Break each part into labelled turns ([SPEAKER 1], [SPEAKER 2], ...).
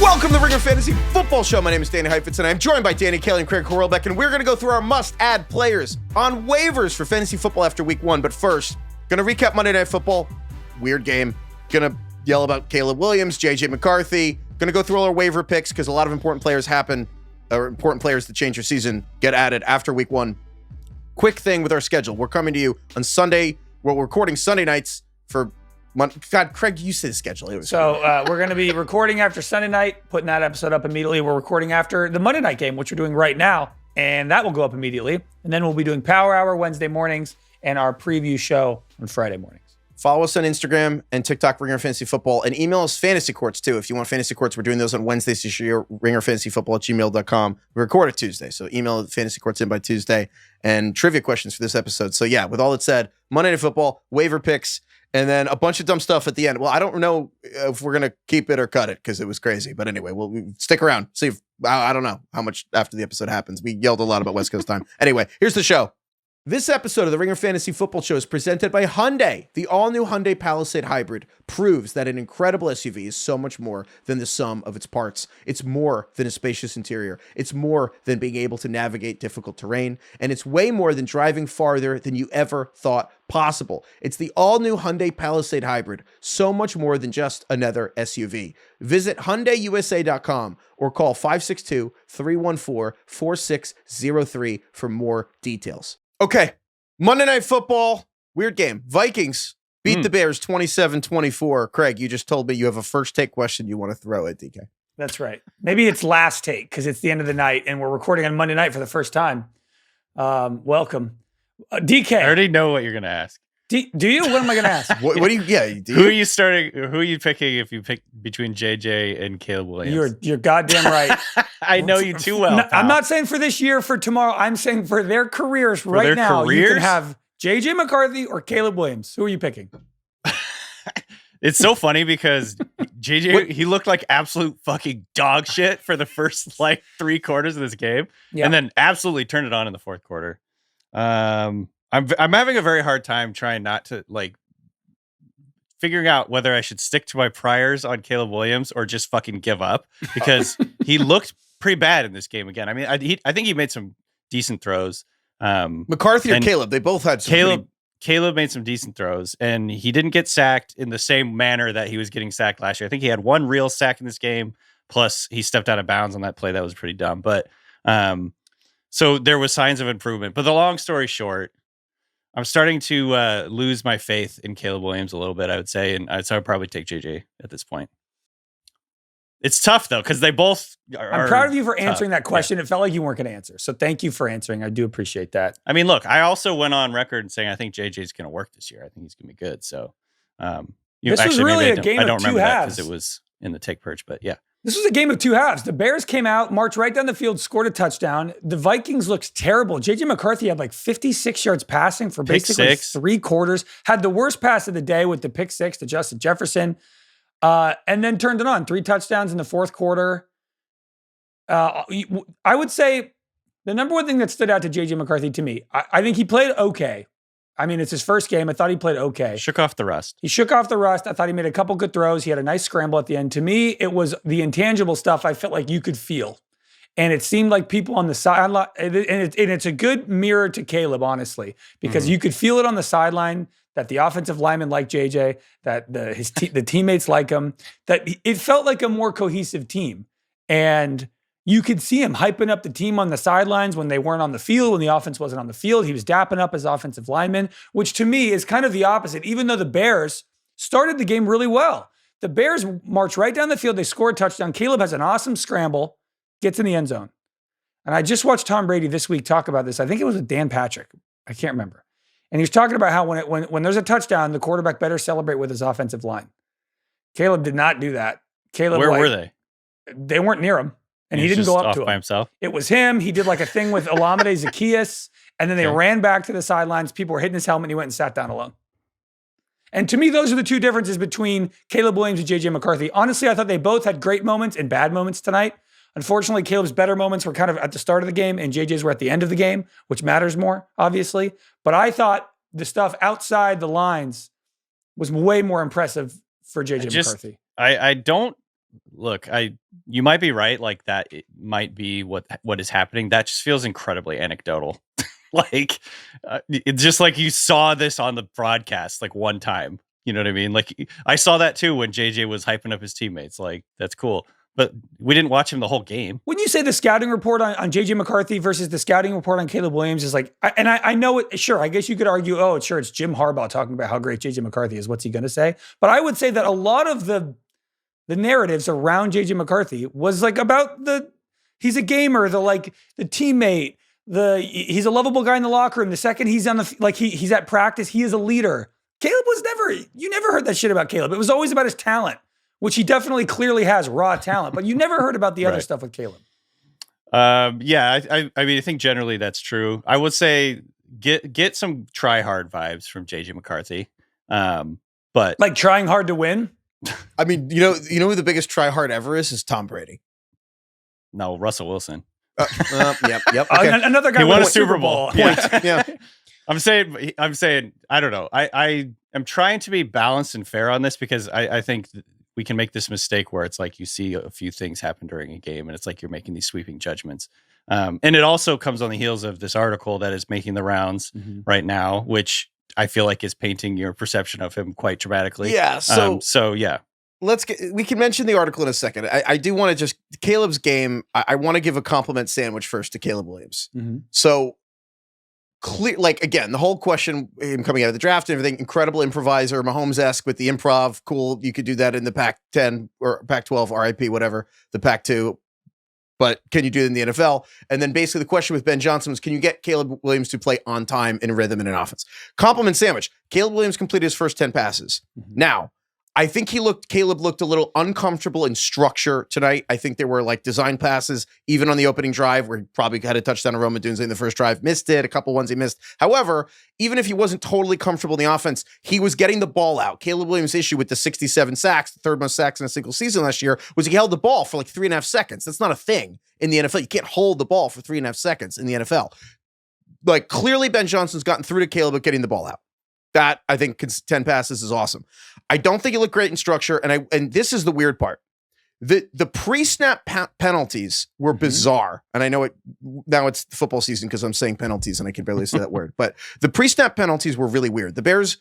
[SPEAKER 1] Welcome to the Ringer Fantasy Football Show. My name is Danny Heifetz, and I'm joined by Danny Kelly and Craig Horlbeck, and we're going to go through our must-add players on waivers for fantasy football after week 1. But first, going to recap Monday Night Football. Weird game. Going to yell about Caleb Williams, JJ McCarthy. Going to go through all our waiver picks because a lot of important players happen, or important players that change your season get added after week 1. Quick thing with our schedule. We're coming to you on Sunday. We're recording Sunday nights for God, Craig, you said the schedule.
[SPEAKER 2] We're going to be recording after Sunday night, putting that episode up immediately. We're recording after the Monday night game, which we're doing right now, and that will go up immediately. And then we'll be doing Power Hour Wednesday mornings and our preview show on Friday mornings.
[SPEAKER 1] Follow us on Instagram and TikTok, Ringer Fantasy Football, and email us fantasy courts too. If you want fantasy courts, we're doing those on Wednesdays this year, ringerfantasyfootball@gmail.com. We record it Tuesday, so email fantasy courts in by Tuesday and trivia questions for this episode. So yeah, with all that said, Monday Night Football, waiver picks, and then a bunch of dumb stuff at the end. Well, I don't know if we're going to keep it or cut it because it was crazy. But anyway, we'll stick around. See if, I don't know how much after the episode happens. We yelled a lot about West Coast time. Anyway, here's the show. This episode of the Ringer Fantasy Football Show is presented by Hyundai. The all-new Hyundai Palisade Hybrid proves that an incredible SUV is so much more than the sum of its parts. It's more than a spacious interior. It's more than being able to navigate difficult terrain. And it's way more than driving farther than you ever thought possible. It's the all-new Hyundai Palisade Hybrid. So much more than just another SUV. Visit HyundaiUSA.com or call 562-314-4603 for more details. Okay, Monday Night Football, weird game. Vikings beat the Bears 27-24. Craig, you just told me you have a first take question you want to throw at DK.
[SPEAKER 2] That's right. Maybe it's last take because it's the end of the night and we're recording on Monday night for the first time. Welcome. DK.
[SPEAKER 3] I already know what you're going to ask.
[SPEAKER 2] Do you? What am I going to ask?
[SPEAKER 1] What do you? Yeah.
[SPEAKER 3] Who are you starting? Who are you picking if you pick between JJ and Caleb Williams?
[SPEAKER 2] You're goddamn right.
[SPEAKER 3] I know you too well.
[SPEAKER 2] I'm not saying for this year, for tomorrow. I'm saying for their careers right now. Careers? You can have JJ McCarthy or Caleb Williams. Who are you picking?
[SPEAKER 3] It's so funny because JJ, he looked like absolute fucking dog shit for the first like 3 quarters of this game, and then absolutely turned it on in the 4th quarter. I'm having a very hard time trying not to like figuring out whether I should stick to my priors on Caleb Williams or just fucking give up because he looked pretty bad in this game again. I mean, I think he made some decent throws.
[SPEAKER 1] McCarthy or Caleb, they both had some
[SPEAKER 3] Caleb made some decent throws, and he didn't get sacked in the same manner that he was getting sacked last year. I think he had 1 real sack in this game, plus he stepped out of bounds on that play that was pretty dumb. But so there was signs of improvement. But the long story short, I'm starting to lose my faith in Caleb Williams a little bit, I would say, and so I'd probably take JJ at this point. It's tough, though, because they both are
[SPEAKER 2] I'm proud of you for answering that question. Yeah. It felt like you weren't going to answer, so thank you for answering. I do appreciate that.
[SPEAKER 3] I mean, look, I also went on record and saying I think JJ is going to work this year. I think he's going to be good. So
[SPEAKER 2] this was really a game of 2 halves.
[SPEAKER 3] Because it was in the take perch, but yeah.
[SPEAKER 2] This was a game of 2 halves. The Bears came out, marched right down the field, scored a touchdown. The Vikings looked terrible. JJ McCarthy had like 56 yards passing for basically 3 quarters. Had the worst pass of the day with the pick 6 to Justin Jefferson. And then turned it on. 3 touchdowns in the 4th quarter. I would say the number one thing that stood out to JJ McCarthy to me, I think he played okay. I mean, it's his first game. I thought he played okay.
[SPEAKER 3] Shook off the rust.
[SPEAKER 2] He shook off the rust. I thought he made a couple good throws. He had a nice scramble at the end. To me, it was the intangible stuff I felt like you could feel. And it seemed like people on the sideline, and it's a good mirror to Caleb, honestly, because you could feel it on the sideline that the offensive linemen like JJ, that the teammates like him, that it felt like a more cohesive team. And you could see him hyping up the team on the sidelines when they weren't on the field, when the offense wasn't on the field. He was dapping up his offensive linemen, which to me is kind of the opposite, even though the Bears started the game really well. The Bears march right down the field. They score a touchdown. Caleb has an awesome scramble, gets in the end zone. And I just watched Tom Brady this week talk about this. I think it was with Dan Patrick. I can't remember. And he was talking about how when there's a touchdown, the quarterback better celebrate with his offensive line. Caleb did not do that. Caleb,
[SPEAKER 3] where were they?
[SPEAKER 2] They weren't near him. And he didn't go up to him.
[SPEAKER 3] By himself?
[SPEAKER 2] It was him. He did like a thing with Olamide Zaccheaus, and then they ran back to the sidelines. People were hitting his helmet, and he went and sat down alone. And to me, those are the 2 differences between Caleb Williams and JJ McCarthy. Honestly, I thought they both had great moments and bad moments tonight. Unfortunately, Caleb's better moments were kind of at the start of the game, and JJ's were at the end of the game, which matters more, obviously. But I thought the stuff outside the lines was way more impressive for JJ McCarthy.
[SPEAKER 3] I don't look, you might be right. Like that, it might be what is happening. That just feels incredibly anecdotal. Like it's just like you saw this on the broadcast like one time. You know what I mean? Like I saw that too when JJ was hyping up his teammates. Like that's cool. But we didn't watch him the whole game.
[SPEAKER 2] When you say the scouting report on JJ McCarthy versus the scouting report on Caleb Williams is like, I know it, sure, I guess you could argue, it's Jim Harbaugh talking about how great JJ McCarthy is. What's he going to say? But I would say that a lot of the narratives around JJ McCarthy was like about he's a gamer, the teammate, he's a lovable guy in the locker room. The second he's on he's at practice, he is a leader. Caleb you never heard that shit about Caleb. It was always about his talent, which he definitely clearly has raw talent, but you never heard about the other stuff with Caleb.
[SPEAKER 3] Yeah, I mean, I think generally that's true. I would say get some try hard vibes from JJ McCarthy. But
[SPEAKER 2] like trying hard to win.
[SPEAKER 1] I mean, you know who the biggest try hard ever is Tom Brady.
[SPEAKER 3] No, Russell Wilson.
[SPEAKER 1] Yep. Okay.
[SPEAKER 2] Another guy
[SPEAKER 3] he
[SPEAKER 2] won
[SPEAKER 3] won
[SPEAKER 2] a Super Bowl.
[SPEAKER 3] Yeah. I'm saying, I don't know. I am trying to be balanced and fair on this because I think we can make this mistake where it's like you see a few things happen during a game and it's like you're making these sweeping judgments. And it also comes on the heels of this article that is making the rounds right now, which I feel like is painting your perception of him quite dramatically.
[SPEAKER 1] Yeah.
[SPEAKER 3] So yeah.
[SPEAKER 1] We can mention the article in a second. I do want to just Caleb's game. I want to give a compliment sandwich first to Caleb Williams. So clear, like again, the whole question, him coming out of the draft and everything, incredible improviser, Mahomes-esque with the improv. Cool. You could do that in the Pac-10 or Pac-12, RIP, whatever, the Pac-2. But can you do it in the NFL? And then basically the question with Ben Johnson was, can you get Caleb Williams to play on time, in rhythm, in an offense? Compliment sandwich. Caleb Williams completed his first 10 passes. Now, I think Caleb looked a little uncomfortable in structure tonight. I think there were like design passes, even on the opening drive where he probably had a touchdown to Roma Dunze in the first drive, missed it, a couple ones he missed. However, even if he wasn't totally comfortable in the offense, he was getting the ball out. Caleb Williams' issue with the 67 sacks, the third most sacks in a single season last year, was he held the ball for like 3.5 seconds. That's not a thing in the NFL. You can't hold the ball for 3.5 seconds in the NFL. Like clearly Ben Johnson's gotten through to Caleb at getting the ball out. That, I think, 10 passes is awesome. I don't think he looked great in structure, and this is the weird part. The pre-snap penalties were bizarre, and I know it now it's football season because I'm saying penalties and I can barely say that word, but the pre-snap penalties were really weird. The Bears,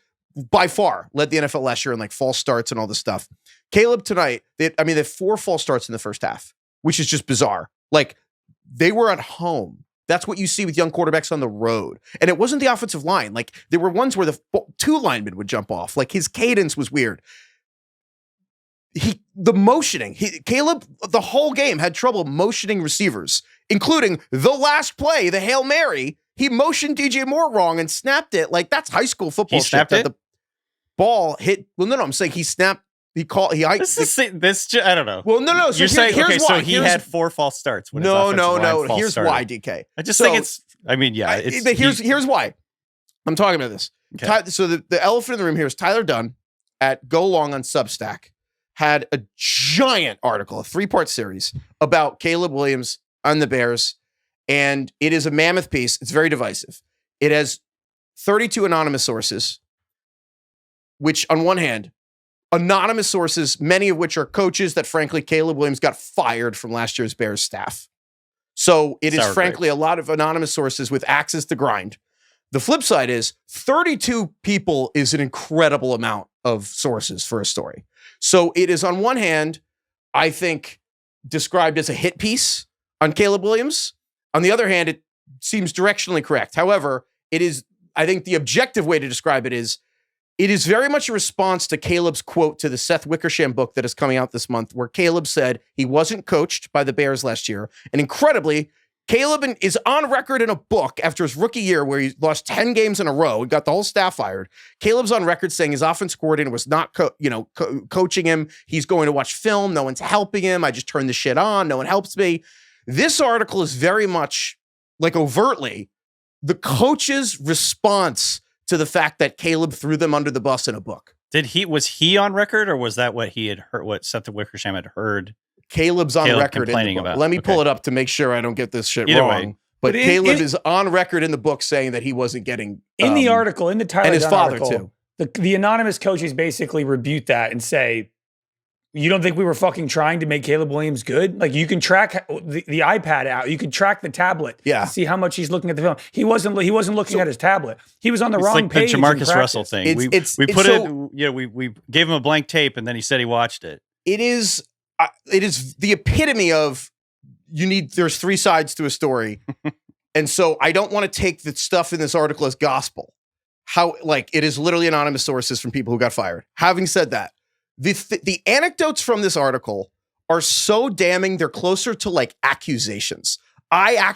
[SPEAKER 1] by far, led the NFL last year in like false starts and all this stuff. Caleb tonight, they had 4 false starts in the first half, which is just bizarre. Like, they were at home. That's what you see with young quarterbacks on the road. And it wasn't the offensive line. Like, there were ones where the 2 linemen would jump off. Like, his cadence was weird. Caleb, the whole game, had trouble motioning receivers, including the last play, the Hail Mary. He motioned DJ Moore wrong and snapped it. Like, that's high school football shit.
[SPEAKER 3] Snapped it?
[SPEAKER 1] The ball hit. Well, no, I'm saying he snapped. I
[SPEAKER 3] don't know.
[SPEAKER 1] Well, no. So
[SPEAKER 3] you're saying, okay, so he had 4 false starts.
[SPEAKER 1] No. Here's why, DK.
[SPEAKER 3] I just think it's, I mean, yeah.
[SPEAKER 1] Here's why. I'm talking about this. Okay. So the elephant in the room here is Tyler Dunn at Go Long on Substack had a giant article, a 3-part series about Caleb Williams on the Bears. And it is a mammoth piece. It's very divisive. It has 32 anonymous sources, which on one hand, anonymous sources, many of which are coaches that, frankly, Caleb Williams got fired from last year's Bears staff. So it is, frankly, a lot of anonymous sources with axes to grind. The flip side is 32 people is an incredible amount of sources for a story. So it is, on one hand, I think, described as a hit piece on Caleb Williams. On the other hand, it seems directionally correct. However, it is, I think the objective way to describe it is very much a response to Caleb's quote to the Seth Wickersham book that is coming out this month, where Caleb said he wasn't coached by the Bears last year. And incredibly, Caleb is on record in a book after his rookie year where he lost 10 games in a row and got the whole staff fired. Caleb's on record saying his offense coordinator was not coaching him. He's going to watch film. No one's helping him. I just turn the shit on. No one helps me. This article is very much, like, overtly the coach's response to the fact that Caleb threw them under the bus in a book.
[SPEAKER 3] Was he on record, or was that what he had heard, what Seth Wickersham had heard?
[SPEAKER 1] Caleb's on record in the book.
[SPEAKER 3] About.
[SPEAKER 1] Let me pull it up to make sure I don't get this shit wrong. But Caleb is on record in the book saying that he wasn't getting
[SPEAKER 2] in the article, in the Tyler
[SPEAKER 1] and his
[SPEAKER 2] Dunn
[SPEAKER 1] father
[SPEAKER 2] article,
[SPEAKER 1] too.
[SPEAKER 2] The anonymous coaches basically rebuke that and say, you don't think we were fucking trying to make Caleb Williams good? Like, you can track the iPad out. You can track the tablet.
[SPEAKER 1] Yeah.
[SPEAKER 2] To see how much he's looking at the film. He wasn't looking at his tablet. He was on the wrong page.
[SPEAKER 3] It's like the Jamarcus Russell thing. We gave him a blank tape and then he said he watched it.
[SPEAKER 1] It is the epitome of there's three sides to a story. And so I don't want to take the stuff in this article as gospel. It is literally anonymous sources from people who got fired. Having said that, the anecdotes from this article are so damning. They're closer to like accusations. I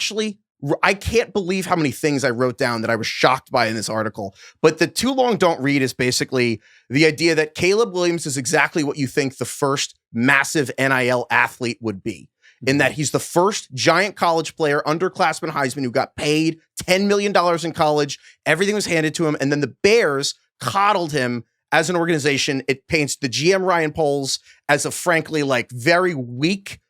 [SPEAKER 1] can't believe how many things I wrote down that I was shocked by in this article. But the too long don't read is basically the idea that Caleb Williams is exactly what you think the first massive NIL athlete would be. In that he's the first giant college player, underclassman Heisman, who got paid $10 million in college. Everything was handed to him. And then the Bears coddled him as an organization. It paints the GM Ryan Poles as a frankly like very weak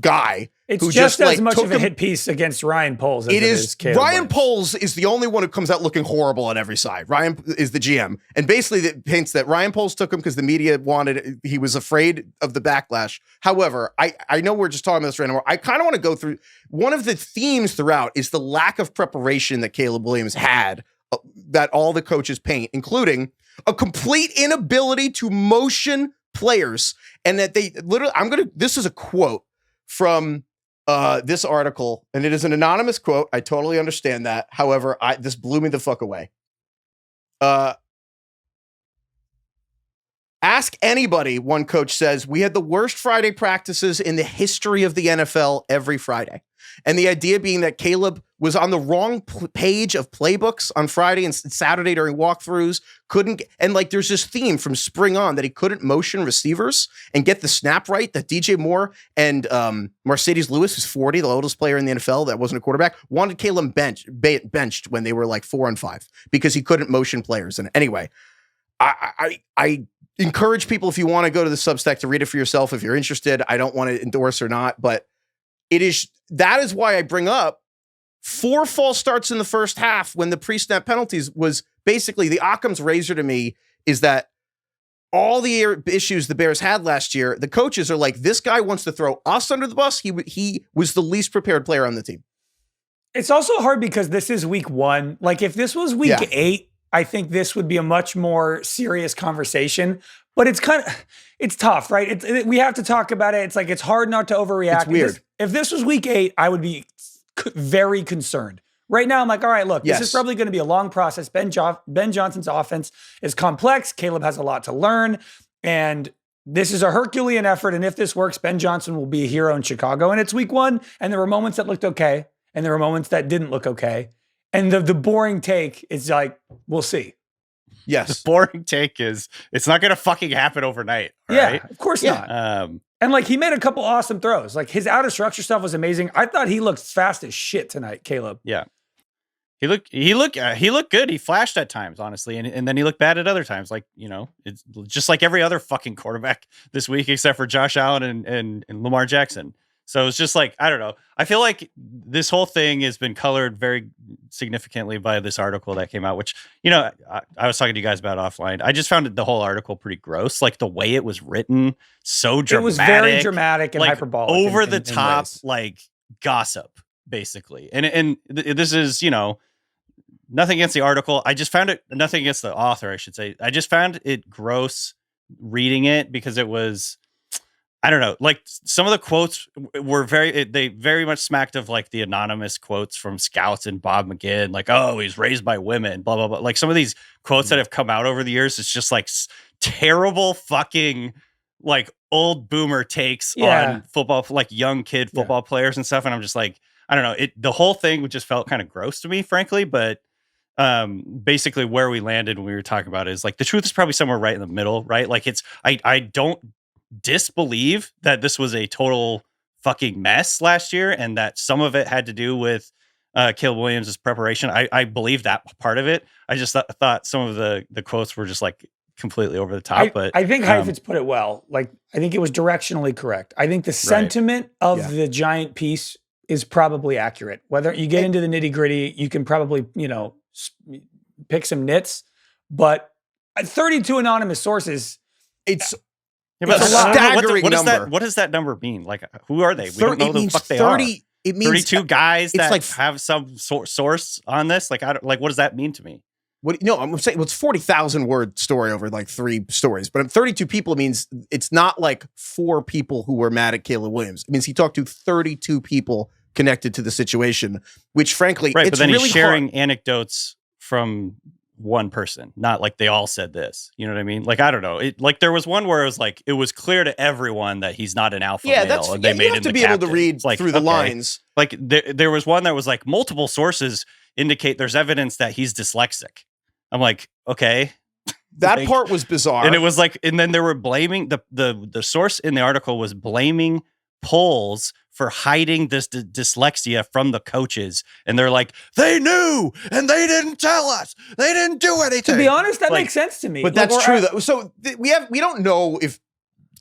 [SPEAKER 1] guy.
[SPEAKER 2] It's who just as much of a hit piece against Ryan Poles as it is Caleb
[SPEAKER 1] Ryan
[SPEAKER 2] Williams.
[SPEAKER 1] Poles is the only one who comes out looking horrible on every side. Ryan is the GM. And basically it paints that Ryan Poles took him because the media he was afraid of the backlash. However, I know we're just talking about this right now. I kind of want to go through one of the themes throughout is the lack of preparation that Caleb Williams had that all the coaches paint, including a complete inability to motion players. And that they literally, this is a quote from this article, and it is an anonymous quote. I totally understand that. However, this blew me the fuck away. Ask anybody, one coach says, we had the worst Friday practices in the history of the NFL every Friday. And the idea being that Caleb was on the wrong page of playbooks on Friday and Saturday during walkthroughs, there's this theme from spring on that he couldn't motion receivers and get the snap right, that DJ Moore and Mercedes Lewis, who's 40, the oldest player in the NFL that wasn't a quarterback, wanted Caleb benched when they were like 4-5 because he couldn't motion players. And anyway, I encourage people, if you want to go to the Substack, to read it for yourself if you're interested. I don't want to endorse or not, but that is why I bring up 4 false starts in the first half when the pre-snap penalties was basically the Occam's razor to me is that all the issues the Bears had last year, the coaches are like, this guy wants to throw us under the bus. He was the least prepared player on the team. It's
[SPEAKER 2] also hard because this is week 1. Like if this was week 8, I think this would be a much more serious conversation, but it's tough, right? We have to talk about it. It's like, it's hard not to overreact.
[SPEAKER 1] It's weird.
[SPEAKER 2] If this was week 8, I would be very concerned. Right now, I'm like, all right, look, this is probably going to be a long process. Ben Johnson's offense is complex. Caleb has a lot to learn, and this is a Herculean effort. And if this works, Ben Johnson will be a hero in Chicago. And it's week 1, and there were moments that looked okay, and there were moments that didn't look okay. And the boring take is like, we'll see.
[SPEAKER 1] Yes.
[SPEAKER 3] The boring take is, it's not going to fucking happen overnight. Right?
[SPEAKER 2] Of course not. And like, he made a couple awesome throws. Like his out of structure stuff was amazing. I thought he looked fast as shit tonight, Caleb.
[SPEAKER 3] Yeah. He looked good. He flashed at times, honestly. And then he looked bad at other times. Like, it's just like every other fucking quarterback this week, except for Josh Allen and Lamar Jackson. So it's just like, I don't know. I feel like this whole thing has been colored very significantly by this article that came out, which, I was talking to you guys about offline. I just found the whole article pretty gross. Like the way it was written, so dramatic. It was
[SPEAKER 2] very dramatic and hyperbolic.
[SPEAKER 3] Over the top, like gossip, basically. And this is, nothing against the article. I just found it, nothing against the author, I should say. I just found it gross reading it because it was, I don't know, like some of the quotes were they very much smacked of like the anonymous quotes from scouts and Bob McGinn, like, oh, he's raised by women, blah, blah, blah. Like some of these quotes that have come out over the years, it's just like terrible fucking like old boomer takes on football, like young kid football players and stuff. And I'm just like, I don't know, the whole thing just felt kind of gross to me, frankly. But basically where we landed when we were talking about it is like, the truth is probably somewhere right in the middle, right? Like I don't disbelieve that this was a total fucking mess last year and that some of it had to do with Caleb Williams' preparation. I believe that part of it. I just thought some of the quotes were just like completely over the top. But
[SPEAKER 2] I think Heifetz put it well. Like, I think it was directionally correct. I think the sentiment of the giant piece is probably accurate. Whether you get into the nitty gritty, you can probably, pick some nits, but 32 anonymous sources,
[SPEAKER 3] Yeah, but
[SPEAKER 2] It's a lot.
[SPEAKER 1] Staggering
[SPEAKER 3] number. What does that number mean? Like, who are they? We don't know who the fuck they are.
[SPEAKER 1] It means
[SPEAKER 3] 32 guys that
[SPEAKER 1] like,
[SPEAKER 3] have some source on this. Like, what does that mean to me?
[SPEAKER 1] I'm saying it's 40,000 word story over like 3 stories, but 32 people means it's not like 4 people who were mad at Caleb Williams. It means he talked to 32 people connected to the situation, which frankly,
[SPEAKER 3] right.
[SPEAKER 1] It's
[SPEAKER 3] but then
[SPEAKER 1] really
[SPEAKER 3] he's sharing
[SPEAKER 1] hard.
[SPEAKER 3] Anecdotes from one person, not like they all said this. You know what I mean? Like, I don't know. Like there was one where it was like, it was clear to everyone that he's not an alpha male. And they made
[SPEAKER 1] you have
[SPEAKER 3] him
[SPEAKER 1] to
[SPEAKER 3] the
[SPEAKER 1] be
[SPEAKER 3] captain.
[SPEAKER 1] able to read
[SPEAKER 3] like,
[SPEAKER 1] through the lines.
[SPEAKER 3] Like there was one that was like multiple sources indicate there's evidence that he's dyslexic. I'm like, okay.
[SPEAKER 1] That
[SPEAKER 3] like,
[SPEAKER 1] part was bizarre.
[SPEAKER 3] And it was like, and then they were blaming the source in the article was blaming polls for hiding this dyslexia from the coaches. And they're like, they knew and they didn't tell us. They didn't do anything.
[SPEAKER 2] To be honest, that makes sense to me.
[SPEAKER 1] But that's true though. So we don't know if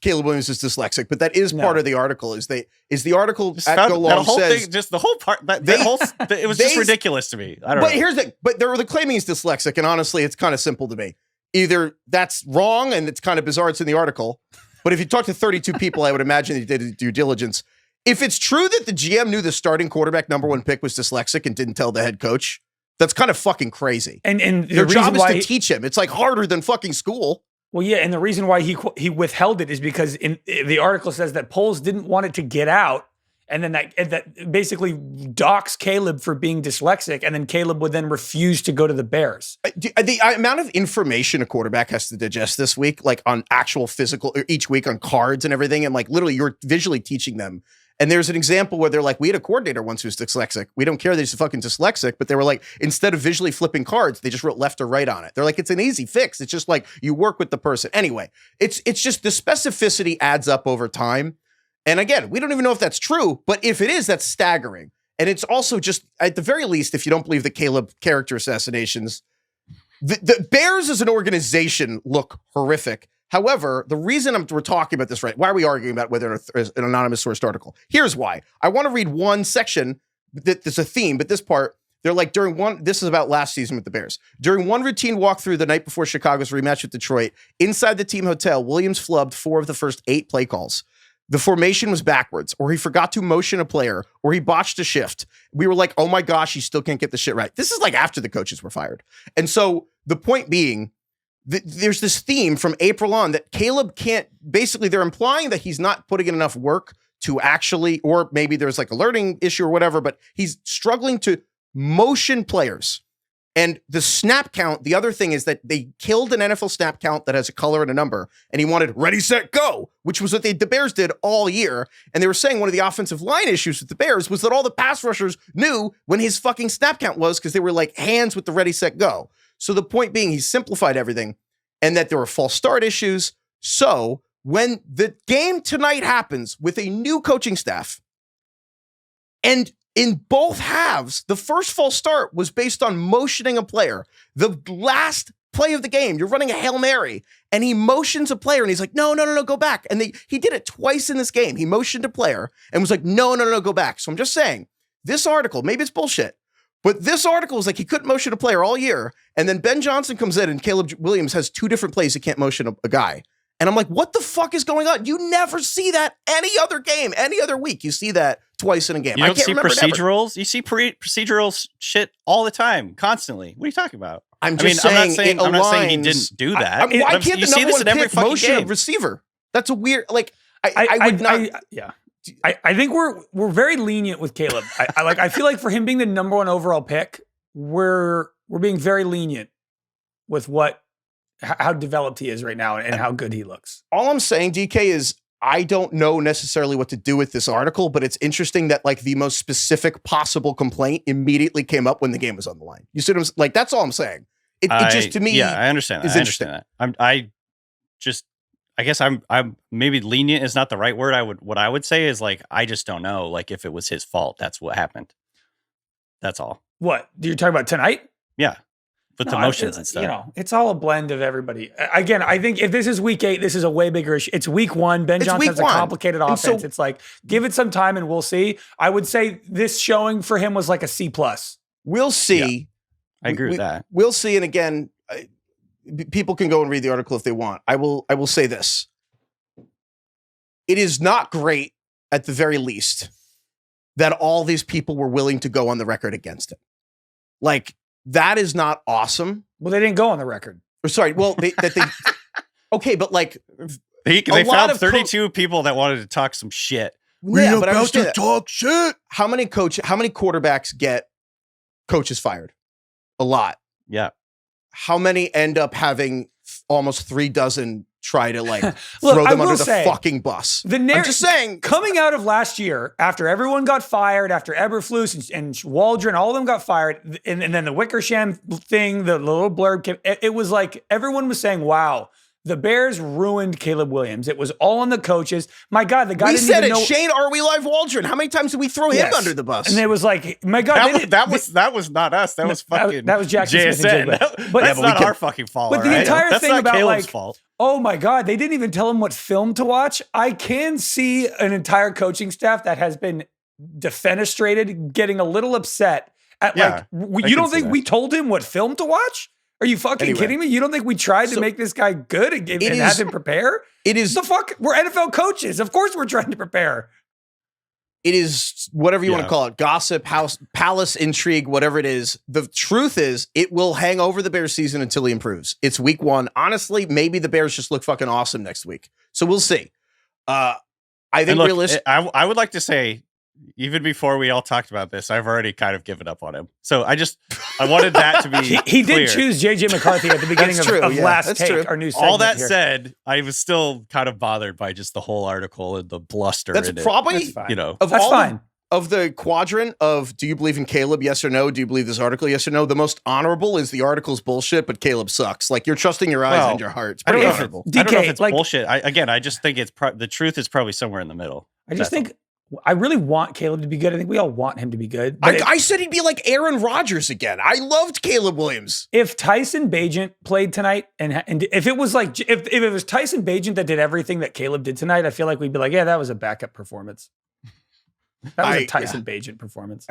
[SPEAKER 1] Caleb Williams is dyslexic, but that is part of the article. Is the article
[SPEAKER 3] just
[SPEAKER 1] at Go Long says
[SPEAKER 3] thing, just the whole part it was just ridiculous to me. I don't know.
[SPEAKER 1] But they're claiming he's dyslexic, and honestly, it's kind of simple to me. Either that's wrong and it's kind of bizarre, it's in the article. But if you talk to 32 people, I would imagine they did due diligence. If it's true that the GM knew the starting quarterback #1 pick was dyslexic and didn't tell the head coach, that's kind of fucking crazy.
[SPEAKER 2] And
[SPEAKER 1] their job is to teach him. It's like harder than fucking school.
[SPEAKER 2] Well, yeah, and the reason why he withheld it is because in the article says that polls didn't want it to get out, and then that basically docks Caleb for being dyslexic, and then Caleb would then refuse to go to the Bears.
[SPEAKER 1] The amount of information a quarterback has to digest this week, like on actual physical, each week on cards and everything, and like literally you're visually teaching them. And there's an example where they're like, we had a coordinator once who's dyslexic. We don't care that he's fucking dyslexic, but they were like, instead of visually flipping cards, they just wrote left or right on it. They're like, it's an easy fix. It's just like you work with the person. Anyway, it's just the specificity adds up over time. And again, we don't even know if that's true, but if it is, that's staggering. And it's also just, at the very least, if you don't believe the Caleb character assassinations, the Bears as an organization look horrific. However, the reason we're talking about this, right? Why are we arguing about whether it's an anonymous sourced article? Here's why. I want to read one section that there's a theme, but this part, they're like this is about last season with the Bears. During one routine walkthrough the night before Chicago's rematch with Detroit, inside the team hotel, Williams flubbed 4 of the first 8 play calls. The formation was backwards, or he forgot to motion a player, or he botched a shift. We were like, oh my gosh, he still can't get the shit right. This is like after the coaches were fired. And so the point being, there's this theme from April on that Caleb can't, basically they're implying that he's not putting in enough work to actually, or maybe there's like a learning issue or whatever, but he's struggling to motion players. And the snap count, the other thing is that they killed an NFL snap count that has a color and a number, and he wanted ready, set, go, which was what the Bears did all year. And they were saying one of the offensive line issues with the Bears was that all the pass rushers knew when his fucking snap count was because they were like hands with the ready, set, go. So the point being, he simplified everything and that there were false start issues. So when the game tonight happens with a new coaching staff, and in both halves, the first false start was based on motioning a player. The last play of the game, you're running a Hail Mary, and he motions a player, and he's like, no, go back. And he did it twice in this game. He motioned a player and was like, no, go back. So I'm just saying, this article, maybe it's bullshit, but this article is like he couldn't motion a player all year. And then Ben Johnson comes in and Caleb Williams has 2 different plays he can't motion a guy. And I'm like, what the fuck is going on? You never see that any other game, any other week. You see that twice in a game.
[SPEAKER 3] You don't see procedurals?
[SPEAKER 1] Never.
[SPEAKER 3] You see procedural shit all the time, constantly. What are you talking about?
[SPEAKER 1] I'm not saying
[SPEAKER 3] he didn't do that.
[SPEAKER 1] Why can't the number 1 pick motion
[SPEAKER 3] game.
[SPEAKER 1] a receiver? That's a weird, like,
[SPEAKER 2] I think we're very lenient with Caleb. I feel like for him being the number 1 overall pick, we're being very lenient with how developed he is right now and how good he looks.
[SPEAKER 1] All I'm saying, DK, is I don't know necessarily what to do with this article, but it's interesting that like the most specific possible complaint immediately came up when the game was on the line. You see what I'm like? That's all I'm saying. It just to me,
[SPEAKER 3] yeah, I understand that. I understand that. I guess I'm maybe lenient is not the right word. What I would say is like, I just don't know. Like if it was his fault, that's what happened. That's all.
[SPEAKER 2] What you're talking about tonight?
[SPEAKER 3] Yeah. With the motions and stuff.
[SPEAKER 2] You know, it's all a blend of everybody. Again, I think if this is week 8, this is a way bigger issue. It's week 1. Ben Johnson has a complicated offense. It's like, give it some time and we'll see. I would say this showing for him was like a C+.
[SPEAKER 1] We'll see.
[SPEAKER 3] Yeah, I agree with that.
[SPEAKER 1] We'll see. And again, people can go and read the article if they want. I will say this. it is not great at the very least that all these people were willing to go on the record against it. Like, that is not awesome.
[SPEAKER 2] Well, they didn't go on the record.
[SPEAKER 1] Or, sorry. Well, okay, but like
[SPEAKER 3] they found 32 people that wanted to talk some shit.
[SPEAKER 1] We're about to
[SPEAKER 3] talk shit.
[SPEAKER 1] How many quarterbacks get coaches fired? A lot.
[SPEAKER 3] Yeah.
[SPEAKER 1] How many end up having almost 36 try to like throw them under the fucking bus? I'm just saying,
[SPEAKER 2] coming out of last year, after everyone got fired, after Eberflus and Waldron, all of them got fired, and then the Wickersham thing, the little blurb came, it was like everyone was saying, wow, the Bears ruined Caleb Williams. It was all on the coaches. My God, the guy didn't even know.
[SPEAKER 1] Shane, are we live Waldron? How many times did we throw him under the bus?
[SPEAKER 2] And it was like, my God.
[SPEAKER 3] That was not us. That was fucking
[SPEAKER 2] that was Jackson
[SPEAKER 3] JSN.
[SPEAKER 2] Smith and Jigba.
[SPEAKER 3] But that's not our fucking fault.
[SPEAKER 2] But the entire
[SPEAKER 3] that's
[SPEAKER 2] thing
[SPEAKER 3] not
[SPEAKER 2] about
[SPEAKER 3] Caleb's
[SPEAKER 2] like,
[SPEAKER 3] fault.
[SPEAKER 2] Oh my God, they didn't even tell him what film to watch. I can see an entire coaching staff that has been defenestrated getting a little upset at you don't think we told him what film to watch? Are you fucking kidding me? You don't think we tried to make this guy good and have him prepare?
[SPEAKER 1] It is
[SPEAKER 2] the fuck. We're NFL coaches. Of course we're trying to prepare.
[SPEAKER 1] It is whatever you want to call it. Gossip, palace intrigue, whatever it is. The truth is it will hang over the Bears season until he improves. It's week 1. Honestly, maybe the Bears just look fucking awesome next week. So we'll see. I think realistic.
[SPEAKER 3] I would like to say, even before we all talked about this, I've already kind of given up on him. So I wanted that to be
[SPEAKER 2] he did choose JJ McCarthy at the beginning of last take, our new segment.
[SPEAKER 3] All that said, I was still kind of bothered by just the whole article and the bluster.
[SPEAKER 1] That's probably, of the quadrant of do you believe in Caleb, yes or no? Do you believe this article, yes or no? The most honorable is the article's bullshit, but Caleb sucks. Like, you're trusting your eyes and your heart. It's pretty honorable.
[SPEAKER 3] I don't know if it's bullshit. I just think it's the truth is probably somewhere in the middle.
[SPEAKER 2] I just think I really want Caleb to be good. I think we all want him to be good.
[SPEAKER 1] I said he'd be like Aaron Rodgers again. I loved Caleb Williams.
[SPEAKER 2] If Tyson Bagent played tonight, and if it was like if it was Tyson Bagent that did everything that Caleb did tonight, I feel like we'd be like, yeah, that was a backup performance. That was a Tyson Bagent performance.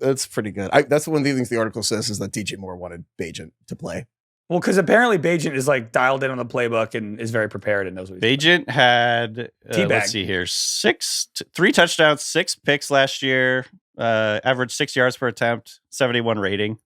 [SPEAKER 1] That's pretty good. That's one of the things the article says is that DJ Moore wanted Bagent to play.
[SPEAKER 2] Well, because apparently Bagent is like dialed in on the playbook and is very prepared and knows what he's
[SPEAKER 3] doing. Bagent had, let's see here, 3 touchdowns, 6 picks last year, averaged 6 yards per attempt, 71 rating.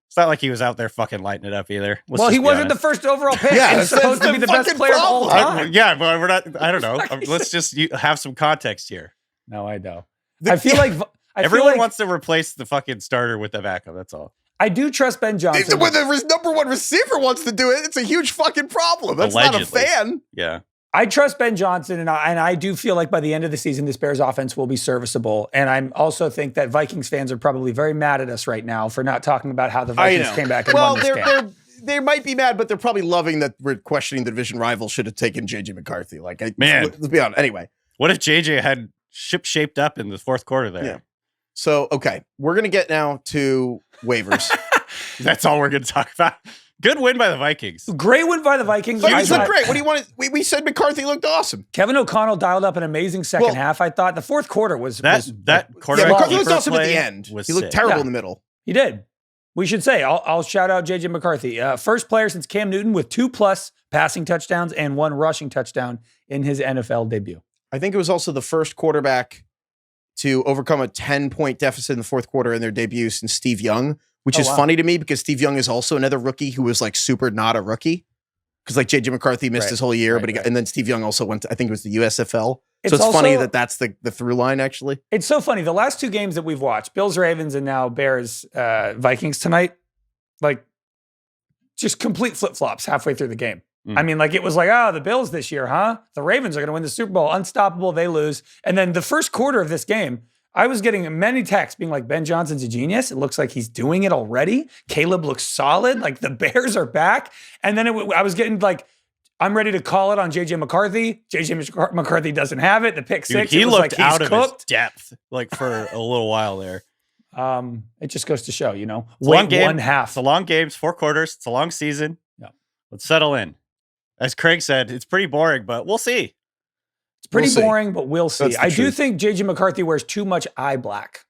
[SPEAKER 3] It's not like he was out there fucking lighting it up either.
[SPEAKER 2] Well, he wasn't the first overall pick.
[SPEAKER 1] Yeah,
[SPEAKER 2] he's supposed to be the best player of all time.
[SPEAKER 3] But we're not, I don't know. Let's just have some context here.
[SPEAKER 2] No, I don't. I feel like
[SPEAKER 3] everyone wants to replace the fucking starter with the backup. That's all.
[SPEAKER 2] I do trust Ben Johnson.
[SPEAKER 1] When the number 1 receiver wants to do it, it's a huge fucking problem. That's
[SPEAKER 3] Allegedly.
[SPEAKER 1] Not a fan.
[SPEAKER 3] Yeah.
[SPEAKER 2] I trust Ben Johnson, and I do feel like by the end of the season, this Bears offense will be serviceable. And I also think that Vikings fans are probably very mad at us right now for not talking about how the Vikings came back and won this game.
[SPEAKER 1] They might be mad, but they're probably loving that we're questioning the division rival should have taken JJ McCarthy. Let's be honest. Anyway.
[SPEAKER 3] What if JJ had shaped up in the fourth quarter there?
[SPEAKER 1] Yeah. So, okay, we're going to get now to waivers.
[SPEAKER 3] That's all we're going to talk about. Good win by the Vikings.
[SPEAKER 2] Great win by the Vikings.
[SPEAKER 1] Vikings looked great. What do you want? We said McCarthy looked awesome.
[SPEAKER 2] Kevin O'Connell dialed up an amazing second half. I thought the fourth quarter was
[SPEAKER 3] that quarterback.
[SPEAKER 1] McCarthy looked awesome at the end. He looked terrible in the middle.
[SPEAKER 2] He did. We should say I'll shout out JJ McCarthy, first player since Cam Newton with 2+ passing touchdowns and 1 rushing touchdown in his NFL debut.
[SPEAKER 1] I think it was also the first quarterback to overcome a 10-point deficit in the fourth quarter in their debut since Steve Young, which is funny to me because Steve Young is also another rookie who was like super not a rookie. Because like JJ McCarthy missed his whole year, and then Steve Young also went to, I think it was the USFL. So it's funny that that's the through line, actually.
[SPEAKER 2] It's so funny. The last 2 games that we've watched, Bills, Ravens, and now Bears, Vikings tonight, like just complete flip-flops halfway through the game. I mean, like it was like, the Bills this year, huh? The Ravens are going to win the Super Bowl. Unstoppable, they lose. And then the first quarter of this game, I was getting many texts being like, Ben Johnson's a genius. It looks like he's doing it already. Caleb looks solid. Like the Bears are back. And then I was getting like, I'm ready to call it on JJ McCarthy. JJ McCarthy doesn't have it. The pick 6.
[SPEAKER 3] Dude, he looked out of his depth like for a little while there.
[SPEAKER 2] It just goes to show,
[SPEAKER 3] one
[SPEAKER 2] half.
[SPEAKER 3] It's a long game. It's 4 quarters. It's a long season.
[SPEAKER 2] Yeah.
[SPEAKER 3] Let's settle in. As Craig said, it's pretty boring, but we'll see.
[SPEAKER 2] It's pretty boring, but we'll see. I do think JJ McCarthy wears too much eye black.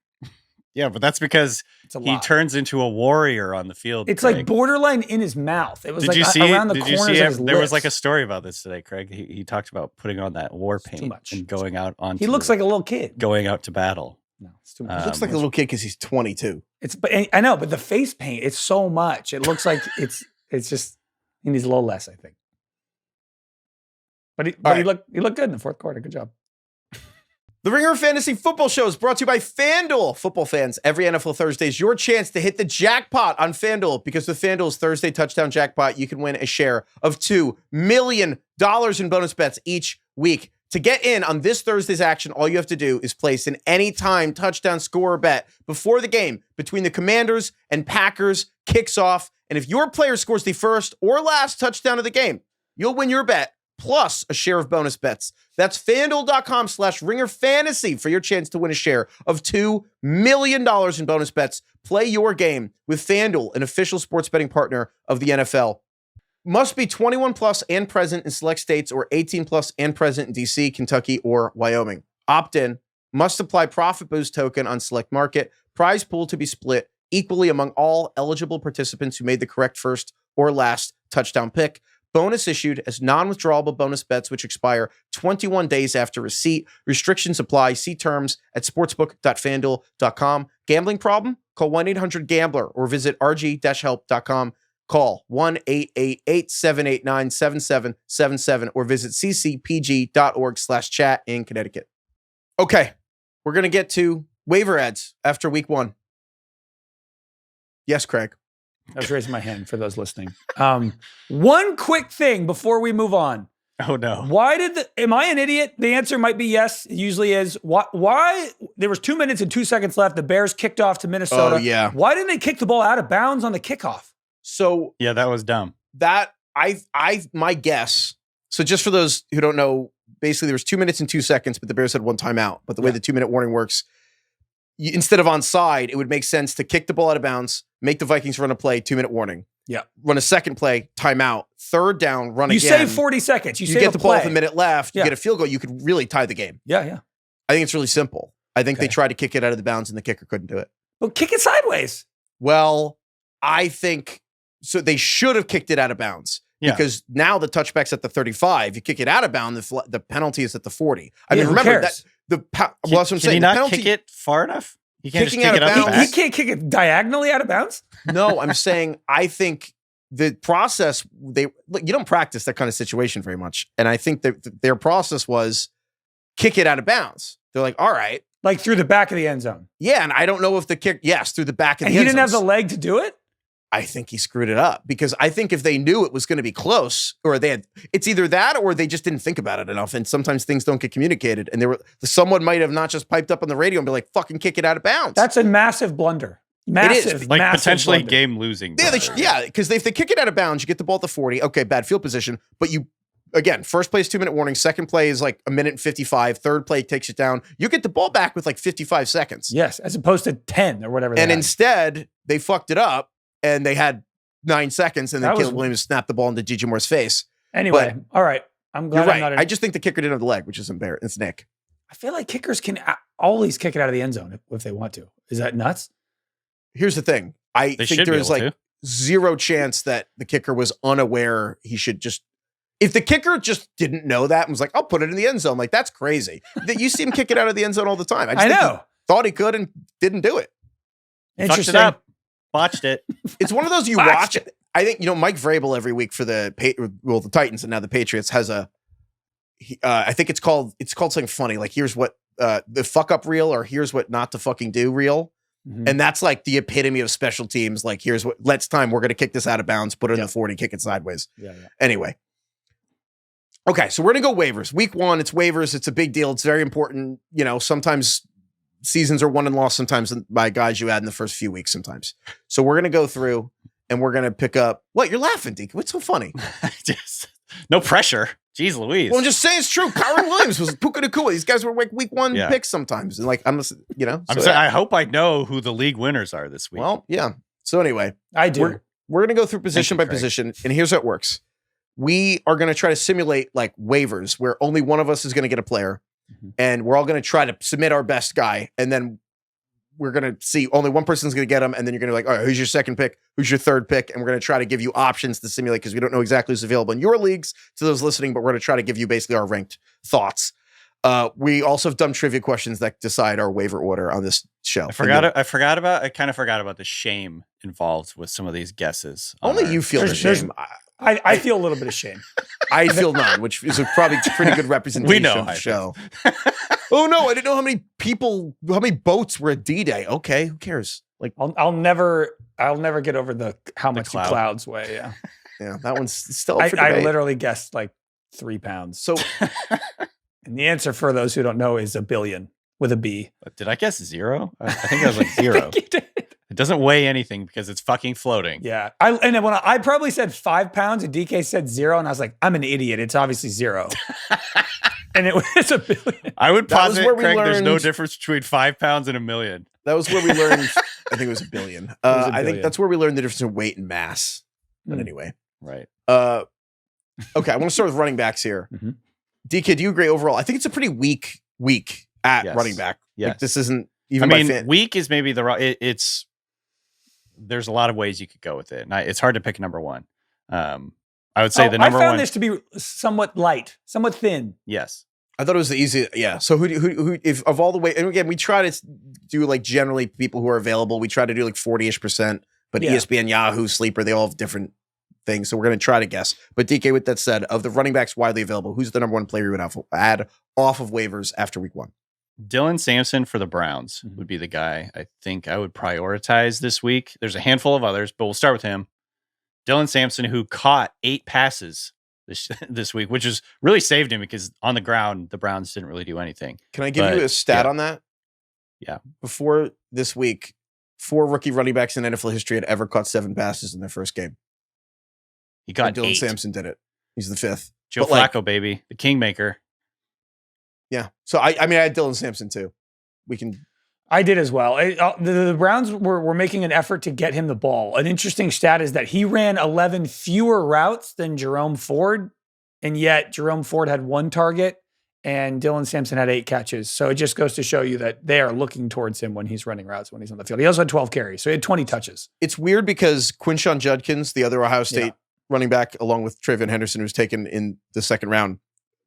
[SPEAKER 3] Yeah, but that's because he turns into a warrior on the field.
[SPEAKER 2] It's
[SPEAKER 3] Craig.
[SPEAKER 2] like borderline in his mouth. It was
[SPEAKER 3] did
[SPEAKER 2] like
[SPEAKER 3] you see,
[SPEAKER 2] around the
[SPEAKER 3] did
[SPEAKER 2] corners
[SPEAKER 3] you see
[SPEAKER 2] of his lips.
[SPEAKER 3] There was like a story about this today, Craig. He talked about putting on that war paint
[SPEAKER 2] too much.
[SPEAKER 3] and going out on.
[SPEAKER 2] He looks like a little kid.
[SPEAKER 3] Going out to battle.
[SPEAKER 2] No, it's too much.
[SPEAKER 1] He looks like a little kid because he's 22.
[SPEAKER 2] But I know, but the face paint, it's so much. It looks like it's just he needs a little less, I think. But he looked good in the fourth quarter. Good job.
[SPEAKER 1] The Ringer Fantasy Football Show is brought to you by FanDuel. Football fans, every NFL Thursday is your chance to hit the jackpot on FanDuel, because with FanDuel's Thursday touchdown jackpot, you can win a share of $2 million in bonus bets each week. To get in on this Thursday's action, all you have to do is place an anytime touchdown scorer bet before the game between the Commanders and Packers kicks off. And if your player scores the first or last touchdown of the game, you'll win your bet plus a share of bonus bets. That's FanDuel.com/RingerFantasy for your chance to win a share of $2 million in bonus bets. Play your game with FanDuel, an official sports betting partner of the NFL. Must be 21 plus and present in select states, or 18 plus and present in DC, Kentucky, or Wyoming. Opt in. Must apply profit boost token on select market. Prize pool to be split equally among all eligible participants who made the correct first or last touchdown pick. Bonus issued as non-withdrawable bonus bets which expire 21 days after receipt. Restrictions apply. See terms at sportsbook.fanduel.com. Gambling problem? Call 1-800-GAMBLER or visit rg-help.com. Call 1-888-789-7777 or visit ccpg.org/chat in Connecticut. Okay, we're going to get to waiver ads after week 1. Yes, Craig.
[SPEAKER 2] I was raising my hand for those listening. One quick thing before we move on.
[SPEAKER 3] Oh no.
[SPEAKER 2] Am I an idiot? The answer might be yes. It usually is. Why there was 2 minutes and 2 seconds left. The Bears kicked off to Minnesota.
[SPEAKER 1] Oh, yeah.
[SPEAKER 2] Why didn't they kick the ball out of bounds on the kickoff?
[SPEAKER 1] So
[SPEAKER 3] yeah, that was dumb.
[SPEAKER 1] My guess. So just for those who don't know, basically there was 2 minutes and 2 seconds, but the Bears had one timeout. But the way the 2-minute warning works, instead of onside, it would make sense to kick the ball out of bounds, make the Vikings run a play, 2-minute warning.
[SPEAKER 2] Yeah.
[SPEAKER 1] Run a second play, timeout, third down, run again.
[SPEAKER 2] You save 40 seconds. You save
[SPEAKER 1] get the ball
[SPEAKER 2] play.
[SPEAKER 1] with a minute left, you get a field goal, you could really tie the game.
[SPEAKER 2] Yeah.
[SPEAKER 1] I think it's really simple. I think they tried to kick it out of the bounds and the kicker couldn't do it.
[SPEAKER 2] Well, kick it sideways.
[SPEAKER 1] Well, I think so. They should have kicked it out of bounds. Because now the touchback's at the 35. You kick it out of bounds, the penalty is at the 40. I mean, remember that that's what I'm saying.
[SPEAKER 3] Can he not kick it far enough? He can't just kick it out of bounds.
[SPEAKER 2] He can't kick it diagonally out of bounds?
[SPEAKER 1] No, I'm saying I think the process, you don't practice that kind of situation very much. And I think that their process was kick it out of bounds. They're like, all right.
[SPEAKER 2] Like through the back of the end zone.
[SPEAKER 1] Yeah, and I don't know if the kick, through the back of the end zone.
[SPEAKER 2] And he didn't have the leg to do it?
[SPEAKER 1] I think he screwed it up, because I think if they knew it was going to be close, or it's either that or they just didn't think about it enough. And sometimes things don't get communicated. And someone might have not just piped up on the radio and be like, fucking kick it out of bounds.
[SPEAKER 2] That's a massive blunder. Massive,
[SPEAKER 3] like
[SPEAKER 2] massive
[SPEAKER 3] potentially
[SPEAKER 2] blunder.
[SPEAKER 3] game losing.
[SPEAKER 1] Yeah, because if they kick it out of bounds, you get the ball at the 40. Okay, bad field position. But again, first play is 2-minute warning. Second play is like 1:55. Third play takes it down. You get the ball back with like 55 seconds.
[SPEAKER 2] Yes, as opposed to 10 or whatever.
[SPEAKER 1] And instead, they fucked it up and they had 9 seconds, and then Caleb Williams snapped the ball into DJ Moore's face.
[SPEAKER 2] Anyway, all right. I'm glad
[SPEAKER 1] you're right. I just think the kicker didn't have the leg, which is embarrassing. It's Nick.
[SPEAKER 2] I feel like kickers can always kick it out of the end zone if they want to. Is that nuts?
[SPEAKER 1] Here's the thing. I think there's like zero chance that the kicker was unaware he should just. If the kicker just didn't know that and was like, I'll put it in the end zone, like that's crazy. That you see him kick it out of the end zone all the time.
[SPEAKER 2] I know.
[SPEAKER 1] Thought he could and didn't do it.
[SPEAKER 2] Interesting.
[SPEAKER 3] Fucked it up. Botched it.
[SPEAKER 1] It's one of those you watch it. I think, Mike Vrabel every week for the Titans and now the Patriots has I think it's called something funny. Like, here's what the fuck up reel, or here's what not to fucking do reel. Mm-hmm. And that's like the epitome of special teams. Like, here's what, we're going to kick this out of bounds, put it in the 40, kick it sideways. Yeah. Anyway. Okay. So we're going to go waivers. Week 1, it's waivers. It's a big deal. It's very important. Sometimes seasons are won and lost sometimes by guys you add in the first few weeks sometimes. So we're going to go through and we're going to pick up. What? You're laughing, Deke. What's so funny?
[SPEAKER 3] Just no pressure. Jeez Louise.
[SPEAKER 1] Well, I'm just saying it's true. Kyron Williams was Puka Nakua. These guys were like week 1 picks sometimes. And like, I'm saying,
[SPEAKER 3] I hope I know who the league winners are this week.
[SPEAKER 1] Well, yeah. So anyway.
[SPEAKER 2] I do.
[SPEAKER 1] We're going to go through position by position. And here's how it works. We are going to try to simulate like waivers where only one of us is going to get a player. Mm-hmm. And we're all going to try to submit our best guy. And then we're going to see only one person's going to get them. And then you're going to be like, all right, who's your second pick? Who's your third pick? And we're going to try to give you options to simulate because we don't know exactly who's available in your leagues to those listening, but we're going to try to give you basically our ranked thoughts. We also have dumb trivia questions that decide our waiver order on this show.
[SPEAKER 3] I kind of forgot about the shame involved with some of these guesses.
[SPEAKER 1] Only you feel the shame.
[SPEAKER 2] I feel a little bit of shame.
[SPEAKER 1] I feel none, which is probably pretty good representation of the show. Oh no, I didn't know how many boats were at D-Day. Okay, who cares? Like
[SPEAKER 2] I'll never get over how much the clouds weigh. Yeah.
[SPEAKER 1] Yeah, that one's still
[SPEAKER 2] I literally guessed like 3 pounds.
[SPEAKER 1] So
[SPEAKER 2] and the answer for those who don't know is a billion with a B.
[SPEAKER 3] Did I guess 0? I think I was like 0. It doesn't weigh anything because it's fucking floating.
[SPEAKER 2] Yeah. And then when I probably said 5 pounds and DK said 0, and I was like, I'm an idiot. It's obviously 0. And it's a billion.
[SPEAKER 3] I would posit, Craig, there's no difference between 5 pounds and a million.
[SPEAKER 1] That was where we learned, I think it was a billion. I think that's where we learned the difference in weight and mass. But anyway.
[SPEAKER 3] Right.
[SPEAKER 1] Okay, I want to start with running backs here.
[SPEAKER 2] Mm-hmm.
[SPEAKER 1] DK, do you agree overall? I think it's a pretty weak week at running back.
[SPEAKER 3] Yeah.
[SPEAKER 1] Like, this isn't even
[SPEAKER 3] weak is maybe it's there's a lot of ways you could go with it. And it's hard to pick number one. I would say the number one.
[SPEAKER 2] I found this to be somewhat light, somewhat thin.
[SPEAKER 3] Yes.
[SPEAKER 1] I thought it was the easiest. Yeah. So who if of all the way, and again, we try to do like generally people who are available. We try to do like 40-ish%, but ESPN, Yahoo, Sleeper, they all have different things. So we're going to try to guess. But DK, with that said, of the running backs widely available, who's the number one player you would add off of waivers after week 1?
[SPEAKER 3] Dylan Sampson for the Browns would be the guy I think I would prioritize this week. There's a handful of others, but we'll start with him. Dylan Sampson, who caught 8 passes this week, which has really saved him because on the ground, the Browns didn't really do anything.
[SPEAKER 1] Can I give you a stat on that?
[SPEAKER 3] Yeah.
[SPEAKER 1] Before this week, 4 rookie running backs in NFL history had ever caught 7 passes in their first game.
[SPEAKER 3] He got
[SPEAKER 1] Dylan
[SPEAKER 3] 8.
[SPEAKER 1] Sampson did it. He's the 5th.
[SPEAKER 3] Joe Flacco, baby. The Kingmaker.
[SPEAKER 1] Yeah. So, I had Dylan Sampson too.
[SPEAKER 2] I did as well. The Browns were making an effort to get him the ball. An interesting stat is that he ran 11 fewer routes than Jerome Ford, and yet Jerome Ford had 1 target and Dylan Sampson had 8 catches. So it just goes to show you that they are looking towards him when he's running routes, when he's on the field. He also had 12 carries, so he had 20 touches.
[SPEAKER 1] It's weird because Quinshon Judkins, the other Ohio State running back, along with Travion Henderson, who was taken in the second round,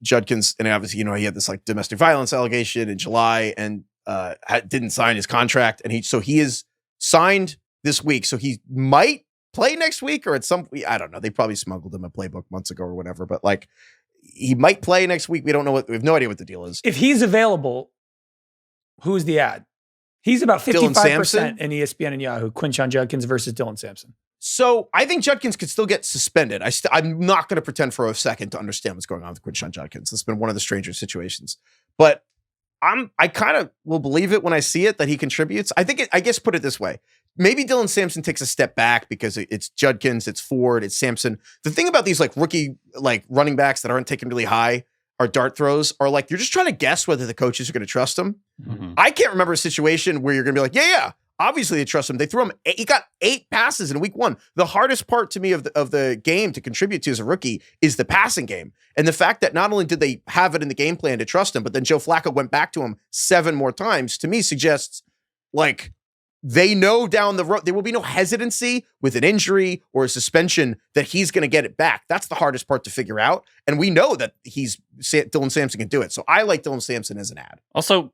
[SPEAKER 1] Judkins, and obviously, he had this like domestic violence allegation in July and didn't sign his contract. And he is signed this week. So he might play next week or I don't know. They probably smuggled him a playbook months ago or whatever, but like he might play next week. We don't know we have no idea what the deal is.
[SPEAKER 2] If he's available, who's the ad? He's about 55% in ESPN and Yahoo. Quinshon Judkins versus Dylan Sampson.
[SPEAKER 1] So I think Judkins could still get suspended. I'm not going to pretend for a second to understand what's going on with Quinshon Judkins. It's been one of the stranger situations, but I kind of will believe it when I see it that he contributes. I guess put it this way. Maybe Dylan Sampson takes a step back because it's Judkins, it's Ford, it's Sampson. The thing about these like rookie like running backs that aren't taken really high or dart throws are like you're just trying to guess whether the coaches are going to trust them. Mm-hmm. I can't remember a situation where you're going to be like, yeah. Obviously, they trust him. They threw him. He got 8 passes in week 1. The hardest part to me of the game to contribute to as a rookie is the passing game. And the fact that not only did they have it in the game plan to trust him, but then Joe Flacco went back to him 7 more times, to me suggests like they know down the road there will be no hesitancy with an injury or a suspension that he's going to get it back. That's the hardest part to figure out. And we know that Dylan Sampson can do it. So I like Dylan Sampson as an ad.
[SPEAKER 3] Also,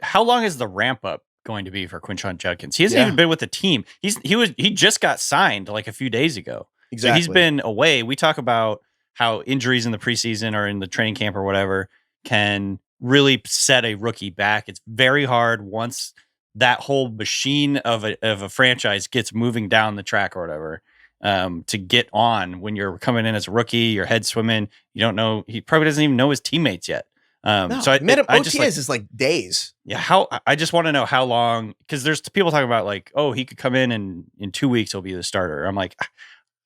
[SPEAKER 3] how long is the ramp up going to be for Quinshon Judkins? He hasn't even been with the team. He just got signed like a few days ago.
[SPEAKER 1] Exactly.
[SPEAKER 3] So he's been away. We talk about how injuries in the preseason or in the training camp or whatever can really set a rookie back. It's very hard once that whole machine of a franchise gets moving down the track or whatever, to get on when you're coming in as a rookie, your head swimming. You don't know. He probably doesn't even know his teammates yet.
[SPEAKER 1] So OTAs is like days.
[SPEAKER 3] Yeah. I just want to know how long, because there's people talking about like, oh, he could come in and in 2 weeks he'll be the starter. I'm like,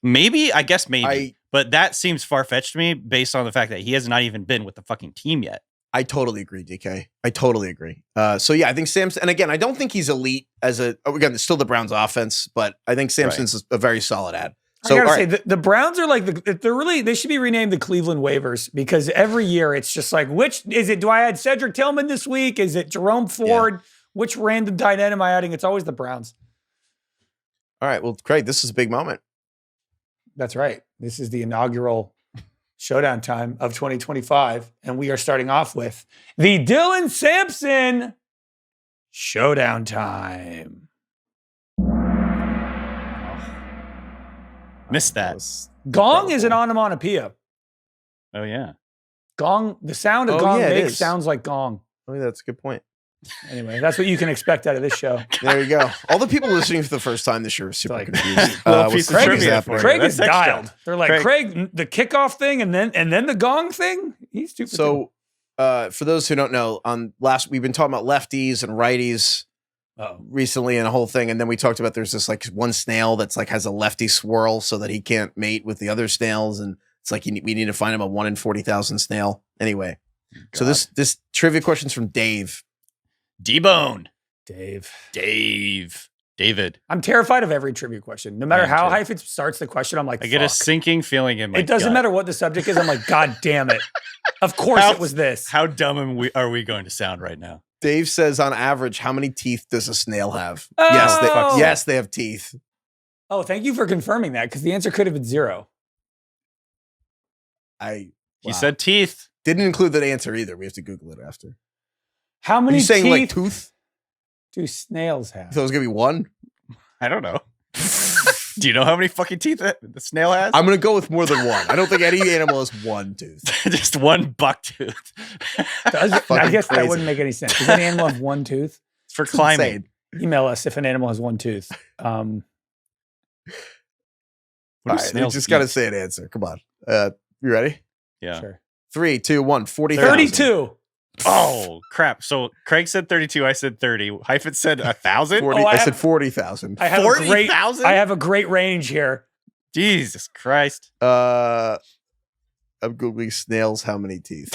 [SPEAKER 3] maybe, but that seems far-fetched to me based on the fact that he has not even been with the fucking team yet.
[SPEAKER 1] I totally agree, DK. I totally agree. So yeah, I think Sampson, and again, I don't think he's elite again, it's still the Browns offense, but I think Sampson's a very solid ad. So,
[SPEAKER 2] I gotta say, the Browns are like they should be renamed the Cleveland Waivers, because every year it's just like, which is it? Do I add Cedric Tillman this week? Is it Jerome Ford? Which random tight end am I adding? It's always the Browns.
[SPEAKER 1] All right. Well, Craig, this is a big moment.
[SPEAKER 2] That's right. This is the inaugural showdown time of 2025. And we are starting off with the Dylan Sampson showdown time.
[SPEAKER 3] Missed that.
[SPEAKER 2] Gong is an onomatopoeia.
[SPEAKER 3] Oh, yeah.
[SPEAKER 2] Gong, the sound of gong makes sounds like gong.
[SPEAKER 1] Oh, yeah, that's a good point.
[SPEAKER 2] Anyway, that's what you can expect out of this show.
[SPEAKER 1] There you go. All the people listening for the first time this year are super confused.
[SPEAKER 2] Craig is dialed. They're like, Craig, the kickoff thing and then the gong thing? He's stupid.
[SPEAKER 1] So for those who don't know, we've been talking about lefties and righties recently and a whole thing. And then we talked about there's this like one snail that's like has a lefty swirl so that he can't mate with the other snails. And it's like we need to find him a 1 in 40,000 snail. Anyway, so this trivia question's from Dave.
[SPEAKER 3] D-Bone.
[SPEAKER 2] David. I'm terrified of every trivia question. No matter how Heifetz starts the question, I'm like,
[SPEAKER 3] I get a sinking feeling in my
[SPEAKER 2] It doesn't matter what the subject is. I'm like, God damn it. Of course it was this.
[SPEAKER 3] How dumb are we going to sound right now?
[SPEAKER 1] Dave says, on average, how many teeth does a snail have?
[SPEAKER 2] Oh.
[SPEAKER 1] Yes, they have teeth.
[SPEAKER 2] Oh, thank you for confirming that, because the answer could have been 0.
[SPEAKER 3] He said teeth.
[SPEAKER 1] Didn't include that answer either. We have to Google it after.
[SPEAKER 2] How many
[SPEAKER 1] teeth like tooth?
[SPEAKER 2] Do snails have?
[SPEAKER 1] So it's going to be 1?
[SPEAKER 3] I don't know. Do you know how many fucking teeth the snail has?
[SPEAKER 1] I'm going to go with more than 1. I don't think any animal has 1 tooth.
[SPEAKER 3] Just 1 buck tooth.
[SPEAKER 2] I guess that wouldn't make any sense. Does any animal have 1 tooth?
[SPEAKER 3] It's for climbing.
[SPEAKER 2] Insane. Email us if an animal has 1 tooth.
[SPEAKER 1] What you just got to say an answer. Come on. You ready?
[SPEAKER 3] Yeah.
[SPEAKER 2] Sure.
[SPEAKER 1] 3, 2, 1.
[SPEAKER 2] 32.
[SPEAKER 3] Oh, crap. So Craig said 32. I said 30. Heifetz said 1,000.
[SPEAKER 1] I said 40,000.
[SPEAKER 3] 40,000?
[SPEAKER 2] I have a great range here.
[SPEAKER 3] Jesus Christ.
[SPEAKER 1] I'm Googling snails. How many teeth?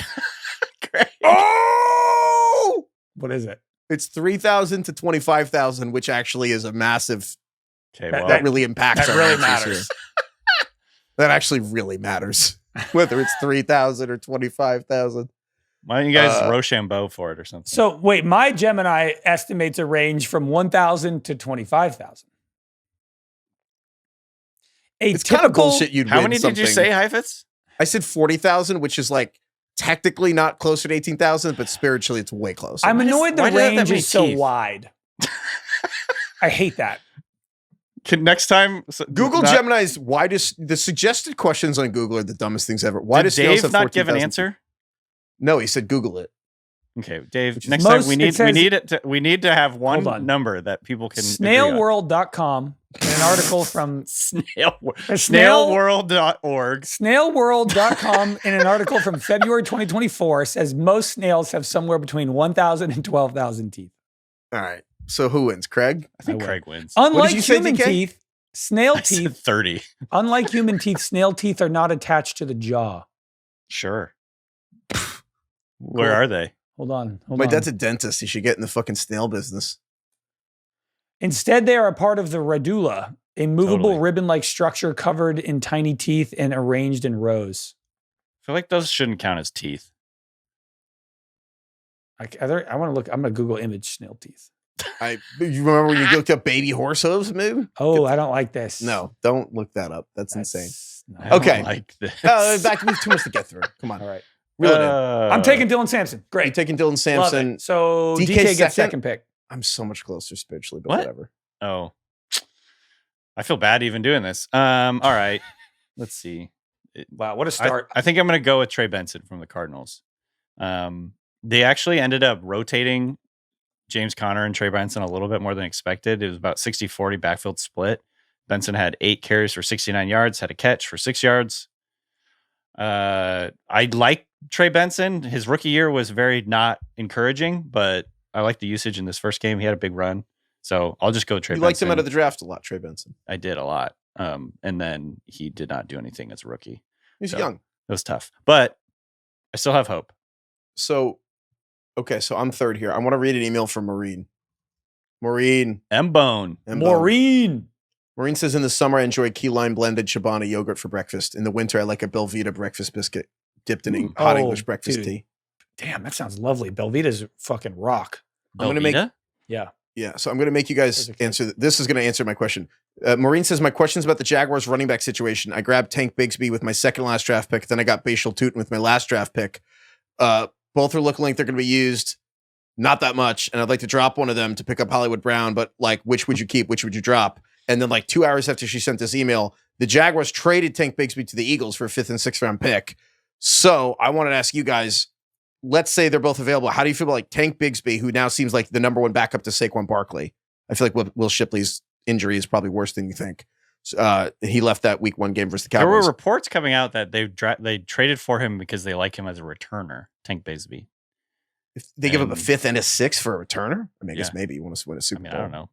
[SPEAKER 3] Craig.
[SPEAKER 1] Oh!
[SPEAKER 2] What is it?
[SPEAKER 1] It's 3,000 to 25,000, which actually is a massive.
[SPEAKER 3] Okay,
[SPEAKER 1] that really impacts.
[SPEAKER 2] That really matters.
[SPEAKER 1] That actually really matters. Whether it's 3,000 or 25,000.
[SPEAKER 3] Why don't you guys Rochambeau for it or something?
[SPEAKER 2] So wait, my Gemini estimates a range from 1,000 to 25,000.
[SPEAKER 1] It's kind of bullshit.
[SPEAKER 3] How many did you say, Heifetz?
[SPEAKER 1] I said 40,000, which is like technically not closer to 18,000, but spiritually it's way closer.
[SPEAKER 2] I'm annoyed the range is so wide. I hate that.
[SPEAKER 3] Next time,
[SPEAKER 1] Google Gemini's widest. The suggested questions on Google are the dumbest things ever. Why does
[SPEAKER 3] Dave not give an answer?
[SPEAKER 1] No, he said Google it.
[SPEAKER 3] Okay, Dave. Next time we need to have one number that people can.
[SPEAKER 2] Snailworld.com. An article from
[SPEAKER 3] snailworld.org.
[SPEAKER 2] Snailworld.com in an article from February 2024 says most snails have somewhere between 1,000 and 12,000 teeth.
[SPEAKER 1] All right. So who wins? Craig?
[SPEAKER 3] I think Craig wins.
[SPEAKER 2] Unlike human teeth, snail teeth.
[SPEAKER 3] 30.
[SPEAKER 2] Unlike human teeth, snail teeth are not attached to the jaw.
[SPEAKER 3] Sure. Where are they?
[SPEAKER 2] Hold on.
[SPEAKER 1] My dad's a dentist. He should get in the fucking snail business.
[SPEAKER 2] Instead, they are a part of the radula, a movable ribbon-like structure covered in tiny teeth and arranged in rows.
[SPEAKER 3] I feel like those shouldn't count as teeth.
[SPEAKER 2] I want to look. I'm going to Google image snail teeth.
[SPEAKER 1] You remember when you looked up baby horse hooves, maybe?
[SPEAKER 2] Oh, I don't like this.
[SPEAKER 1] No, don't look that up. That's insane.
[SPEAKER 3] Okay. I don't like this.
[SPEAKER 1] Back, we have too much to get through. Come on.
[SPEAKER 2] All right.
[SPEAKER 1] I'm
[SPEAKER 2] taking Dylan Sampson. Great.
[SPEAKER 1] You're taking Dylan Sampson.
[SPEAKER 2] So DK gets second pick.
[SPEAKER 1] I'm so much closer spiritually, but whatever.
[SPEAKER 3] Oh. I feel bad even doing this. All right. Let's see.
[SPEAKER 2] Wow, what a start.
[SPEAKER 3] I think I'm going to go with Trey Benson from the Cardinals. They actually ended up rotating James Conner and Trey Benson a little bit more than expected. It was about 60-40 backfield split. Benson had 8 carries for 69 yards, had a catch for 6 yards. I like Trey Benson. His rookie year was very not encouraging, but I like the usage in this first game. He had a big run. So I'll just go Trey Benson.
[SPEAKER 1] You liked him out of the draft a lot, Trey Benson.
[SPEAKER 3] I did a lot. And then he did not do anything as a rookie.
[SPEAKER 1] He's young.
[SPEAKER 3] It was tough. But I still have hope.
[SPEAKER 1] So, okay, so I'm third here. I want to read an email from Maureen.
[SPEAKER 3] M-Bone.
[SPEAKER 1] Maureen says, in the summer, I enjoy key lime blended Chobani yogurt for breakfast. In the winter, I like a Belvita breakfast biscuit dipped in English breakfast tea.
[SPEAKER 2] Damn, that sounds lovely. Belvita's fucking rock.
[SPEAKER 1] I'm going to make...
[SPEAKER 2] Yeah.
[SPEAKER 1] Yeah. So I'm going to make you guys answer. This is going to answer my question. Maureen says, my question's about the Jaguars running back situation. I grabbed Tank Bigsby with my second last draft pick. Then I got Bhayshul Tuten with my last draft pick. Both are looking like they're going to be used. Not that much. And I'd like to drop one of them to pick up Hollywood Brown, but like, which would you keep? Which would you drop? And then like 2 hours after she sent this email, the Jaguars traded Tank Bigsby to the Eagles for a 5th and 6th round pick. So I wanted to ask you guys, let's say they're both available. How do you feel about like Tank Bigsby, who now seems like the number one backup to Saquon Barkley? I feel like Will Shipley's injury is probably worse than you think. He left that week 1 game versus the Cowboys.
[SPEAKER 3] There were reports coming out that they traded for him because they like him as a returner, Tank Bigsby.
[SPEAKER 1] If they give up a 5th and a 6th for a returner, I mean, I guess maybe you want to win a Super Bowl.
[SPEAKER 3] I don't know.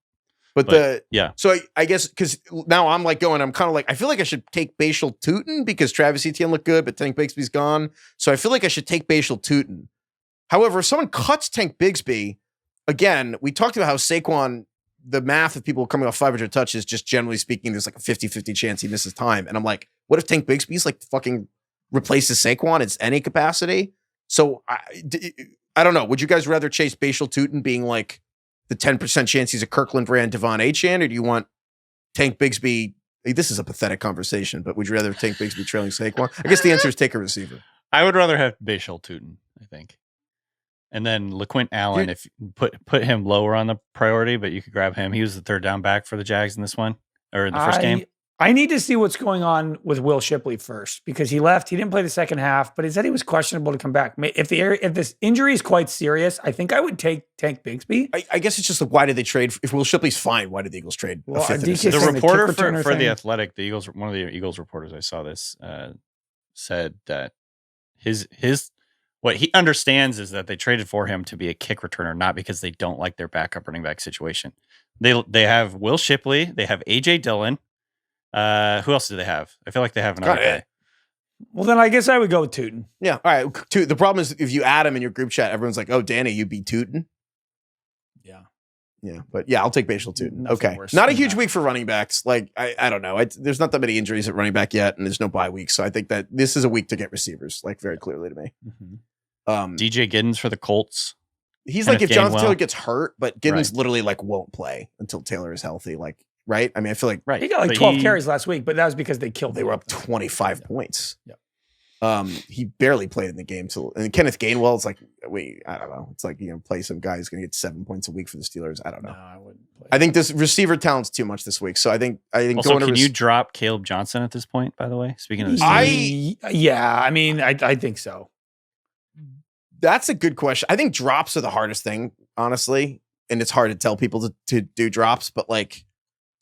[SPEAKER 1] But
[SPEAKER 3] so
[SPEAKER 1] I guess because now I'm like I'm kind of like, I feel like I should take Bhayshul Tuten because Travis Etienne looked good, but Tank Bigsby's gone. So I feel like I should take Bhayshul Tuten. However, if someone cuts Tank Bigsby, again, we talked about how Saquon, the math of people coming off 500 touches, just generally speaking, there's like a 50-50 chance he misses time. And I'm like, what if Tank Bigsby's like fucking replaces Saquon? It's any capacity. So I don't know. Would you guys rather chase Bhayshul Tuten being like the 10% chance he's a Kirkland brand Devon Achane, or do you want Tank Bigsby? This is a pathetic conversation, but would you rather Tank Bigsby trailing Saquon? I guess the answer is take a receiver.
[SPEAKER 3] I would rather have Bhayshul Tuten, I think. And then LaQuint Allen, if put him lower on the priority, but you could grab him. He was the 3rd down back for the Jags in this one, or in the first game.
[SPEAKER 2] I need to see what's going on with Will Shipley first, because he left. He didn't play the second half, but he said he was questionable to come back. If this injury is quite serious, I think I would take Tank Bigsby.
[SPEAKER 1] I guess it's just like, why did they trade? If Will Shipley's fine, why did the Eagles trade?
[SPEAKER 2] Well,
[SPEAKER 3] the reporter for the Athletic, one of the Eagles reporters, I saw this, said that his what he understands is that they traded for him to be a kick returner, not because they don't like their backup running back situation. They have Will Shipley, they have AJ Dillon. Who else do they have? I feel like they have another guy.
[SPEAKER 2] Well, then I guess I would go with Tuten.
[SPEAKER 1] Yeah. All right. The problem is if you add him in your group chat, everyone's like, oh, Danny, you beat Tuten.
[SPEAKER 2] Yeah.
[SPEAKER 1] Yeah. But yeah, I'll take Bhayshul Tuten. Okay. Not a huge week for running backs. Like, I don't know. There's not that many injuries at running back yet, and there's no bye week. So I think that this is a week to get receivers, like very clearly to me.
[SPEAKER 2] Mm-hmm.
[SPEAKER 3] DJ Giddens for the Colts.
[SPEAKER 1] He's like if Jonathan Taylor gets hurt, but Giddens literally like won't play until Taylor is healthy. Like, right? I mean, I feel like
[SPEAKER 2] he got like 12 carries last week, but that was because they were
[SPEAKER 1] up 25 points.
[SPEAKER 2] Yeah.
[SPEAKER 1] He barely played in the game and Kenneth Gainwell, it's like, I don't know. It's like, play some guy who's going to get 7 points a week for the Steelers. I don't know.
[SPEAKER 2] No, I wouldn't play.
[SPEAKER 1] I think this receiver talent's too much this week. So I think
[SPEAKER 3] also, can you drop Caleb Johnson at this point, by the way? Speaking of the
[SPEAKER 2] Steelers. I mean, I think so.
[SPEAKER 1] That's a good question. I think drops are the hardest thing, honestly. And it's hard to tell people to do drops, but like,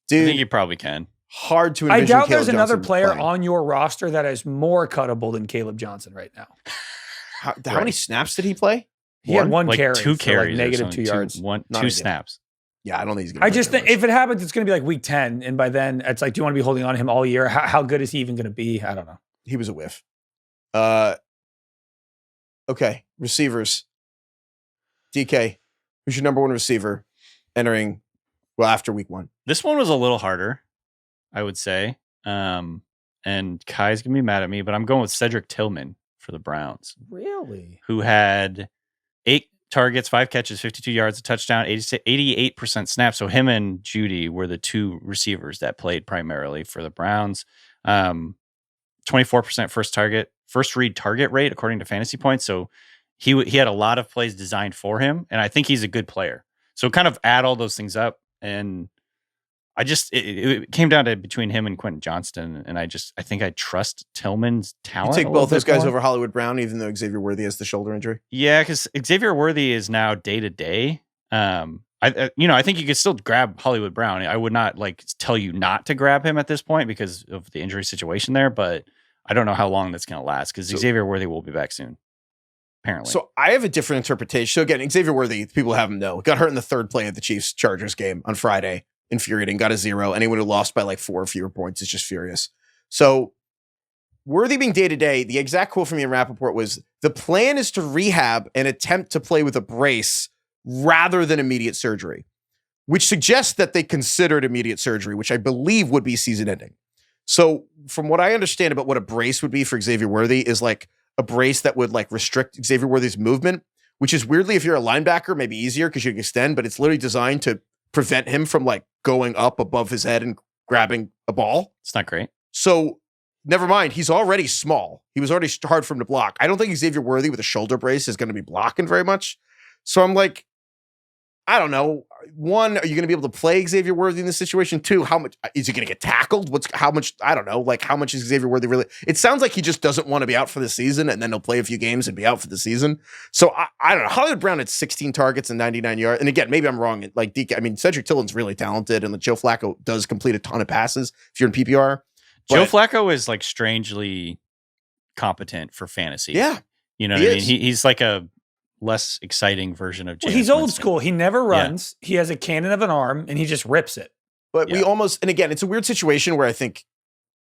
[SPEAKER 1] dude,
[SPEAKER 3] I think you probably can.
[SPEAKER 1] Hard to envision.
[SPEAKER 2] I doubt
[SPEAKER 1] Caleb
[SPEAKER 2] there's another
[SPEAKER 1] Johnson
[SPEAKER 2] player
[SPEAKER 1] playing
[SPEAKER 2] on your roster that is more cuttable than Caleb Johnson right now.
[SPEAKER 1] How many snaps did he play?
[SPEAKER 2] He had one
[SPEAKER 3] like
[SPEAKER 2] carry,
[SPEAKER 3] 2 carries,
[SPEAKER 2] like -2 yards.
[SPEAKER 3] Two snaps.
[SPEAKER 1] Yeah, I don't think he's going to.
[SPEAKER 2] I just think if it happens, it's going to be like week 10, and by then it's like, do you want to be holding on to him all year? How good is he even going to be? I don't know.
[SPEAKER 1] He was a whiff. Okay, receivers. DK, who's your number 1 receiver entering? Well, after week 1.
[SPEAKER 3] This one was a little harder, I would say. And Kai's going to be mad at me, but I'm going with Cedric Tillman for the Browns.
[SPEAKER 2] Really?
[SPEAKER 3] Who had 8 targets, 5 catches, 52 yards, a touchdown, 88% snap. So him and Judy were the 2 receivers that played primarily for the Browns. 24% first read target rate, according to Fantasy Points. So he had a lot of plays designed for him, and I think he's a good player. So kind of add all those things up, and I just it came down to between him and Quentin Johnston, and I think I trust Tillman's talent.
[SPEAKER 1] You take both those guys over Hollywood Brown, even though Xavier Worthy has the shoulder injury.
[SPEAKER 3] Yeah, because Xavier Worthy is now day to day. I think you could still grab Hollywood Brown. I would not like tell you not to grab him at this point because of the injury situation there, but I don't know how long that's going to last because Xavier Worthy will be back soon. Apparently. So
[SPEAKER 1] I have a different interpretation. So again, Xavier Worthy, people have him know, got hurt in the 3rd play of the Chiefs-Chargers game on Friday. Infuriating, got a 0. Anyone who lost by like 4 or fewer points is just furious. So Worthy being day-to-day, the exact quote from Ian Rappaport was, the plan is to rehab and attempt to play with a brace rather than immediate surgery, which suggests that they considered immediate surgery, which I believe would be season-ending. So from what I understand about what a brace would be for Xavier Worthy is like a brace that would like restrict Xavier Worthy's movement, which is weirdly, if you're a linebacker, maybe easier because you can extend, but it's literally designed to prevent him from like going up above his head and grabbing a ball.
[SPEAKER 3] It's not great.
[SPEAKER 1] So never mind. He's already small. He was already hard for him to block. I don't think Xavier Worthy with a shoulder brace is going to be blocking very much. So I'm like, I don't know. One, are you going to be able to play Xavier Worthy in this situation? Two, how much is he going to get tackled? How much? I don't know. Like, how much is Xavier Worthy really? It sounds like he just doesn't want to be out for the season, and then he'll play a few games and be out for the season. So I don't know. Hollywood Brown had 16 targets and 99 yards. And again, maybe I'm wrong. Like DK, I mean, Cedric Tillman's really talented, and Joe Flacco does complete a ton of passes if you're in PPR.
[SPEAKER 3] Joe Flacco is like strangely competent for fantasy.
[SPEAKER 1] Yeah,
[SPEAKER 3] you know what I mean. He's like a less exciting version of James
[SPEAKER 2] he's old
[SPEAKER 3] Winston.
[SPEAKER 2] school. He never runs. Yeah. He has a cannon of an arm, and he just rips it.
[SPEAKER 1] But we almost, and again, it's a weird situation where I think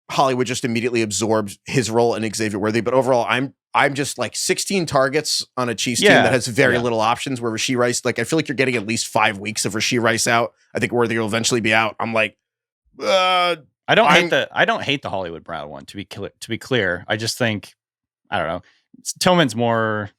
[SPEAKER 1] Hollywood just immediately absorbed his role in Xavier Worthy. But overall, I'm just like 16 targets on a Chiefs team that has very little options. Where Rashee Rice, like I feel like you're getting at least 5 weeks of Rashee Rice out. I think Worthy will eventually be out. I'm like,
[SPEAKER 3] I don't hate the Hollywood Brown one. To be clear, I just think I don't know. Tillman's more.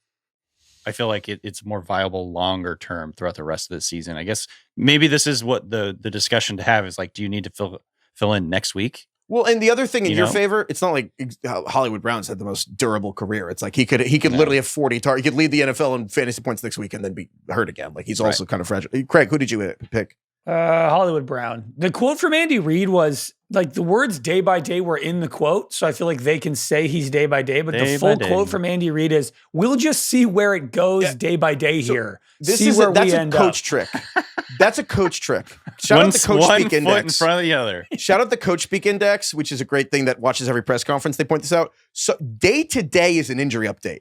[SPEAKER 3] I feel like it's more viable longer term throughout the rest of the season. I guess maybe this is what the discussion to have is like, do you need to fill in next week?
[SPEAKER 1] Well, and the other thing in your favor, it's not like Hollywood Brown's had the most durable career. It's like he could literally have 40 targets. He could lead the NFL in fantasy points next week and then be hurt again. Like he's also kind of fragile. Craig, who did you pick?
[SPEAKER 2] Hollywood Brown. The quote from Andy Reid was like the words day by day were in the quote. So I feel like they can say he's day by day, but the full quote from Andy Reid is, we'll just see where it goes day by day here.
[SPEAKER 1] That's a coach trick. That's a coach trick. Shout out the Coach Speak Index.
[SPEAKER 3] In front of the other.
[SPEAKER 1] Shout out the Coach Speak Index, which is a great thing that watches every press conference. They point this out. So day to day is an injury update.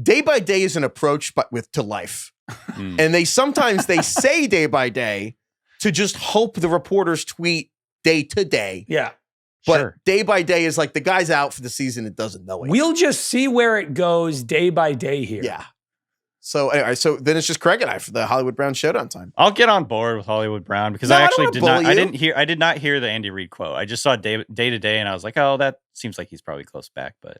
[SPEAKER 1] Day by day is an approach to life. And they say day by day to just hope the reporters tweet day to day.
[SPEAKER 2] Yeah.
[SPEAKER 1] But day by day is like the guy's out for the season and doesn't know it.
[SPEAKER 2] We'll just see where it goes day by day here.
[SPEAKER 1] Yeah. So anyway, then it's just Craig and I for the Hollywood Brown showdown time.
[SPEAKER 3] I'll get on board with Hollywood Brown because I did not hear the Andy Reid quote. I just saw day to day and I was like, oh, that seems like he's probably close back. But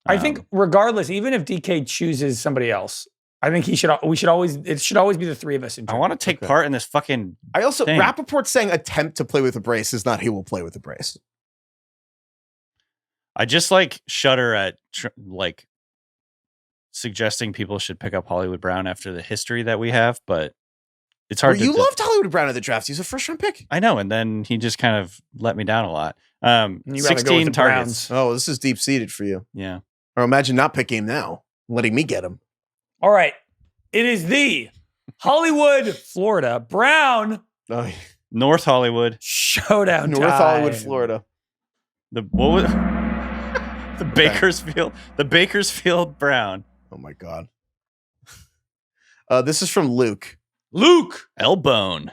[SPEAKER 2] I think regardless, even if DK chooses somebody else, I think it should always be the three of us.
[SPEAKER 3] I want to take part in this fucking thing.
[SPEAKER 1] Rappaport saying attempt to play with a brace is not he will play with a brace.
[SPEAKER 3] I just like shudder at like suggesting people should pick up Hollywood Brown after the history that we have, but it's hard.
[SPEAKER 1] You loved Hollywood Brown at the draft. He's a first round pick.
[SPEAKER 3] I know. And then he just kind of let me down a lot. 16 targets.
[SPEAKER 1] Oh, this is deep seated for you.
[SPEAKER 3] Yeah.
[SPEAKER 1] Or imagine not picking him now, letting me get him.
[SPEAKER 2] All right. It is the Hollywood, Florida, Brown.
[SPEAKER 3] North Hollywood.
[SPEAKER 2] Showdown
[SPEAKER 1] North
[SPEAKER 2] time.
[SPEAKER 1] Hollywood, Florida.
[SPEAKER 3] The Bakersfield Brown.
[SPEAKER 1] Oh my God. This is from Luke.
[SPEAKER 3] Elbone.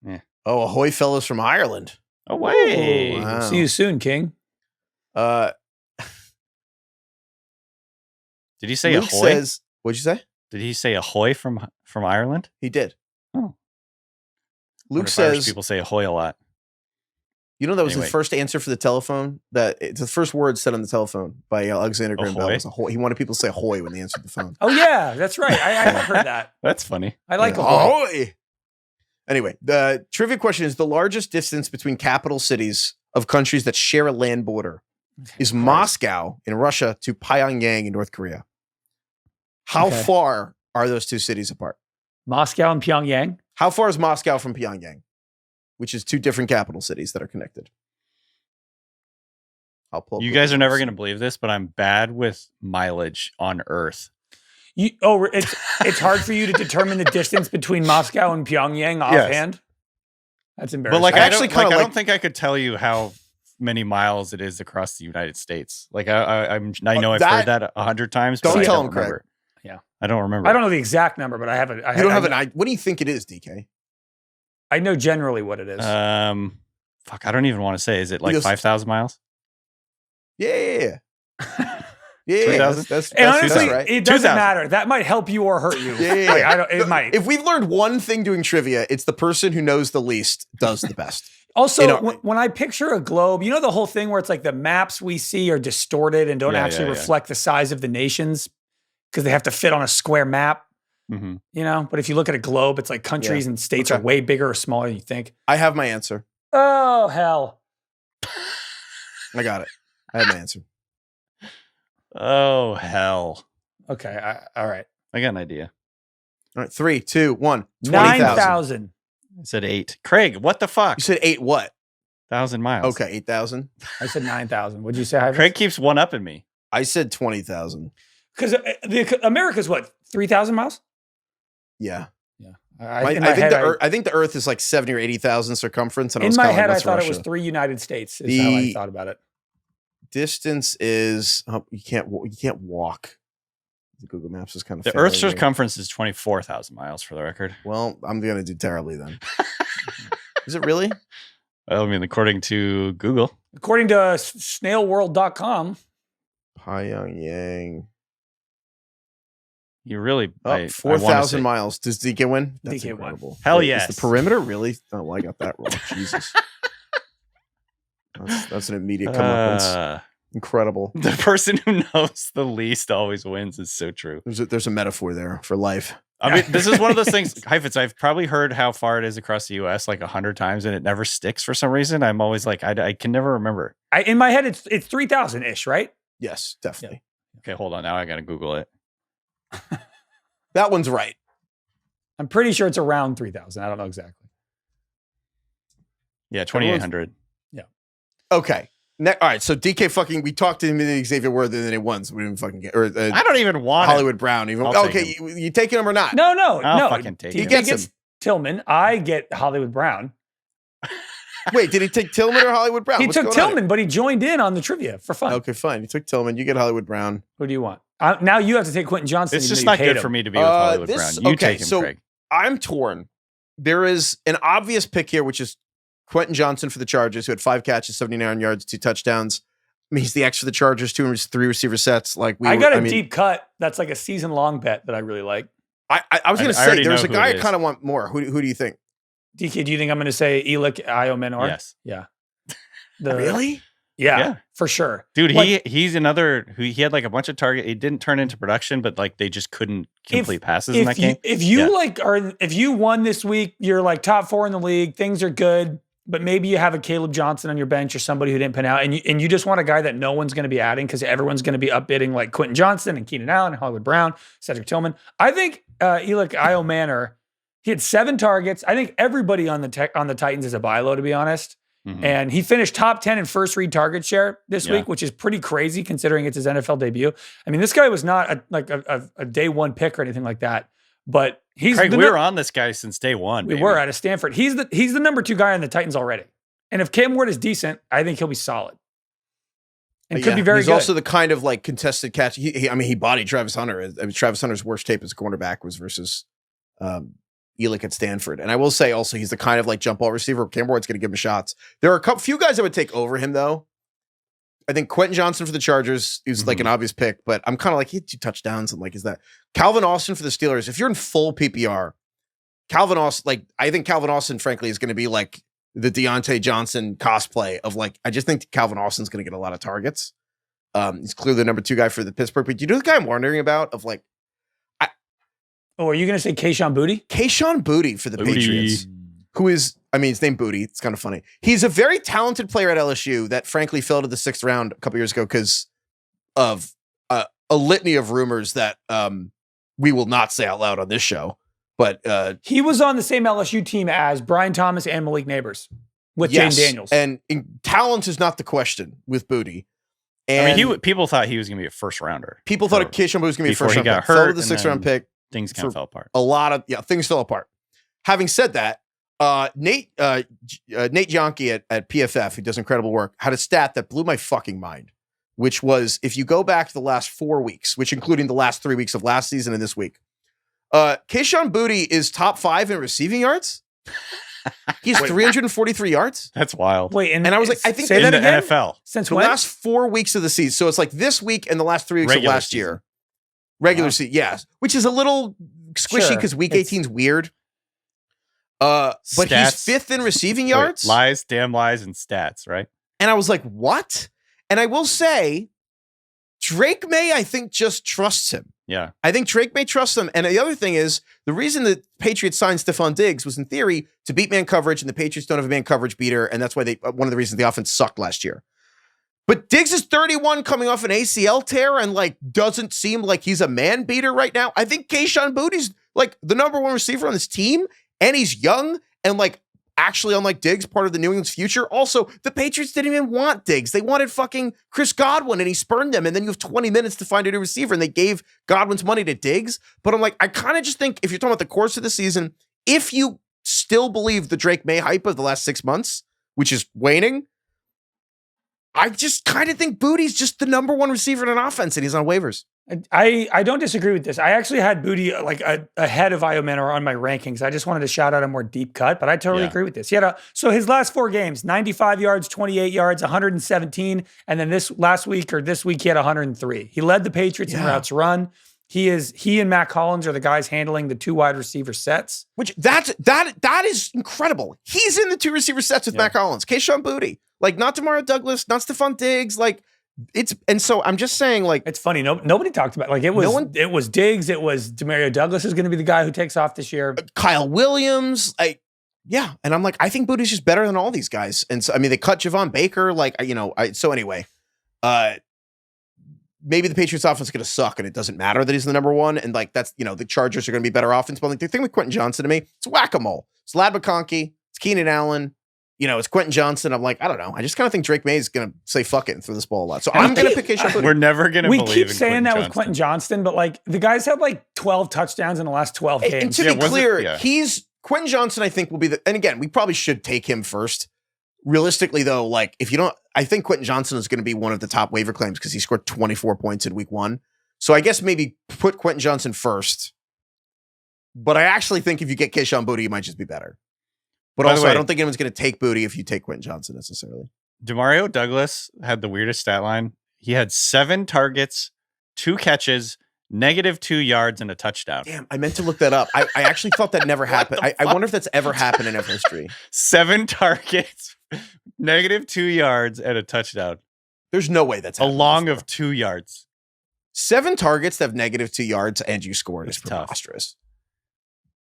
[SPEAKER 1] Yeah. Oh, ahoy fellows from Ireland.
[SPEAKER 3] Away.
[SPEAKER 2] Oh, wow. See you soon, King.
[SPEAKER 1] Did
[SPEAKER 3] he say
[SPEAKER 1] Luke
[SPEAKER 3] ahoy?
[SPEAKER 1] What'd you say?
[SPEAKER 3] Did he say ahoy from Ireland?
[SPEAKER 1] He did.
[SPEAKER 3] Oh.
[SPEAKER 1] Luke says
[SPEAKER 3] Irish people say ahoy a lot.
[SPEAKER 1] You know that was the first answer for the telephone. It's the first word said on the telephone by Alexander Graham Bell was ahoy. He wanted people to say ahoy when they answered the phone.
[SPEAKER 2] Oh yeah, that's right. I have heard that.
[SPEAKER 3] That's funny.
[SPEAKER 2] I like ahoy.
[SPEAKER 1] Anyway, the trivia question is: the largest distance between capital cities of countries that share a land border is Moscow in Russia to Pyongyang in North Korea. How far are those two cities apart?
[SPEAKER 2] Moscow and Pyongyang.
[SPEAKER 1] How far is Moscow from Pyongyang? Which is two different capital cities that are connected. I'll pull.
[SPEAKER 3] You guys are never going to believe this, but I'm bad with mileage on Earth.
[SPEAKER 2] It's hard for you to determine the distance between Moscow and Pyongyang offhand. Yes. That's embarrassing.
[SPEAKER 3] But I don't think I could tell you how many miles it is across the United States. Like I know I've heard that 100 times.
[SPEAKER 1] Don't tell him, Craig.
[SPEAKER 2] Yeah,
[SPEAKER 3] I don't remember.
[SPEAKER 2] I don't know the exact number, but I have it.
[SPEAKER 1] What do you think it is, DK?
[SPEAKER 2] I know generally what it is.
[SPEAKER 3] Fuck, I don't even want to say. Is it like 5,000 miles?
[SPEAKER 1] Yeah.
[SPEAKER 3] 3,000?
[SPEAKER 1] That's
[SPEAKER 2] honestly,
[SPEAKER 1] right.
[SPEAKER 2] It doesn't matter. That might help you or hurt you.
[SPEAKER 1] Yeah.
[SPEAKER 2] It might.
[SPEAKER 1] If we've learned one thing doing trivia, it's the person who knows the least does the best.
[SPEAKER 2] Also, when I picture a globe, you know the whole thing where it's like the maps we see are distorted and don't actually reflect the size of the nations because they have to fit on a square map. You know, but if you look at a globe, it's like countries and states are way bigger or smaller than you think.
[SPEAKER 1] I have my answer.
[SPEAKER 2] Oh, hell.
[SPEAKER 1] I got it. I have my answer.
[SPEAKER 3] Oh, hell.
[SPEAKER 2] Okay. All right.
[SPEAKER 3] I got an idea.
[SPEAKER 1] All right. 3, 2, 1.
[SPEAKER 2] 9,000.
[SPEAKER 3] I said 8. Craig, what the fuck?
[SPEAKER 1] You said 8 what?
[SPEAKER 3] 1,000 miles.
[SPEAKER 1] Okay, 8,000.
[SPEAKER 2] I said 9,000. What'd you say, Heifetz?
[SPEAKER 3] Craig keeps one up in me.
[SPEAKER 1] I said 20,000.
[SPEAKER 2] Because America's what? 3,000 miles?
[SPEAKER 1] Yeah.
[SPEAKER 2] Yeah.
[SPEAKER 1] I think the Earth is like 70 or 80,000 circumference. And
[SPEAKER 2] in my head, I
[SPEAKER 1] what's
[SPEAKER 2] thought
[SPEAKER 1] Russia?
[SPEAKER 2] it was 3 United States. Is how I thought about it.
[SPEAKER 1] Distance is you can't walk. The Google Maps is kind of
[SPEAKER 3] the Earth's circumference is 24,000 miles for the record.
[SPEAKER 1] Well, I'm gonna do terribly then. Is it really?
[SPEAKER 3] I mean, according to Google.
[SPEAKER 2] According to snailworld.com.
[SPEAKER 1] Pyongyang.
[SPEAKER 3] You really
[SPEAKER 1] 4,000 miles. Does DK win? That's
[SPEAKER 2] DK
[SPEAKER 1] incredible.
[SPEAKER 2] won.
[SPEAKER 3] Hell
[SPEAKER 1] Wait,
[SPEAKER 3] yes.
[SPEAKER 1] Is the perimeter really? Oh, well, I got that wrong. Jesus. That's an immediate comeuppance. Incredible.
[SPEAKER 3] The person who knows the least always wins is so true.
[SPEAKER 1] There's a metaphor there for life.
[SPEAKER 3] I mean, this is one of those things, Heifetz, I've probably heard how far it is across the U.S. like 100 times, and it never sticks for some reason. I'm always like, I can never remember.
[SPEAKER 2] In my head, it's 3,000-ish, right?
[SPEAKER 1] Yes, definitely.
[SPEAKER 3] Yeah. Okay, hold on. Now I got to Google it.
[SPEAKER 1] That one's right.
[SPEAKER 2] I'm pretty sure it's around 3,000. I don't know exactly.
[SPEAKER 3] Yeah, 2,800.
[SPEAKER 2] Yeah.
[SPEAKER 1] Okay. All right. So DK we talked to him in Xavier Worthy and then he won. So we didn't fucking get. Or
[SPEAKER 3] I don't even want
[SPEAKER 1] Hollywood Brown. Even okay. You taking him or not?
[SPEAKER 2] No.
[SPEAKER 3] I'll fucking take
[SPEAKER 2] he
[SPEAKER 3] him.
[SPEAKER 2] gets him. Tillman. I get Hollywood Brown.
[SPEAKER 1] Wait, did he take Tillman or Hollywood Brown?
[SPEAKER 2] He took Tillman, but he joined in on the trivia for fun.
[SPEAKER 1] Okay, fine. You took Tillman. You get Hollywood Brown.
[SPEAKER 2] Who do you want? Now you have to take Quentin Johnson.
[SPEAKER 3] It's just not good for me to be with Hollywood Brown. You take him, Craig.
[SPEAKER 1] I'm torn. There is an obvious pick here, which is Quentin Johnson for the Chargers, who had 5 catches, 79 yards, 2 touchdowns. I mean, he's the X for the Chargers, 3 receiver sets. Like
[SPEAKER 2] I got a deep cut. That's like a season-long bet that I really like.
[SPEAKER 1] I was going to say, there's a guy I kind of want more. Who do you think?
[SPEAKER 2] DK, do you think I'm going to say Elik Iomenor?
[SPEAKER 3] Yes.
[SPEAKER 2] Yeah.
[SPEAKER 1] Really?
[SPEAKER 2] Yeah, for sure.
[SPEAKER 3] Dude, he's another who he had like a bunch of target. It didn't turn into production, but like they just couldn't complete passes in that game.
[SPEAKER 2] If you won this week, you're like top 4 in the league, things are good, but maybe you have a Caleb Johnson on your bench or somebody who didn't pan out, and you just want a guy that no one's going to be adding because everyone's going to be upbidding like Quentin Johnson and Keenan Allen and Hollywood Brown, Cedric Tillman. I think Elik Iomenor, he had 7 targets. I think everybody on the Titans is a buy low, to be honest. Mm-hmm. And he finished top 10 in first read target share this week, which is pretty crazy considering it's his NFL debut. I mean, this guy was not a day 1 pick or anything like that, but he's
[SPEAKER 3] Craig, we were on this guy since day 1.
[SPEAKER 2] We were out of Stanford. He's the number 2 guy on the Titans already. And if Cam Ward is decent, I think he'll be solid. And could be very good.
[SPEAKER 1] He's also the kind of like contested catch. He bodied Travis Hunter. I mean, Travis Hunter's worst tape as a cornerback was versus Elik at Stanford. And I will say also, he's the kind of like jump ball receiver. Cam Ward's going to give him shots. There are a few guys I would take over him though. I think Quentin Johnson for the Chargers is like an obvious pick, but I'm kind of like, he had 2 touchdowns. I'm like, is that Calvin Austin for the Steelers? If you're in full PPR, Calvin Austin, I think Calvin Austin, frankly, is going to be like the Deontay Johnson cosplay of like, I just think Calvin Austin's going to get a lot of targets. He's clearly the number 2 guy for the Pittsburgh. But you know the guy I'm wondering about of like,
[SPEAKER 2] are you going to say Kayshon Boutte?
[SPEAKER 1] Kayshon Boutte for the Patriots, who is, his name Boutte. It's kind of funny. He's a very talented player at LSU that frankly fell to the 6th round a couple years ago because of a litany of rumors that we will not say out loud on this show. But
[SPEAKER 2] he was on the same LSU team as Brian Thomas and Malik Neighbors with Jane Daniels.
[SPEAKER 1] And talent is not the question with Boutte. And
[SPEAKER 3] people thought he was going to be a first rounder.
[SPEAKER 1] People thought Kayshon Boutte was going to be a first round pick.
[SPEAKER 3] Hurt,
[SPEAKER 1] fell to the 6th round pick.
[SPEAKER 3] Things kind of fell apart.
[SPEAKER 1] Things fell apart. Having said that, Nate Yonke at PFF, who does incredible work, had a stat that blew my fucking mind, which was if you go back to the last 4 weeks, which including the last 3 weeks of last season and this week, Kayshon Boutte is top 5 in receiving yards. He's 343 yards.
[SPEAKER 3] That's wild.
[SPEAKER 2] Wait, and
[SPEAKER 1] I was like, I think
[SPEAKER 2] say that
[SPEAKER 3] in the
[SPEAKER 2] again?
[SPEAKER 3] NFL
[SPEAKER 2] Since
[SPEAKER 1] the
[SPEAKER 2] when?
[SPEAKER 1] last 4 weeks of the season. So it's like this week and the last 3 weeks
[SPEAKER 3] Regular
[SPEAKER 1] of last
[SPEAKER 3] season.
[SPEAKER 1] year. Regular season, yes, which is a little squishy because week 18 is weird. But
[SPEAKER 3] Stats.
[SPEAKER 1] he's 5th in receiving yards.
[SPEAKER 3] Lies, damn lies, and stats, right?
[SPEAKER 1] And I was like, what? And I will say, Drake May, I think, just trusts him.
[SPEAKER 3] Yeah.
[SPEAKER 1] I think Drake may trust them. And the other thing is, the reason the Patriots signed Stephon Diggs was in theory to beat man coverage, and the Patriots don't have a man coverage beater, and that's why one of the reasons the offense sucked last year. But Diggs is 31 coming off an ACL tear and like doesn't seem like he's a man beater right now. I think Kayshon Boutte's like the number one receiver on this team, and he's young and like actually, unlike Diggs, part of the New England's future. Also, the Patriots didn't even want Diggs. They wanted fucking Chris Godwin, and he spurned them. And then you have 20 minutes to find a new receiver, and they gave Godwin's money to Diggs. But I'm like, I kind of just think if you're talking about the course of the season, if you still believe the Drake May hype of the last 6 months, which is waning, I just kind of think Boutte's just the number one receiver in an offense, and he's on waivers.
[SPEAKER 2] I don't disagree with this. I actually had Boutte like ahead of Iomanor on my rankings. I just wanted to shout out a more deep cut, but I totally agree with this. So his last 4 games, 95 yards, 28 yards, 117, and then this week he had 103. He led the Patriots in routes run. He and Matt Collins are the guys handling the 2 wide receiver sets.
[SPEAKER 1] Which that is incredible. He's in the 2 receiver sets with Matt Collins, Kayshon Boutte, like not Demario Douglas, not Stephon Diggs, like and so I'm just saying, like,
[SPEAKER 2] it's funny. Nobody talked about it was was Diggs. It was Demario Douglas is going to be the guy who takes off this year.
[SPEAKER 1] Kyle Williams, and I'm like, I think Boutte's just better than all these guys. And so I mean, they cut Javon Baker, so anyway, maybe the Patriots offense is going to suck, and it doesn't matter that he's the number one. And like that's the Chargers are going to be better offense. But like the thing with Quentin Johnson to me, it's whack-a-mole. It's Ladd McConkey, it's Keenan Allen. It's Quentin Johnson. I'm like, I don't know. I just kind of think Drake May is going to say fuck it and throw this ball a lot. So I'm going to pick Kayshon Boutte.
[SPEAKER 3] We're never going to believe in
[SPEAKER 2] We keep saying that
[SPEAKER 3] Quentin
[SPEAKER 2] with Quentin Johnston, but like the guys have like 12 touchdowns in the last 12 games.
[SPEAKER 1] And to be clear, Quentin Johnson, I think will be and again, we probably should take him first. Realistically though, like if you don't, I think Quentin Johnson is going to be one of the top waiver claims because he scored 24 points in week 1. So I guess maybe put Quentin Johnson first. But I actually think if you get Kayshon Boutte, you might just be better. But also, I don't think anyone's going to take Boutte if you take Quentin Johnson necessarily.
[SPEAKER 3] Demario Douglas had the weirdest stat line. He had 7 targets, 2 catches, -2 yards, and a touchdown.
[SPEAKER 1] Damn, I meant to look that up. I actually thought that never happened. I wonder if that's ever happened in NFL history.
[SPEAKER 3] 7 targets, -2 yards, and a touchdown.
[SPEAKER 1] There's no way that's happened.
[SPEAKER 3] A long of 2 yards.
[SPEAKER 1] 7 targets that have -2 yards and you scored is preposterous.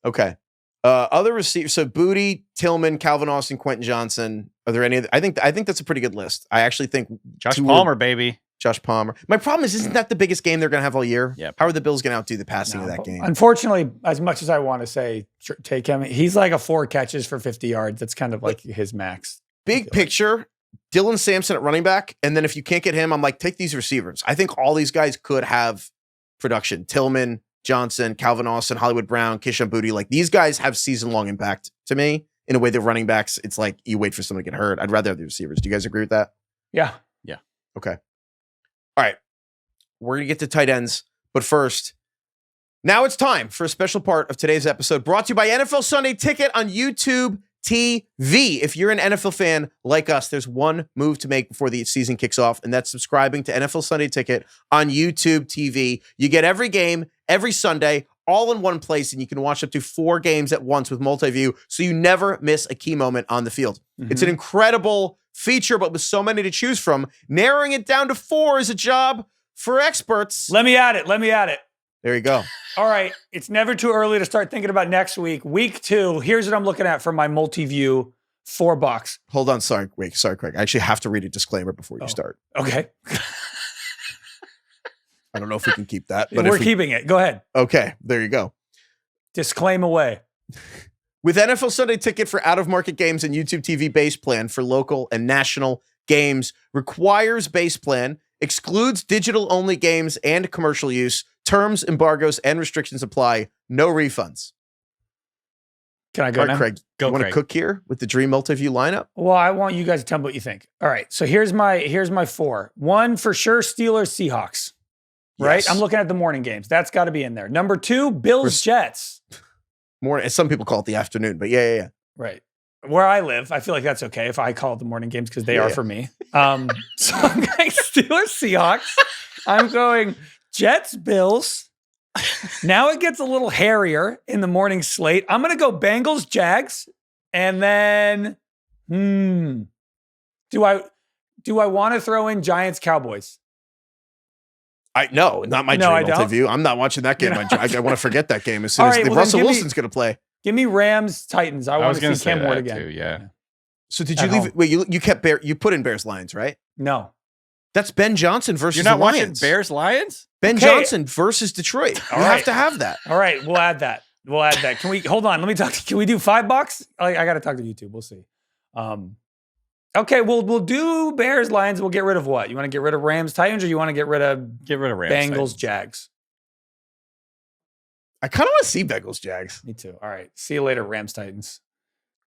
[SPEAKER 1] Okay. Other receivers, so Boutte, Tillman, Calvin Austin, Quentin Johnson. Are there any other? I think that's a pretty good list. I actually think
[SPEAKER 3] Josh Palmer, baby.
[SPEAKER 1] Josh Palmer. My problem is, isn't that the biggest game they're going to have all year? Yep. How are the Bills going to outdo the passing of that game?
[SPEAKER 2] Unfortunately, as much as I want to say, take him, he's like a 4 catches for 50 yards. That's kind of like his max.
[SPEAKER 1] Big picture, Dylan Sampson at running back. And then if you can't get him, I'm like, take these receivers. I think all these guys could have production. Tillman, Johnson, Calvin Austin, Hollywood Brown, Kayshon Boutte, like these guys have season-long impact to me in a way that running backs, it's like you wait for someone to get hurt. I'd rather have the receivers. Do you guys agree with that?
[SPEAKER 2] Yeah.
[SPEAKER 1] Okay. All right. We're going to get to tight ends, but first, now it's time for a special part of today's episode brought to you by NFL Sunday Ticket on YouTube TV. If you're an NFL fan like us, there's one move to make before the season kicks off, and that's subscribing to NFL Sunday Ticket on YouTube TV. You get every game, every Sunday, all in one place, and you can watch up to 4 games at once with multi-view, so you never miss a key moment on the field. Mm-hmm. It's an incredible feature, but with so many to choose from, narrowing it down to 4 is a job for experts.
[SPEAKER 2] Let me at it.
[SPEAKER 1] There you go.
[SPEAKER 2] All right. It's never too early to start thinking about next week. Week 2, here's what I'm looking at for my multi-view $4.
[SPEAKER 1] Hold on. Sorry, Craig. I actually have to read a disclaimer before you start.
[SPEAKER 2] Okay.
[SPEAKER 1] I don't know if we can keep that. But
[SPEAKER 2] we're keeping it. Go ahead.
[SPEAKER 1] Okay. There you go.
[SPEAKER 2] Disclaim away.
[SPEAKER 1] With NFL Sunday Ticket for out-of-market games and YouTube TV base plan for local and national games, requires base plan, excludes digital-only games and commercial use. Terms, embargoes, and restrictions apply. No refunds.
[SPEAKER 2] Can I go now?
[SPEAKER 1] Craig,
[SPEAKER 3] go,
[SPEAKER 1] you want to cook here with the Dream Multi-View lineup?
[SPEAKER 2] Well, I want you guys to tell me what you think. All right, so here's my 4. 1, for sure, Steelers, Seahawks. Right? Yes. I'm looking at the morning games. That's got to be in there. Number 2, Bills, Jets.
[SPEAKER 1] Morning. Some people call it the afternoon, but yeah.
[SPEAKER 2] Right. Where I live, I feel like that's okay if I call it the morning games because they are for me. So I'm going Steelers, Seahawks. I'm going Jets, Bills. Now it gets a little hairier in the morning slate. I'm going to go Bengals, Jags. And then, do I want to throw in Giants, Cowboys?
[SPEAKER 1] No, not my dream multi-view. I'm not watching that game. I want to forget that game as soon as Russell Wilson's going to play.
[SPEAKER 2] Give me Rams Titans. I want to see Cam Ward again.
[SPEAKER 3] Too, yeah.
[SPEAKER 1] So did you leave it? Wait, you kept you put in Bears Lions, right?
[SPEAKER 2] No.
[SPEAKER 1] That's Ben Johnson versus
[SPEAKER 3] You're not
[SPEAKER 1] the Lions.
[SPEAKER 3] watching Bears Lions?
[SPEAKER 1] Ben Johnson versus Detroit. You have to have that.
[SPEAKER 2] All right, we'll add that. Can we hold on? Let me talk. Can we do $5? I got to talk to YouTube. We'll see. Okay, we'll do Bears Lions. We'll get rid of what? You want to get rid of Rams Titans, or you want to get rid of
[SPEAKER 3] Rams
[SPEAKER 2] Bengals
[SPEAKER 3] Titans.
[SPEAKER 2] Jags?
[SPEAKER 1] I kind of want to see Bengals Jags.
[SPEAKER 2] Me too. All right. See you later, Rams Titans.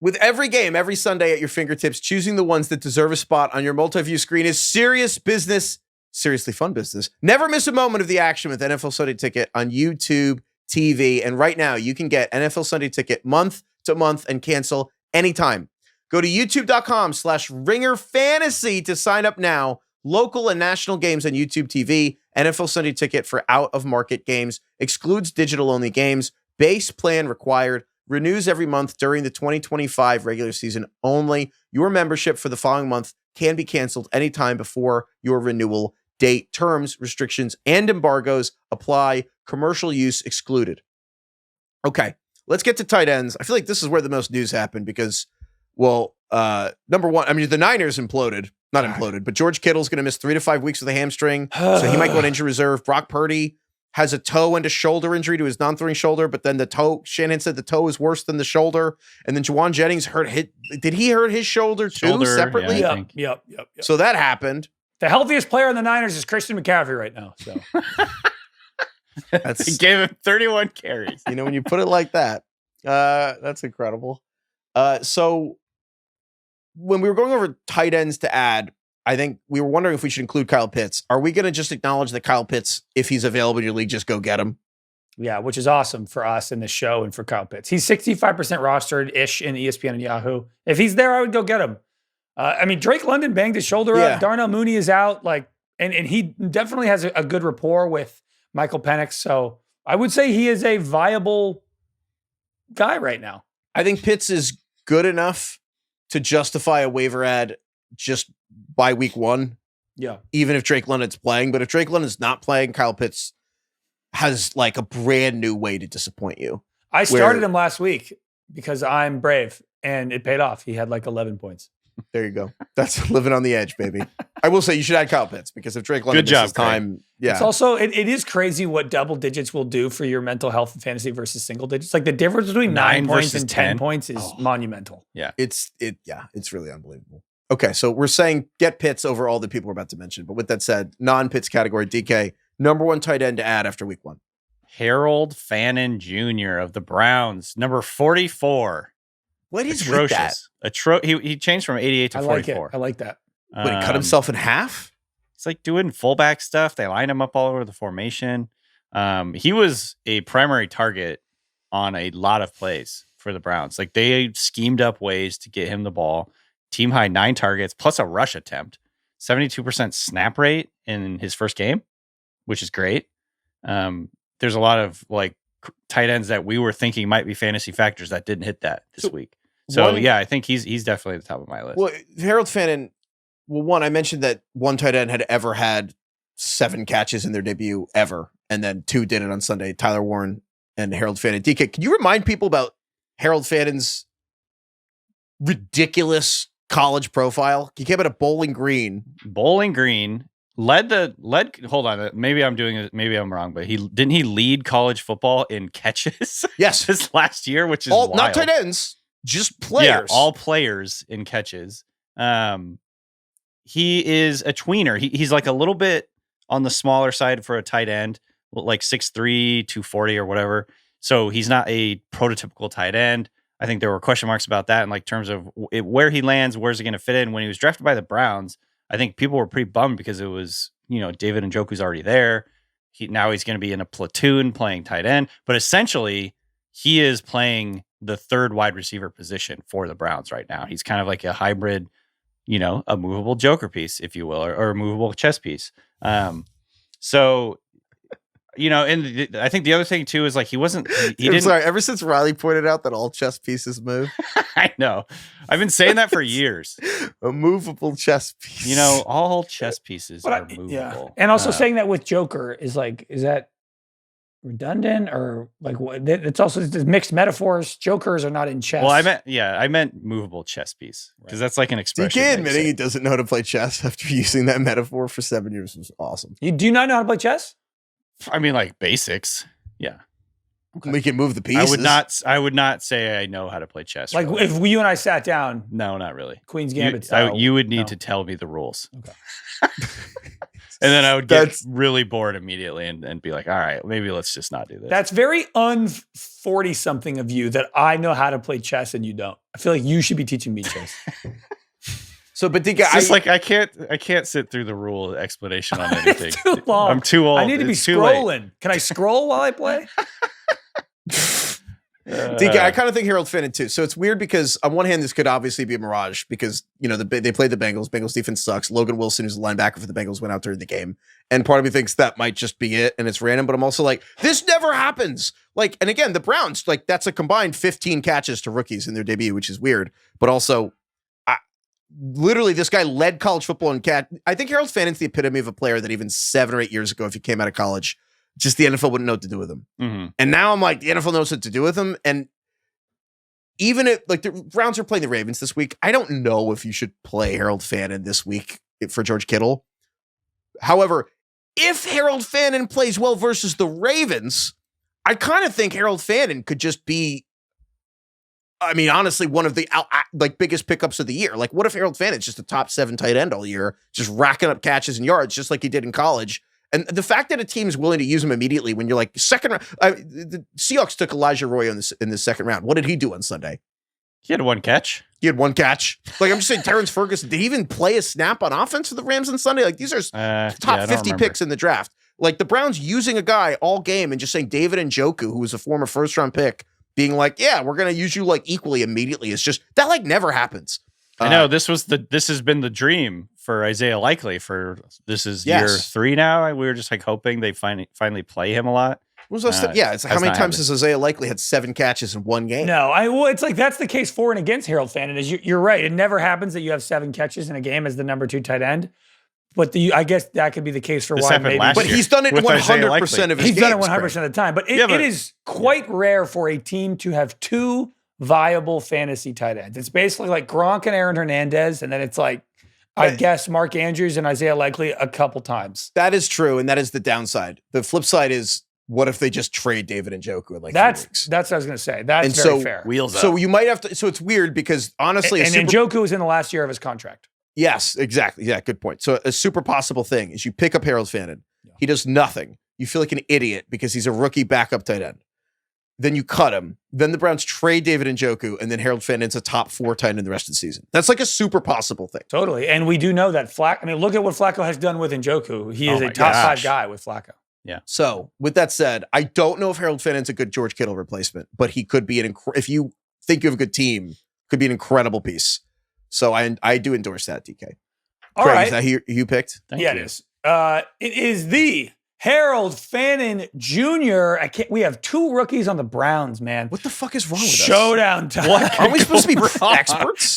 [SPEAKER 1] With every game, every Sunday at your fingertips, choosing the ones that deserve a spot on your multi-view screen is serious business, seriously fun business. Never miss a moment of the action with NFL Sunday Ticket on YouTube TV. And right now, you can get NFL Sunday Ticket month to month and cancel anytime. Go to youtube.com/RingerFantasy to sign up now. Local and national games on YouTube TV. NFL Sunday Ticket for out-of-market games. Excludes digital-only games. Base plan required. Renews every month during the 2025 regular season only. Your membership for the following month can be canceled anytime before your renewal date. Terms, restrictions, and embargoes apply. Commercial use excluded. Okay, let's get to tight ends. I feel like this is where the most news happened because, number one, I mean, the Niners imploded. Not imploded, but George Kittle's going to miss 3 to 5 weeks with a hamstring, so he might go on injury reserve. Brock Purdy has a toe and a shoulder injury to his non-throwing shoulder, but then the toe, Shanahan said the toe is worse than the shoulder. And then Juwan Jennings did he hurt his shoulder too separately?
[SPEAKER 2] Yeah, Yep.
[SPEAKER 1] So that happened.
[SPEAKER 2] The healthiest player in the Niners is Christian McCaffrey right now. So
[SPEAKER 3] he gave him 31 carries.
[SPEAKER 1] When you put it like that, that's incredible. So when we were going over tight ends to add, I think we were wondering if we should include Kyle Pitts. Are we going to just acknowledge that Kyle Pitts, if he's available in your league, just go get him?
[SPEAKER 2] Yeah, which is awesome for us in the show and for Kyle Pitts. He's 65% rostered-ish in ESPN and Yahoo. If he's there, I would go get him. Drake London banged his shoulder up. Darnell Mooney is out. And he definitely has a good rapport with Michael Penix. So I would say he is a viable guy right now.
[SPEAKER 1] I think Pitts is good enough to justify a waiver ad just by week 1.
[SPEAKER 2] Yeah.
[SPEAKER 1] Even if Drake London's playing. But if Drake London's not playing, Kyle Pitts has a brand new way to disappoint you.
[SPEAKER 2] I started him last week because I'm brave and it paid off. He had 11 points.
[SPEAKER 1] There you go. That's living on the edge, baby. I will say you should add Kyle Pitts because if Drake London misses time,
[SPEAKER 2] It's also, it is crazy what double digits will do for your mental health and fantasy versus single digits. The difference between 9 points and 10 points is monumental.
[SPEAKER 1] Yeah. It's really unbelievable. Okay, so we're saying get Pitts over all the people we're about to mention. But with that said, non-Pitts category, DK, number 1 tight end to add after week 1.
[SPEAKER 3] Harold Fanin Jr. of the Browns, number 44.
[SPEAKER 1] What is with that?
[SPEAKER 3] He changed from 88 to 44.
[SPEAKER 2] I like that.
[SPEAKER 1] But he cut himself in half?
[SPEAKER 3] He's doing fullback stuff. They line him up all over the formation. He was a primary target on a lot of plays for the Browns. They schemed up ways to get him the ball. Team high 9 targets plus a rush attempt. 72% snap rate in his first game, which is great. There's a lot of tight ends that we were thinking might be fantasy factors that didn't hit that this week. So I think he's definitely at the top of my list.
[SPEAKER 1] Well, Harold Fanin, I mentioned that one tight end had ever had 7 catches in their debut ever, and then 2 did it on Sunday. Tyler Warren and Harold Fanin. DK, can you remind people about Harold Fanin's ridiculous college profile? He came out of Bowling Green.
[SPEAKER 3] Hold on, maybe I'm doing it, maybe I'm wrong, but he lead college football in catches?
[SPEAKER 1] Yes.
[SPEAKER 3] This last year, which is wild.
[SPEAKER 1] Not tight ends, just players.
[SPEAKER 3] Yeah, all players in catches. He is a tweener. He's a little bit on the smaller side for a tight end, 6'3", 240 or whatever. So he's not a prototypical tight end. I think there were question marks about that in terms of where he lands, where's he going to fit in. When he was drafted by the Browns, I think people were pretty bummed because it was, David Njoku's already there. Now he's going to be in a platoon playing tight end, but essentially he is playing the 3rd wide receiver position for the Browns right now. He's kind of like a hybrid, a movable joker piece, if you will, or a movable chess piece. So and I think the other thing too is like he wasn't. He
[SPEAKER 1] I'm
[SPEAKER 3] didn't.
[SPEAKER 1] sorry. Ever since Riley pointed out that all chess pieces move,
[SPEAKER 3] I know. I've been saying that for years.
[SPEAKER 1] A movable chess piece.
[SPEAKER 3] All chess pieces are movable.
[SPEAKER 2] Yeah. And also saying that with Joker is that redundant or like what? It's also mixed metaphors. Jokers are not in chess.
[SPEAKER 3] Well, I meant movable chess piece because that's like an expression.
[SPEAKER 1] DK admitting he doesn't know how to play chess after using that metaphor for 7 years was awesome.
[SPEAKER 2] You do not know how to play chess?
[SPEAKER 3] I mean, like basics. Yeah.
[SPEAKER 1] Okay. We can move the pieces.
[SPEAKER 3] I would not say I know how to play chess.
[SPEAKER 2] Like
[SPEAKER 3] really.
[SPEAKER 2] if you and I sat down.
[SPEAKER 3] No, not really.
[SPEAKER 2] Queen's Gambit style.
[SPEAKER 3] You would need to tell me the rules. Okay. And then I would get really bored immediately and be like, all right, maybe let's just not do this.
[SPEAKER 2] That's very un-40-something of you that I know how to play chess and you don't. I feel like you should be teaching me chess.
[SPEAKER 1] So, but
[SPEAKER 3] I can't sit through the rule explanation on anything.
[SPEAKER 2] It's too long.
[SPEAKER 3] I'm too old.
[SPEAKER 2] I need to be scrolling. Can I scroll while I play?
[SPEAKER 1] DK, I kind of think Harold Fanin too. So it's weird because on one hand, this could obviously be a mirage because they played the Bengals. Bengals defense sucks. Logan Wilson, who's a linebacker for the Bengals, went out during the game, and part of me thinks that might just be it, and it's random. But I'm also like, this never happens. Like, and again, the Browns, like that's a combined 15 catches to rookies in their debut, which is weird. But also, literally, this guy led college football in catch. I think Harold Fanin's the epitome of a player that even 7 or 8 years ago, if he came out of college, just the NFL wouldn't know what to do with him.
[SPEAKER 3] Mm-hmm.
[SPEAKER 1] And now I'm like, the NFL knows what to do with him. And even if like the Browns are playing the Ravens this week, I don't know if you should play Harold Fanin this week for George Kittle. However, if Harold Fanin plays well versus the Ravens, I kind of think Harold Fanin could just be, I mean, honestly, one of the biggest pickups of the year. Like, what if Harold Fanin's just a top 7 tight end all year, just racking up catches and yards, just like he did in college? And the fact that a team is willing to use him immediately when you're like second round, the Seahawks took Elijah Roy in the second round. What did he do on Sunday?
[SPEAKER 3] He had one catch.
[SPEAKER 1] Like, I'm just saying, Terrence Ferguson, did he even play a snap on offense for the Rams on Sunday? Like, these are top 50 picks in the draft. Like, the Browns using a guy all game and just saying David Njoku, who was a former first-round pick, being like, yeah, we're going to use you, like, equally immediately. It's just, that, like, never happens.
[SPEAKER 3] I know, this has been the dream for Isaiah Likely this is year 3 now. We were just, like, hoping they finally play him a lot.
[SPEAKER 1] It's like, how many times has Isaiah Likely had 7 catches in one game?
[SPEAKER 2] No, it's like that's the case for and against Harold Fanin. You're right. It never happens that you have 7 catches in a game as the number 2 tight end. But I guess that could be the case for why maybe.
[SPEAKER 1] But he's done it 100% of his games.
[SPEAKER 2] He's done it 100% of the time. But it is quite rare for a team to have 2 viable fantasy tight ends. It's basically like Gronk and Aaron Hernandez, and then it's like, I guess Mark Andrews and Isaiah Likely a couple times.
[SPEAKER 1] That is true, and that is the downside. The flip side is, what if they just trade David Njoku in like 3 weeks?
[SPEAKER 2] That's what I was going to say. That's very fair.
[SPEAKER 3] Wheels up.
[SPEAKER 1] So you might have to. So it's weird because honestly,
[SPEAKER 2] and Njoku was in the last year of his contract.
[SPEAKER 1] Yes, exactly. Yeah, good point. So a super possible thing is you pick up Harold Fanin. Yeah. He does nothing. You feel like an idiot because he's a rookie backup tight end. Then you cut him. Then the Browns trade David Njoku, and then Harold Fanin's a top 4 tight end in the rest of the season. That's like a super possible thing.
[SPEAKER 2] Totally. And we do know that look at what Flacco has done with Njoku. He is a top 5 guy with Flacco.
[SPEAKER 3] Yeah.
[SPEAKER 1] So with that said, I don't know if Harold Fanin's a good George Kittle replacement, but he could be if you think you have a good team, could be an incredible piece. So I do endorse that, DK.
[SPEAKER 2] All
[SPEAKER 1] Craig,
[SPEAKER 2] right.
[SPEAKER 1] Is that you picked?
[SPEAKER 2] Thank you. It is. It is the Harold Fanin Jr. We have 2 rookies on the Browns, man.
[SPEAKER 1] What the fuck is wrong with us?
[SPEAKER 2] Showdown time.
[SPEAKER 1] What? Aren't we supposed to be experts?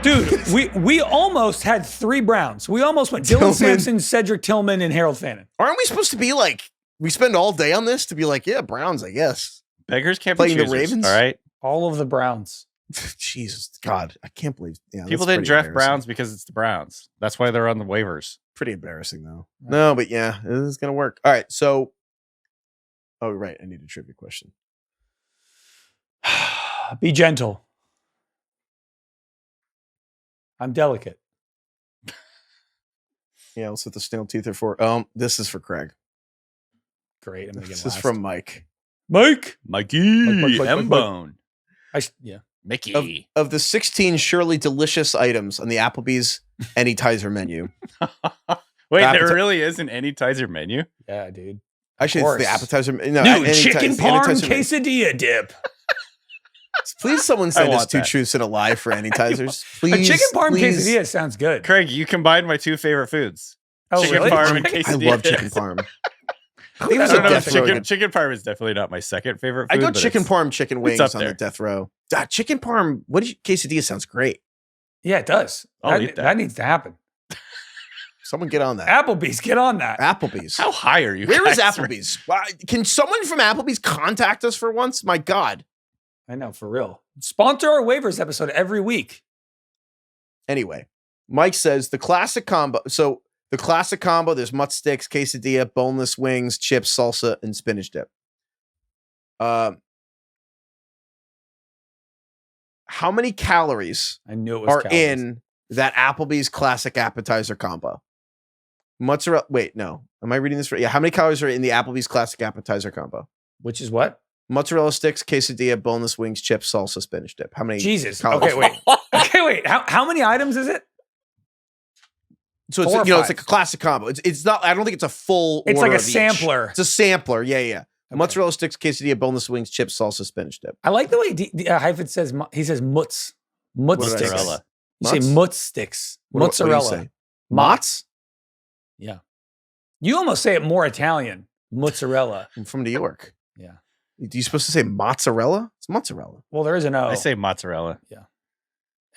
[SPEAKER 2] Dude, we almost had 3 Browns. We almost went Dylan Sampson, Cedric Tillman, and Harold Fanin.
[SPEAKER 1] Aren't we supposed to be like, we spend all day on this to be like, yeah, Browns, I guess.
[SPEAKER 3] Beggars can't
[SPEAKER 1] playing
[SPEAKER 3] be
[SPEAKER 1] the Ravens.
[SPEAKER 3] All right.
[SPEAKER 2] All of the Browns.
[SPEAKER 1] Jesus God, I can't believe
[SPEAKER 3] people didn't draft Browns because it's the Browns. That's why they're on the waivers.
[SPEAKER 1] Pretty embarrassing though. Right. No, but yeah, it is gonna work. All right, so right, I need a trivia question.
[SPEAKER 2] Be gentle. I'm delicate.
[SPEAKER 1] Yeah, that's what the snail teeth are for. This is for Craig.
[SPEAKER 2] Great. I'm gonna get
[SPEAKER 1] this is from Mike.
[SPEAKER 3] Mikey M-Bone. Mickey.
[SPEAKER 1] Of the 16 surely delicious items on the Applebee's Anytizer menu.
[SPEAKER 3] Wait, there really is an Anytizer menu?
[SPEAKER 2] Yeah, dude.
[SPEAKER 1] Actually, it's the appetizer. No,
[SPEAKER 2] new chicken parm quesadilla dip.
[SPEAKER 1] Please, someone send us 2 truths and a lie for Anytizers. Please.
[SPEAKER 2] A chicken parm quesadilla sounds good.
[SPEAKER 3] Craig, you combined my 2 favorite foods.
[SPEAKER 2] Oh,
[SPEAKER 3] chicken
[SPEAKER 2] really?
[SPEAKER 3] parm and quesadilla.
[SPEAKER 1] I love chicken parm. I think it was
[SPEAKER 3] I
[SPEAKER 1] a
[SPEAKER 3] don't know.
[SPEAKER 1] death row.
[SPEAKER 3] Chicken parm is definitely not my second favorite food.
[SPEAKER 1] I go
[SPEAKER 3] but
[SPEAKER 1] chicken parm, chicken wings
[SPEAKER 3] up
[SPEAKER 1] on
[SPEAKER 3] there.
[SPEAKER 1] the death row. Chicken parm, quesadilla sounds great.
[SPEAKER 2] Yeah, it does.
[SPEAKER 3] I'll eat that.
[SPEAKER 2] That needs to happen.
[SPEAKER 1] Someone get on that.
[SPEAKER 2] Applebee's, get on that.
[SPEAKER 1] Applebee's.
[SPEAKER 3] How high are you?
[SPEAKER 1] Where is
[SPEAKER 3] guys?
[SPEAKER 1] Applebee's? Can someone from Applebee's contact us for once? My God.
[SPEAKER 2] I know, for real. Sponsor our waivers episode every week.
[SPEAKER 1] Anyway, Mike says the classic combo. So the classic combo, there's mutts sticks, quesadilla, boneless wings, chips, salsa, and spinach dip. How many calories
[SPEAKER 2] I knew it was
[SPEAKER 1] are
[SPEAKER 2] calories.
[SPEAKER 1] in that Applebee's classic appetizer combo? Mozzarella. Wait, no. Am I reading this right? Yeah. How many calories are in the Applebee's classic appetizer combo?
[SPEAKER 2] Which is what?
[SPEAKER 1] Mozzarella sticks, quesadilla, boneless wings, chips, salsa, spinach dip. How many?
[SPEAKER 2] Jesus.
[SPEAKER 1] calories?
[SPEAKER 2] Okay, wait. Okay, wait. How many items is it?
[SPEAKER 1] So it's
[SPEAKER 2] 4 or
[SPEAKER 1] it's
[SPEAKER 2] 5?
[SPEAKER 1] like a classic combo. It's not. I don't think it's a full.
[SPEAKER 2] It's
[SPEAKER 1] order
[SPEAKER 2] like a
[SPEAKER 1] of each.
[SPEAKER 2] sampler.
[SPEAKER 1] It's a sampler. Yeah.
[SPEAKER 2] Okay.
[SPEAKER 1] Mozzarella sticks, quesadilla, boneless wings, chips, salsa, spinach dip.
[SPEAKER 2] I like the way Heifetz says, he says mutz. Mutz
[SPEAKER 1] What did I
[SPEAKER 2] sticks.
[SPEAKER 1] say?
[SPEAKER 3] Mozzarella.
[SPEAKER 2] You say
[SPEAKER 1] Mutz?
[SPEAKER 2] mutz sticks.
[SPEAKER 1] What do you
[SPEAKER 2] Mozzarella.
[SPEAKER 1] say? Mott's?
[SPEAKER 2] Yeah. You almost say it more Italian. Mozzarella.
[SPEAKER 1] I'm from New York.
[SPEAKER 2] Yeah.
[SPEAKER 1] Are you supposed to say mozzarella? It's mozzarella.
[SPEAKER 2] Well, there is an O.
[SPEAKER 3] I say mozzarella.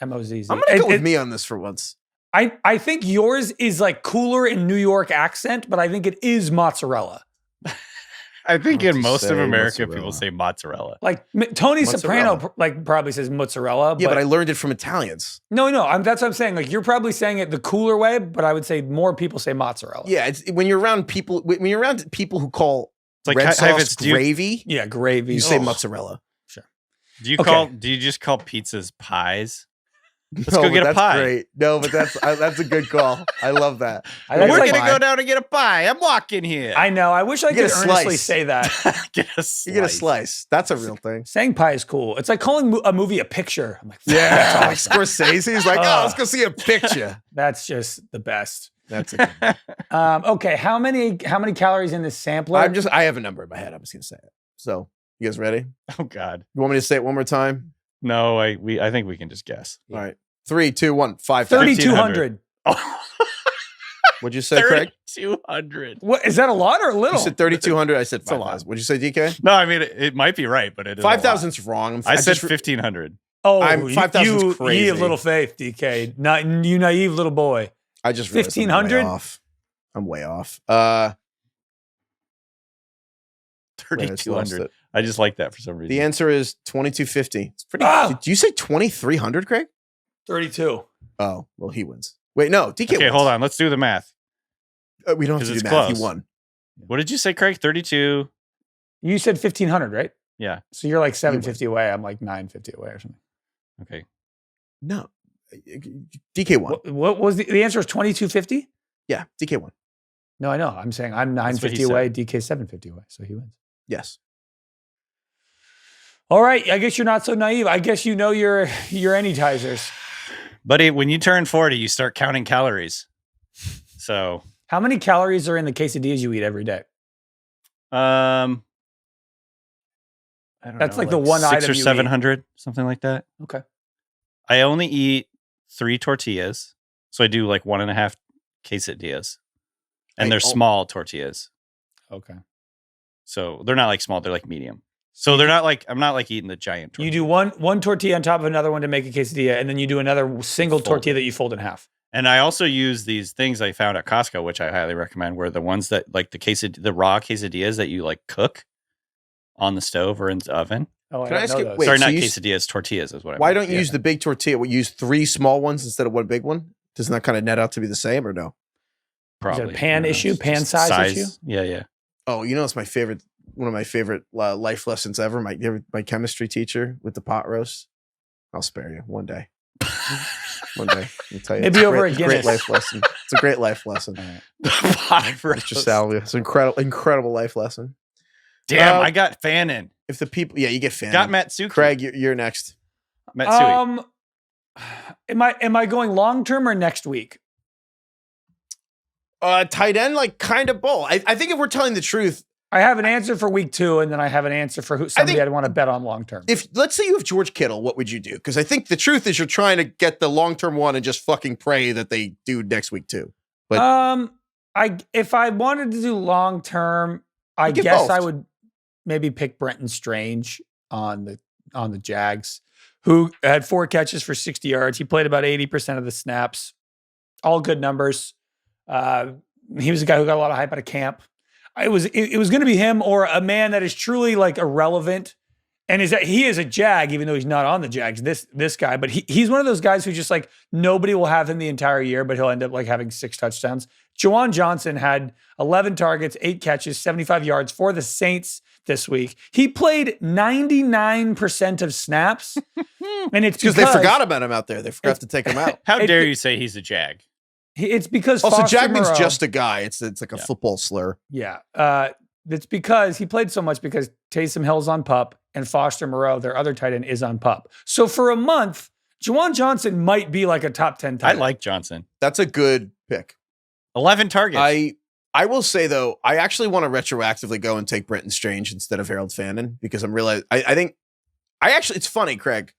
[SPEAKER 2] M-O-Z-Z.
[SPEAKER 1] I'm gonna go with me on this for once.
[SPEAKER 2] I think yours is like cooler in New York accent, but I think it is mozzarella.
[SPEAKER 3] I think
[SPEAKER 1] I'll
[SPEAKER 3] in
[SPEAKER 1] just
[SPEAKER 3] most of
[SPEAKER 1] say
[SPEAKER 3] America,
[SPEAKER 1] mozzarella.
[SPEAKER 3] people say mozzarella.
[SPEAKER 2] Like Tony
[SPEAKER 1] Mozzarella.
[SPEAKER 2] Soprano probably says mozzarella.
[SPEAKER 1] Yeah, but I learned it from Italians.
[SPEAKER 2] No, that's what I'm saying. Like you're probably saying it the cooler way, but I would say more people say mozzarella.
[SPEAKER 1] Yeah, it's when you're around people who call
[SPEAKER 3] It's like
[SPEAKER 1] red sauce
[SPEAKER 3] Heifetz, do you-
[SPEAKER 1] gravy.
[SPEAKER 2] Yeah, gravy.
[SPEAKER 1] You say
[SPEAKER 2] Oh.
[SPEAKER 1] mozzarella.
[SPEAKER 3] Do you
[SPEAKER 2] Okay.
[SPEAKER 3] just call pizzas pies? Let's
[SPEAKER 1] No,
[SPEAKER 3] go
[SPEAKER 1] but
[SPEAKER 3] get a
[SPEAKER 1] that's
[SPEAKER 3] pie.
[SPEAKER 1] Great. No, but that's a good call. I love that.
[SPEAKER 2] That's
[SPEAKER 3] We're
[SPEAKER 2] like-
[SPEAKER 3] gonna go down and get a pie. I'm walking here.
[SPEAKER 2] I know. I wish I
[SPEAKER 1] You get
[SPEAKER 2] could
[SPEAKER 1] a
[SPEAKER 2] earnestly
[SPEAKER 1] slice.
[SPEAKER 2] say that.
[SPEAKER 3] get a slice.
[SPEAKER 1] You get a slice. That's a real thing.
[SPEAKER 2] Saying pie is cool. It's like calling a movie a picture. I'm like,
[SPEAKER 1] Yeah, like
[SPEAKER 2] that's awesome.
[SPEAKER 1] Scorsese's like, oh, let's go see a picture.
[SPEAKER 2] That's just the best.
[SPEAKER 1] That's a good one.
[SPEAKER 2] Okay, how many calories in this sampler?
[SPEAKER 1] I have a number in my head. I'm just gonna say it. So you guys ready?
[SPEAKER 3] Oh God.
[SPEAKER 1] You want me to say it one more time?
[SPEAKER 3] No, I think we can just guess.
[SPEAKER 1] All right. 3, 2, 1, 5.
[SPEAKER 2] 3,200.
[SPEAKER 3] Oh,
[SPEAKER 1] What'd you say, Craig?
[SPEAKER 3] 3,200.
[SPEAKER 2] What is that? A lot or a little?
[SPEAKER 1] You said 3,200. I said
[SPEAKER 3] It's a lot.
[SPEAKER 1] 5,000. What'd you say, DK?
[SPEAKER 3] No, I mean it might be right, but it is a lot.
[SPEAKER 1] 5,000's wrong.
[SPEAKER 3] I said
[SPEAKER 1] just-
[SPEAKER 3] 1,500.
[SPEAKER 2] Oh,
[SPEAKER 1] 5,000's
[SPEAKER 2] you
[SPEAKER 1] crazy.
[SPEAKER 2] have little faith, DK. Not you, naive little boy.
[SPEAKER 1] I just realized
[SPEAKER 2] 1,500?
[SPEAKER 1] I'm way off.
[SPEAKER 3] 3,200. I just like that for some reason.
[SPEAKER 1] The answer is 2,250. It's pretty.
[SPEAKER 2] Ah!
[SPEAKER 1] Did you say 2,300, Craig?
[SPEAKER 2] 32.
[SPEAKER 1] Oh, well, he wins. Wait, no, DK
[SPEAKER 3] Okay,
[SPEAKER 1] wins.
[SPEAKER 3] hold on. Let's do the math.
[SPEAKER 1] We don't have to
[SPEAKER 3] 'Cause
[SPEAKER 1] do
[SPEAKER 3] it's
[SPEAKER 1] math.
[SPEAKER 3] close.
[SPEAKER 1] He won.
[SPEAKER 3] What did you say, Craig? 32.
[SPEAKER 2] You said 1,500, right?
[SPEAKER 3] Yeah.
[SPEAKER 2] So you're like 750 away. I'm like 950 away or something.
[SPEAKER 3] Okay.
[SPEAKER 1] No. DK won.
[SPEAKER 2] What was the answer? Was 2,250?
[SPEAKER 1] Yeah, DK won.
[SPEAKER 2] No, I know. I'm saying I'm
[SPEAKER 3] That's what he
[SPEAKER 2] 950 away. DK 750 away. So he wins.
[SPEAKER 1] Yes.
[SPEAKER 2] All right. I guess you're not so naive. I guess you know your anytizers.
[SPEAKER 3] Buddy, when you turn 40, you start counting calories. So,
[SPEAKER 2] How many calories are in the quesadillas you eat every day?
[SPEAKER 3] I don't
[SPEAKER 2] That's
[SPEAKER 3] know,
[SPEAKER 2] like the one
[SPEAKER 3] 600
[SPEAKER 2] item
[SPEAKER 3] or
[SPEAKER 2] you eat.
[SPEAKER 3] 700, something like that.
[SPEAKER 2] Okay.
[SPEAKER 3] I only eat 3 tortillas. So I do like 1.5 quesadillas. And they're small tortillas.
[SPEAKER 2] Okay.
[SPEAKER 3] So they're not like small, they're like medium. So they're not like, I'm not like eating the giant tortilla.
[SPEAKER 2] You do one tortilla on top of another one to make a quesadilla, and then you do another single
[SPEAKER 3] Fold
[SPEAKER 2] tortilla
[SPEAKER 3] it.
[SPEAKER 2] that you fold in half.
[SPEAKER 3] And I also use these things I found at Costco, which I highly recommend, were the ones that like the raw quesadillas that you like cook on the stove or in the oven.
[SPEAKER 2] Oh, I
[SPEAKER 1] Can I
[SPEAKER 2] don't
[SPEAKER 1] ask
[SPEAKER 2] know
[SPEAKER 1] you-
[SPEAKER 2] those.
[SPEAKER 1] wait,
[SPEAKER 3] Sorry,
[SPEAKER 1] so
[SPEAKER 3] not
[SPEAKER 1] you
[SPEAKER 3] quesadillas, tortillas is what I
[SPEAKER 1] Why
[SPEAKER 3] meant.
[SPEAKER 1] don't you use the big tortilla? We use 3 small ones instead of one big one? Doesn't that kind of net out to be the same or no?
[SPEAKER 3] Probably.
[SPEAKER 2] pan
[SPEAKER 3] Who
[SPEAKER 2] issue?
[SPEAKER 3] knows?
[SPEAKER 2] Pan
[SPEAKER 3] Just
[SPEAKER 2] size issue?
[SPEAKER 3] Yeah, yeah.
[SPEAKER 1] Oh, you know, it's one of my favorite life lessons ever. My chemistry teacher with the pot roast. I'll spare you one day. One day, I'll tell you.
[SPEAKER 2] Maybe
[SPEAKER 1] It's
[SPEAKER 2] over a
[SPEAKER 1] great
[SPEAKER 2] Guinness.
[SPEAKER 1] life lesson. It's a great life lesson. Mr. Salvia. It's an incredible life lesson.
[SPEAKER 3] Damn, I got Fanin.
[SPEAKER 1] If the people, you get fan.
[SPEAKER 3] Got Matsuki.
[SPEAKER 1] Craig, you're next.
[SPEAKER 3] Matsui.
[SPEAKER 2] Am I going long term or next week?
[SPEAKER 1] Tight end, like kind of both. I think if we're telling the truth,
[SPEAKER 2] I have an answer for week 2, and then I have an answer for somebody I'd want to bet on long term.
[SPEAKER 1] if let's say you have George Kittle, what would you do? Because I think the truth is you're trying to get the long term one and just fucking pray that they do next week too. But
[SPEAKER 2] If I wanted to do long term, I guess I would maybe pick Brenton Strange on the Jags, who had 4 catches for 60 yards. He played about 80% of the snaps. All good numbers. He was a guy who got a lot of hype out of camp. It was going to be him or a man that is truly like irrelevant. And he is a Jag, even though he's not on the Jags, this guy. But he's one of those guys who just like nobody will have him the entire year, but he'll end up like having 6 touchdowns. Juwan Johnson had 11 targets, 8 catches, 75 yards for the Saints this week. He played 99% of snaps. And it's
[SPEAKER 1] because they forgot about him out there. They forgot to take him out.
[SPEAKER 3] How dare you say he's a Jag?
[SPEAKER 2] It's because
[SPEAKER 1] also
[SPEAKER 2] Foster
[SPEAKER 1] Jag means
[SPEAKER 2] Moreau,
[SPEAKER 1] just a guy. It's like a football slur.
[SPEAKER 2] Yeah. It's because he played so much because Taysom Hill's on PUP and Foster Moreau, their other tight end, is on PUP. So for a month, Juwan Johnson might be like a top 10 tight end.
[SPEAKER 3] I like Johnson.
[SPEAKER 1] That's a good pick.
[SPEAKER 3] 11 targets.
[SPEAKER 1] I will say, though, I actually want to retroactively go and take Brenton Strange instead of Harold Fanin because I'm realizing it's funny, Craig.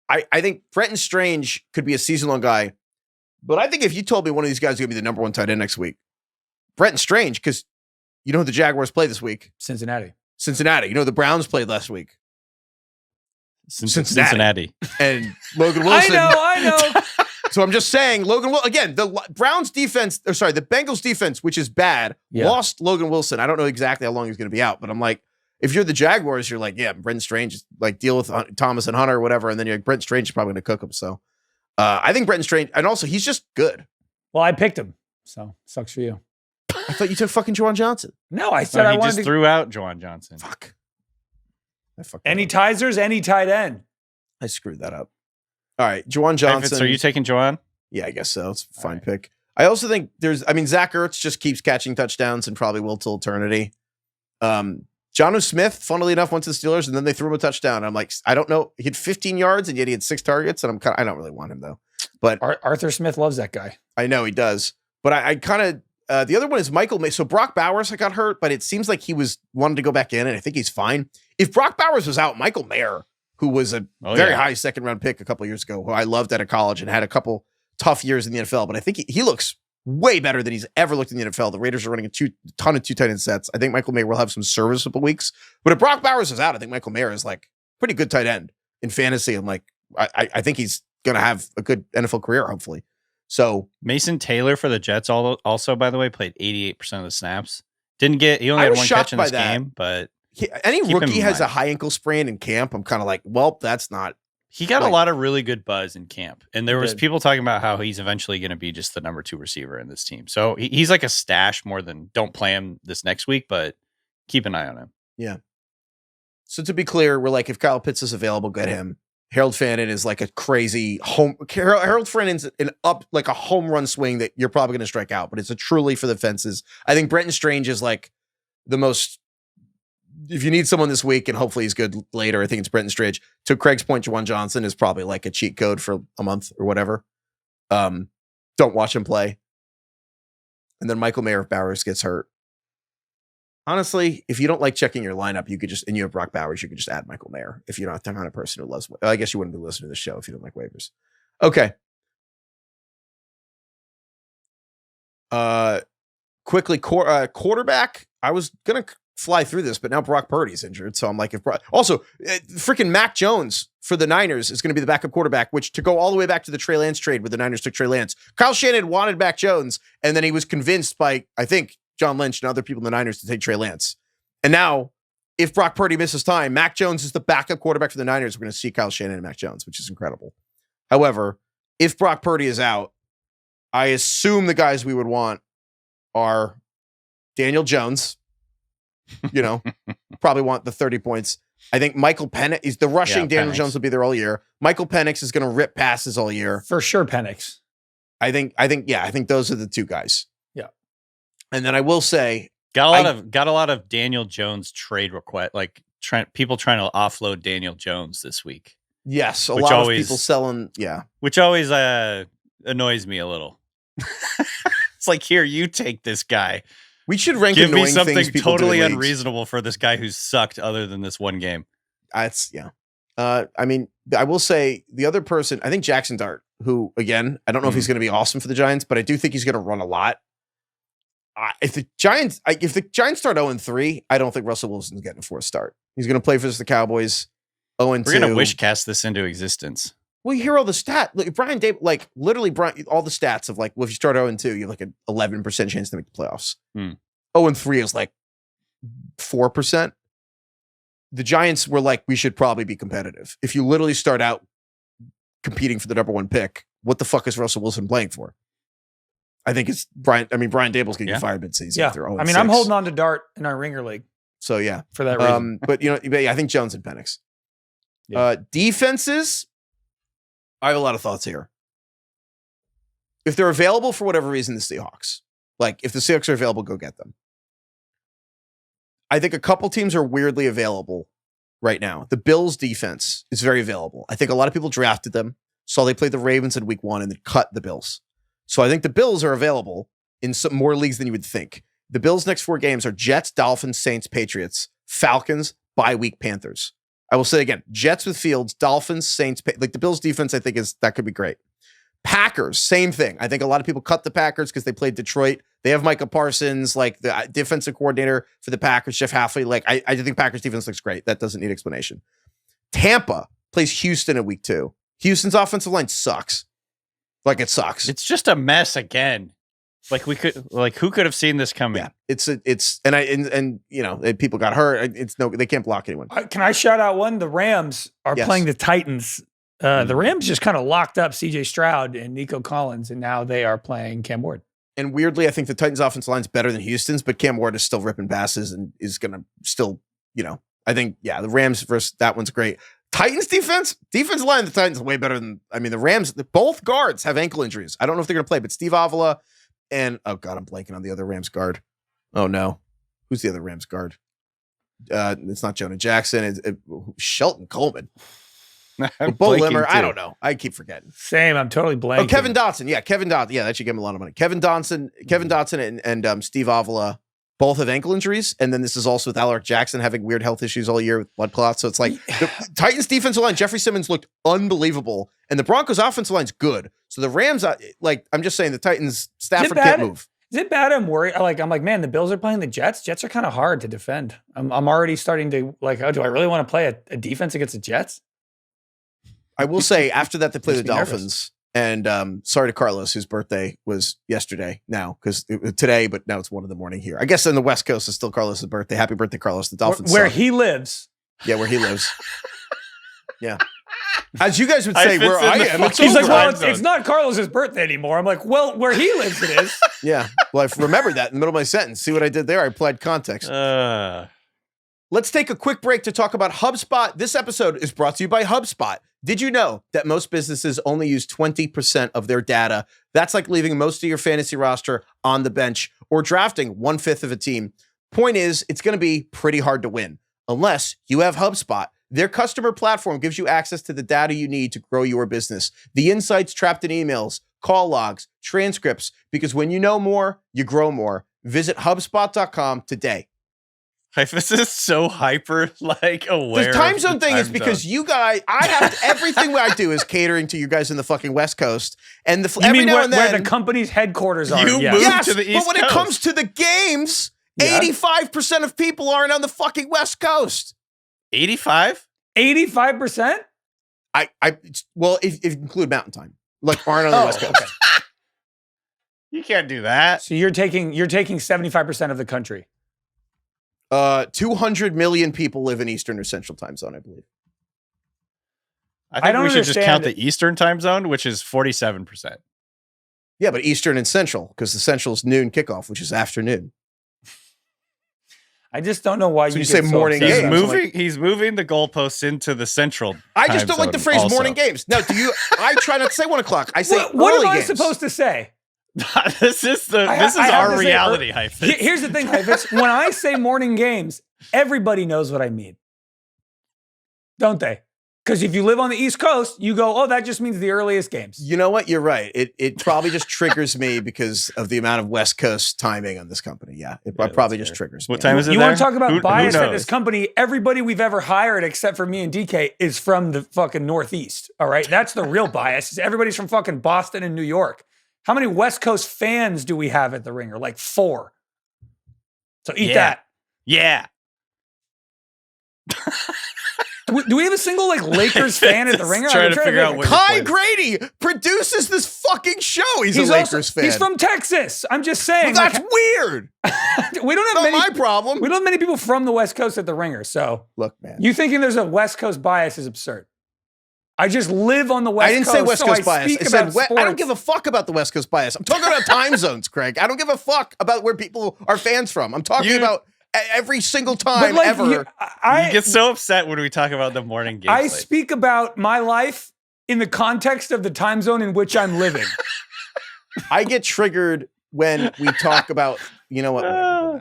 [SPEAKER 1] I think Brenton Strange could be a season-long guy, but I think if you told me one of these guys is going to be the number 1 tight end next week, Brenton Strange, because you know who the Jaguars play this week?
[SPEAKER 2] Cincinnati.
[SPEAKER 1] You know who the Browns played last week?
[SPEAKER 3] Cincinnati.
[SPEAKER 1] And Logan Wilson.
[SPEAKER 2] I know.
[SPEAKER 1] So I'm just saying, Logan Wilson, again, the Bengals defense, which is bad, lost Logan Wilson. I don't know exactly how long he's going to be out, but I'm like, if you're the Jaguars, you're like, yeah, Brenton Strange, like deal with Thomas and Hunter or whatever, and then you're like, Brenton Strange is probably going to cook him. So I think Brenton Strange, and also he's just good.
[SPEAKER 2] Well, I picked him, so sucks for you.
[SPEAKER 1] I thought you took fucking Juwan Johnson.
[SPEAKER 2] No, I said I wanted
[SPEAKER 3] just threw out Juwan Johnson.
[SPEAKER 1] Fuck.
[SPEAKER 2] Any Tizers, any tight end.
[SPEAKER 1] I screwed that up. All right, Juwan Johnson.
[SPEAKER 3] Are you taking Juwan?
[SPEAKER 1] Yeah, I guess so. It's a fine pick. I also think Zach Ertz just keeps catching touchdowns and probably will till eternity. Jonnu Smith, funnily enough, went to the Steelers and then they threw him a touchdown. I'm like, I don't know. He had 15 yards and yet he had 6 targets, and I don't really want him though. But
[SPEAKER 2] Arthur Smith loves that guy.
[SPEAKER 1] I know he does. But I kind of the other one is Michael May. So Brock Bowers got hurt, but it seems like he wanted to go back in, and I think he's fine. If Brock Bowers was out, Michael Mayer, who was a very high 2nd round pick a couple years ago, who I loved out of college and had a couple tough years in the NFL, but I think he looks way better than he's ever looked in the NFL. The Raiders are running a ton of 2 tight end sets. I think Michael Mayer will have some serviceable weeks, but if Brock Bowers is out, I think Michael Mayer is like pretty good tight end in fantasy. I'm like, I think he's going to have a good NFL career, hopefully. So
[SPEAKER 3] Mason Taylor for the Jets also, by the way, played 88% of the snaps. He only had 1 catch in this game, but
[SPEAKER 1] any rookie has a high ankle sprain in camp. I'm kind of like, well, that's not.
[SPEAKER 3] He got a lot of really good buzz in camp, and there was people talking about how he's eventually going to be just the number 2 receiver in this team. So he's like a stash more than don't play him this next week, but keep an eye on him.
[SPEAKER 1] Yeah. So to be clear, we're like, if Kyle Pitts is available, get him. Harold Fanin is like a crazy Harold Fanin's like a home run swing that you're probably going to strike out, but it's a truly for the fences. I think Brenton Strange is like the most. If you need someone this week and hopefully he's good later, I think it's Brenton Strange. To Craig's point, Juwan Johnson is probably like a cheat code for a month or whatever. Don't watch him play. And then Michael Mayer, if Bowers gets hurt. Honestly, if you don't like checking your lineup, and you have Brock Bowers, you could just add Michael Mayer. If you're not the kind of person who loves, I guess you wouldn't be listening to the show if you don't like waivers. Okay. Quickly, quarterback. I was going to fly through this, but now Brock Purdy's injured. So I'm like, freaking Mac Jones for the Niners is going to be the backup quarterback, which to go all the way back to the Trey Lance trade where the Niners took Trey Lance. Kyle Shanahan wanted Mac Jones, and then he was convinced by, I think, John Lynch and other people in the Niners to take Trey Lance. And now, if Brock Purdy misses time, Mac Jones is the backup quarterback for the Niners. We're going to see Kyle Shanahan and Mac Jones, which is incredible. However, if Brock Purdy is out, I assume the guys we would want are Daniel Jones. Probably want the 30 points. I think Michael Penix is the rushing. Daniel Jones will be there all year. Michael Penix is going to rip passes all year.
[SPEAKER 2] For sure, Penix.
[SPEAKER 1] I think those are the 2 guys.
[SPEAKER 2] Yeah.
[SPEAKER 1] And then I will say,
[SPEAKER 3] got a lot of Daniel Jones trade request, like people trying to offload Daniel Jones this week.
[SPEAKER 1] Yes, a lot of people selling. Yeah,
[SPEAKER 3] which always annoys me a little. It's like, here, you take this guy.
[SPEAKER 1] We should rank
[SPEAKER 3] Give
[SPEAKER 1] annoying
[SPEAKER 3] me something
[SPEAKER 1] things people
[SPEAKER 3] totally
[SPEAKER 1] do in
[SPEAKER 3] unreasonable for this guy who's sucked other than this one game.
[SPEAKER 1] Yeah. I mean, I will say the other person, I think Jackson Dart, who, again, I don't know if he's going to be awesome for the Giants, but I do think he's going to run a lot. if the Giants start 0-3, I don't think Russell Wilson's getting a fourth start. He's going to play for the Cowboys 0-2.
[SPEAKER 3] We're going to wish cast this into existence.
[SPEAKER 1] Well, you hear all the stats. Like Brian Dable, like literally all the stats of like, well, if you start 0-2, you have like an 11% chance to make the playoffs. 0-3 is like 4%. The Giants were like, we should probably be competitive. If you literally start out competing for the number one pick, what the fuck is Russell Wilson playing for? I think it's Brian Dable's going to get fired mid-season.
[SPEAKER 2] Yeah.
[SPEAKER 1] After 0-6.
[SPEAKER 2] I mean, I'm holding on to Dart in our Ringer League.
[SPEAKER 1] So yeah,
[SPEAKER 2] for that reason.
[SPEAKER 1] But I think Jones and Penix. Yeah. Defenses, I have a lot of thoughts here. If they're available for whatever reason, the Seahawks. Like, if the Seahawks are available, go get them. I think a couple teams are weirdly available right now. The Bills defense is very available. I think a lot of people drafted them, saw they played the Ravens in week 1 and then cut the Bills. So I think the Bills are available in some more leagues than you would think. The Bills' next 4 games are Jets, Dolphins, Saints, Patriots, Falcons, bye-week Panthers. I will say again, Jets with Fields, Dolphins, Saints, like the Bills' defense, I think that could be great. Packers, same thing. I think a lot of people cut the Packers because they played Detroit. They have Micah Parsons, like the defensive coordinator for the Packers, Jeff Hafley. Like I think Packers defense looks great. That doesn't need explanation. Tampa plays Houston in week 2. Houston's offensive line sucks. Like it sucks.
[SPEAKER 3] It's just a mess again. Like who could have seen this coming?
[SPEAKER 1] Yeah, people got hurt. They can't block anyone.
[SPEAKER 2] Can I shout out one? The Rams are playing the Titans. The Rams just kind of locked up CJ Stroud and Nico Collins, and now they are playing Cam Ward.
[SPEAKER 1] And weirdly, I think the Titans' offensive line is better than Houston's, but Cam Ward is still ripping passes and is going to still, I think, the Rams versus that one's great. Titans defense line, the Titans is way better than, the Rams, both guards have ankle injuries. I don't know if they're going to play, but Steve Avila and, oh God, I'm blanking on the other Rams guard. Oh no. Who's the other Rams guard? It's not Jonah Jackson. It's Shelton Coleman. Bo Limmer. I don't know. I keep forgetting.
[SPEAKER 2] Same. I'm totally blanking.
[SPEAKER 1] Oh, Kevin Dotson. Yeah, Kevin Dotson. Yeah, that should give him a lot of money. Kevin Dotson and Steve Avila both have ankle injuries. And then this is also with Alaric Jackson having weird health issues all year with blood clots. So it's like the Titans defensive line, Jeffrey Simmons looked unbelievable. And the Broncos offensive line's good. So the Rams, I'm just saying the Titans, Stafford can't move.
[SPEAKER 2] Is it bad? I'm worried. I'm like, man, the Bills are playing the Jets. Jets are kind of hard to defend. I'm already starting to do I really want to play a defense against the Jets?
[SPEAKER 1] I will say after that, they play the Dolphins. Nervous. And sorry to Carlos, whose birthday was yesterday now, because today, but now it's 1 a.m. here. I guess on the West Coast, it's still Carlos' birthday. Happy birthday, Carlos. The Dolphins.
[SPEAKER 2] Where he lives.
[SPEAKER 1] Yeah, where he lives. Yeah. As you guys would say, where I am.
[SPEAKER 2] He's like, well, it's not Carlos's birthday anymore. I'm like, well, where he lives, it is.
[SPEAKER 1] Yeah. Well, I remembered that in the middle of my sentence. See what I did there? I applied context. Let's take a quick break to talk about HubSpot. This episode is brought to you by HubSpot. Did you know that most businesses only use 20% of their data? That's like leaving most of your fantasy roster on the bench or drafting 1/5 of a team. Point is, it's going to be pretty hard to win unless you have HubSpot. Their customer platform gives you access to the data you need to grow your business. The insights trapped in emails, call logs, transcripts, because when you know more, you grow more. Visit HubSpot.com today.
[SPEAKER 3] This is so hyper aware.
[SPEAKER 1] The time zone thing is because you guys, everything I do is catering to you guys in the fucking West Coast. And every now and then,
[SPEAKER 2] where the company's headquarters are.
[SPEAKER 3] You moved to the East
[SPEAKER 1] Coast. But when it comes to the games, 85% of people aren't on the fucking West Coast.
[SPEAKER 3] 85?
[SPEAKER 2] 85%?
[SPEAKER 1] Well, if you include Mountain Time, aren't on the West Coast. Okay.
[SPEAKER 3] You can't do that.
[SPEAKER 2] So you're taking 75% of the country.
[SPEAKER 1] 200 million people live in Eastern or Central time zone, I believe.
[SPEAKER 3] I think we should just count the Eastern time zone, which is 47%.
[SPEAKER 1] Yeah, but Eastern and Central, because the Central is noon kickoff, which is afternoon.
[SPEAKER 2] I just don't know why you
[SPEAKER 1] say morning games.
[SPEAKER 3] He's moving the goalposts into the Central.
[SPEAKER 1] I just don't like the phrase morning games. No, I try not to say 1 o'clock. I say
[SPEAKER 2] what am I
[SPEAKER 1] games.
[SPEAKER 2] supposed to say?
[SPEAKER 3] This is our reality, Heifetz.
[SPEAKER 2] Here's the thing, Heifetz. When I say morning games, everybody knows what I mean. Don't they? Because if you live on the East Coast, you go, oh, that just means the earliest games.
[SPEAKER 1] You know what? You're right. It probably just triggers me because of the amount of West Coast timing on this company. Yeah, it probably just triggers me.
[SPEAKER 3] What time is it
[SPEAKER 2] You
[SPEAKER 3] there?
[SPEAKER 2] want to talk about bias at this company? Everybody we've ever hired, except for me and DK, is from the fucking Northeast. All right? That's the real bias. Everybody's from fucking Boston and New York. How many West Coast fans do we have at the Ringer? 4. So eat that.
[SPEAKER 3] Yeah.
[SPEAKER 2] Do we have a single Lakers fan at the Ringer?
[SPEAKER 3] Trying to figure out what
[SPEAKER 1] Kai Grady produces this fucking show. He's a Lakers fan.
[SPEAKER 2] He's from Texas. I'm just saying.
[SPEAKER 1] Well, that's weird.
[SPEAKER 2] We don't have
[SPEAKER 1] my problem.
[SPEAKER 2] We don't have many people from the West Coast at the Ringer. So
[SPEAKER 1] look, man,
[SPEAKER 2] you thinking there's a West Coast bias is absurd. I just live on the West Coast.
[SPEAKER 1] I didn't say West Coast bias. I said
[SPEAKER 2] sports.
[SPEAKER 1] I don't give a fuck about the West Coast bias. I'm talking about time zones, Craig. I don't give a fuck about where people are fans from. I'm talking about every single time ever.
[SPEAKER 3] You get so upset when we talk about the morning games.
[SPEAKER 2] I speak about my life in the context of the time zone in which I'm living.
[SPEAKER 1] I get triggered when we talk about, you know what?
[SPEAKER 3] I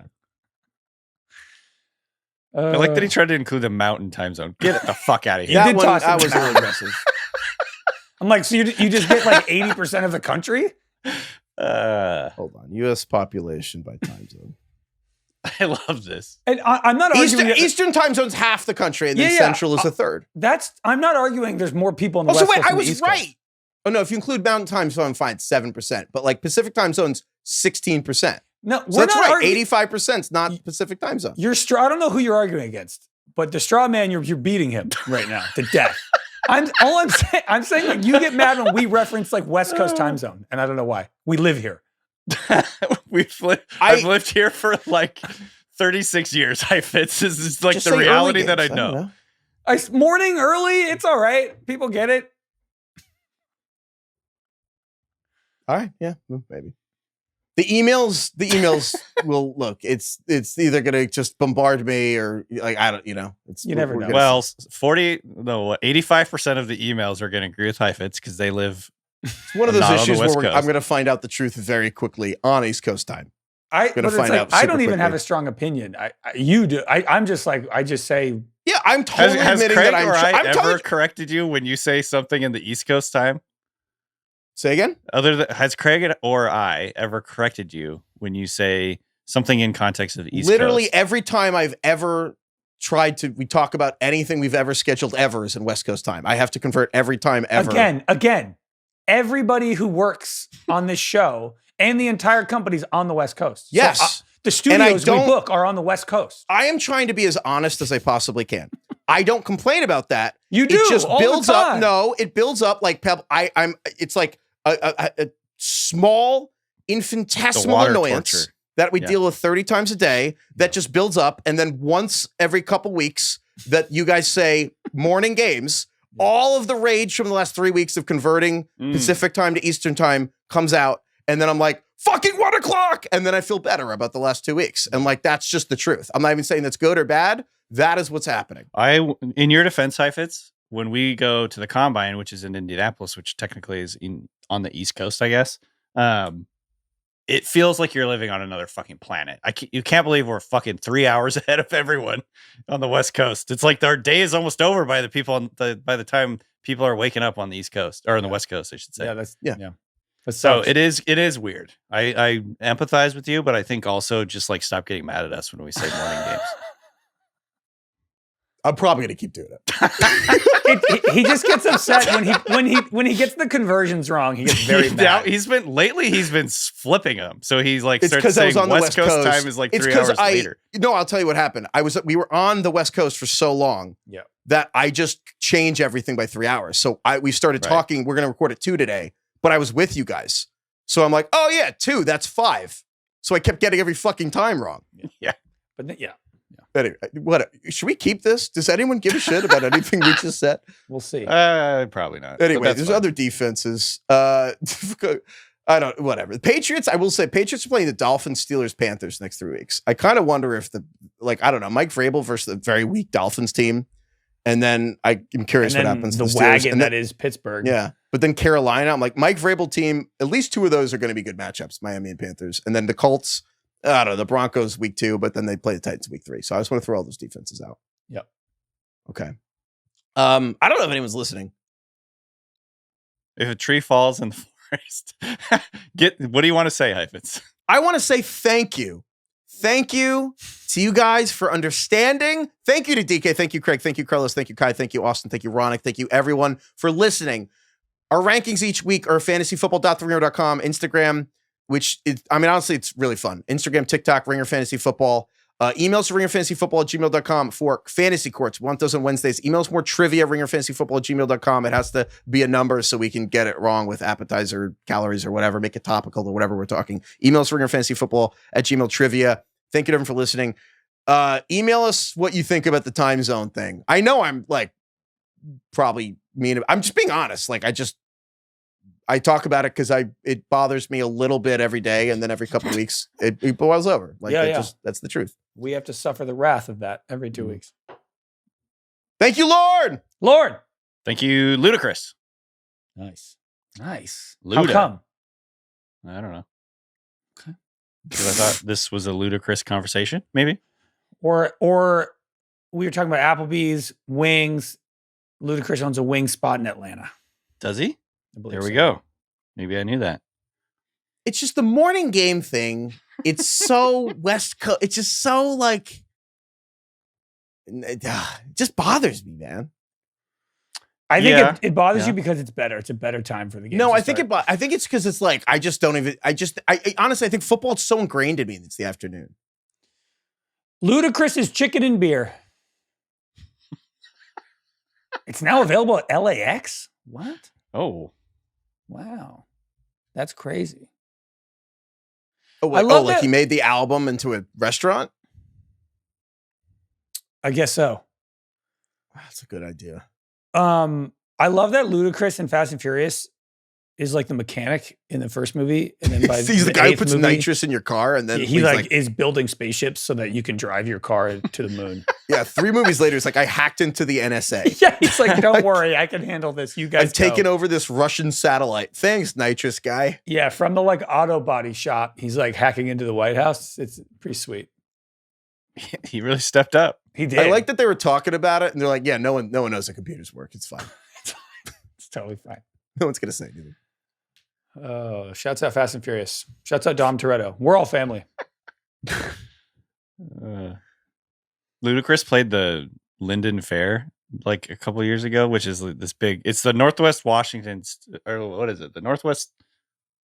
[SPEAKER 3] like that he tried to include the mountain time zone. Get the fuck out of here.
[SPEAKER 1] That was really aggressive.
[SPEAKER 2] I'm like, so you just get 80% of the country?
[SPEAKER 1] Hold on. U.S. population by time zone.
[SPEAKER 3] I love this.
[SPEAKER 2] And I'm not arguing.
[SPEAKER 1] Eastern time zone's half the country, and then Central is a third.
[SPEAKER 2] I'm not arguing there's more people in the West Coast.
[SPEAKER 1] I was right. Oh, no, if you include Mountain Time Zone, fine, 7%. But Pacific Time Zone's 16%.
[SPEAKER 2] No,
[SPEAKER 1] so that's right. 85% is not Pacific Time Zone.
[SPEAKER 2] I don't know who you're arguing against, but the straw man, you're beating him right now to death. I'm saying you get mad when we reference West Coast time zone, and I don't know why. We live here.
[SPEAKER 3] I've lived here for 36 years. Heifetz is the reality that I know.
[SPEAKER 2] Morning early, it's all right. People get it.
[SPEAKER 1] All right, yeah, maybe. The emails will look. It's either gonna just bombard me or I don't. It's
[SPEAKER 2] you never know.
[SPEAKER 3] Well, 85% of the emails are gonna agree with Heifetz because they live.
[SPEAKER 1] It's one of those issues where I'm gonna find out the truth very quickly on East Coast time.
[SPEAKER 2] I'm gonna find out. I don't even have a strong opinion. You do. I'm just I just say.
[SPEAKER 1] Yeah, I'm totally admitting
[SPEAKER 3] Craig
[SPEAKER 1] that I'm
[SPEAKER 3] ever corrected you when you say something in the East Coast time?
[SPEAKER 1] Say again?
[SPEAKER 3] Has Craig or I ever corrected you when you say something in context of the East
[SPEAKER 1] Literally
[SPEAKER 3] Coast?
[SPEAKER 1] every time I've ever we talk about anything we've ever scheduled ever is in West Coast time. I have to convert every time ever.
[SPEAKER 2] Again, everybody who works on this show and the entire company's on the West Coast.
[SPEAKER 1] Yes.
[SPEAKER 2] So, the studios we book are on the West Coast.
[SPEAKER 1] I am trying to be as honest as I possibly can. I don't complain about that.
[SPEAKER 2] You do.
[SPEAKER 1] It just
[SPEAKER 2] all
[SPEAKER 1] builds
[SPEAKER 2] the time.
[SPEAKER 1] up. No, it builds up like pebble. It's like a small infinitesimal annoyance
[SPEAKER 3] torture
[SPEAKER 1] that we deal with 30 times a day that just builds up. And then once every couple weeks that you guys say morning games, all of the rage from the last 3 weeks of converting Pacific time to Eastern time comes out. And then I'm like, fucking 1 o'clock. And then I feel better about the last 2 weeks. And that's just the truth. I'm not even saying that's good or bad. That is what's happening.
[SPEAKER 3] In your defense, Heifetz, when we go to the Combine, which is in Indianapolis, which technically is on the East Coast, I guess, it feels like you're living on another fucking planet. You can't believe we're fucking 3 hours ahead of everyone on the West Coast. It's like our day is almost over by the time people are waking up on the East Coast or on the West Coast, I should say.
[SPEAKER 2] Yeah.
[SPEAKER 3] So it is weird. I empathize with you, but I think also just stop getting mad at us when we say morning games.
[SPEAKER 1] I'm probably going to keep doing it.
[SPEAKER 2] He just gets upset when he gets the conversions wrong. He gets very mad.
[SPEAKER 3] He's been flipping them. So he's starts saying West Coast time is 3 hours later.
[SPEAKER 1] No, I'll tell you what happened. We were on the West Coast for so long that I just change everything by 3 hours. So we started talking. We're going to record at 2 today, but I was with you guys. So I'm like, oh yeah, 2, that's 5. So I kept getting every fucking time wrong.
[SPEAKER 3] Yeah.
[SPEAKER 2] But yeah.
[SPEAKER 1] Anyway, what should we keep this? Does anyone give a shit about anything we just said?
[SPEAKER 2] We'll see.
[SPEAKER 3] Probably not.
[SPEAKER 1] Anyway, there's other defenses. I don't. Whatever. The Patriots. I will say, Patriots are playing the Dolphins, Steelers, Panthers next 3 weeks. I kind of wonder if I don't know, Mike Vrabel versus the very weak Dolphins team, and then I am curious what happens.
[SPEAKER 2] The
[SPEAKER 1] to the
[SPEAKER 2] wagon
[SPEAKER 1] and
[SPEAKER 2] that is Pittsburgh.
[SPEAKER 1] Yeah, but then Carolina. I'm like Mike Vrabel team. At least 2 of those are going to be good matchups. Miami and Panthers, and then the Colts. I don't know, the Broncos week 2, but then they play the Titans week 3. So I just want to throw all those defenses out.
[SPEAKER 2] Yep.
[SPEAKER 1] Okay. I don't know if anyone's listening.
[SPEAKER 3] If a tree falls in the forest, what do you want to say, Heifetz?
[SPEAKER 1] I want to say thank you. Thank you to you guys for understanding. Thank you to DK. Thank you, Craig. Thank you, Carlos. Thank you, Kai. Thank you, Austin. Thank you, Ronak. Thank you, everyone, for listening. Our rankings each week are fantasyfootball.theringer.com, Instagram, which is, honestly, it's really fun. Instagram, TikTok, Ringer Fantasy Football. Emails to ringerfantasyfootball@gmail.com for fantasy courts. We want those on Wednesdays. Emails more trivia, ringerfantasyfootball@gmail.com. It has to be a number so we can get it wrong with appetizer, calories, or whatever. Make it topical or whatever we're talking. Emails to ringerfantasyfootball@gmail trivia. Thank you everyone for listening. Email us what you think about the time zone thing. I know I'm like probably mean. I'm just being honest. Like I talk about it because it bothers me a little bit every day, and then every couple of weeks it boils over. Like that's the truth.
[SPEAKER 2] We have to suffer the wrath of that every 2 weeks.
[SPEAKER 1] Thank you, Lord.
[SPEAKER 2] Lord.
[SPEAKER 3] Thank you, Ludacris.
[SPEAKER 2] Nice. Luda. How come?
[SPEAKER 3] I don't know. Okay. Because I thought this was a ludicrous conversation, maybe.
[SPEAKER 2] Or we were talking about Applebee's wings. Ludacris owns a wing spot in Atlanta.
[SPEAKER 3] Does he? There we
[SPEAKER 2] so.
[SPEAKER 3] go. Maybe I knew that.
[SPEAKER 1] It's just the morning game thing. It's so West Coast. It's just so like, it just bothers me, man.
[SPEAKER 2] I think it bothers you because it's better. It's a better time for the game.
[SPEAKER 1] No, I think it's because it's like, I honestly, I think football is so ingrained in me. It's the afternoon.
[SPEAKER 2] Ludacris is chicken and beer. It's now available at LAX. What?
[SPEAKER 3] Oh.
[SPEAKER 2] Wow. That's crazy.
[SPEAKER 1] Oh, wait, like he made the album into a restaurant?
[SPEAKER 2] I guess so.
[SPEAKER 1] That's a good idea.
[SPEAKER 2] I love that Ludacris in Fast and Furious is like the mechanic in the first movie. And then by
[SPEAKER 1] he's the guy who puts nitrous in your car, and then
[SPEAKER 2] he like is building spaceships so that you can drive your car to the moon.
[SPEAKER 1] Yeah, 3 movies later, it's like, I hacked into the NSA.
[SPEAKER 2] Yeah, he's like, don't worry, I can handle this. You guys
[SPEAKER 1] I've taken over this Russian satellite. Thanks, nitrous guy.
[SPEAKER 2] Yeah, from the like auto body shop, he's like hacking into the White House. It's pretty sweet.
[SPEAKER 3] He really stepped up.
[SPEAKER 2] He did.
[SPEAKER 1] I like that they were talking about it, and they're like, yeah, no one knows how computers work. It's fine.
[SPEAKER 2] It's totally fine.
[SPEAKER 1] No one's going to say anything.
[SPEAKER 2] Oh, shouts out Fast and Furious. Shouts out Dom Toretto. We're all family.
[SPEAKER 3] Ludacris played the Linden Fair like a couple years ago, which is this big. It's the Northwest Washington, or what is it? The Northwest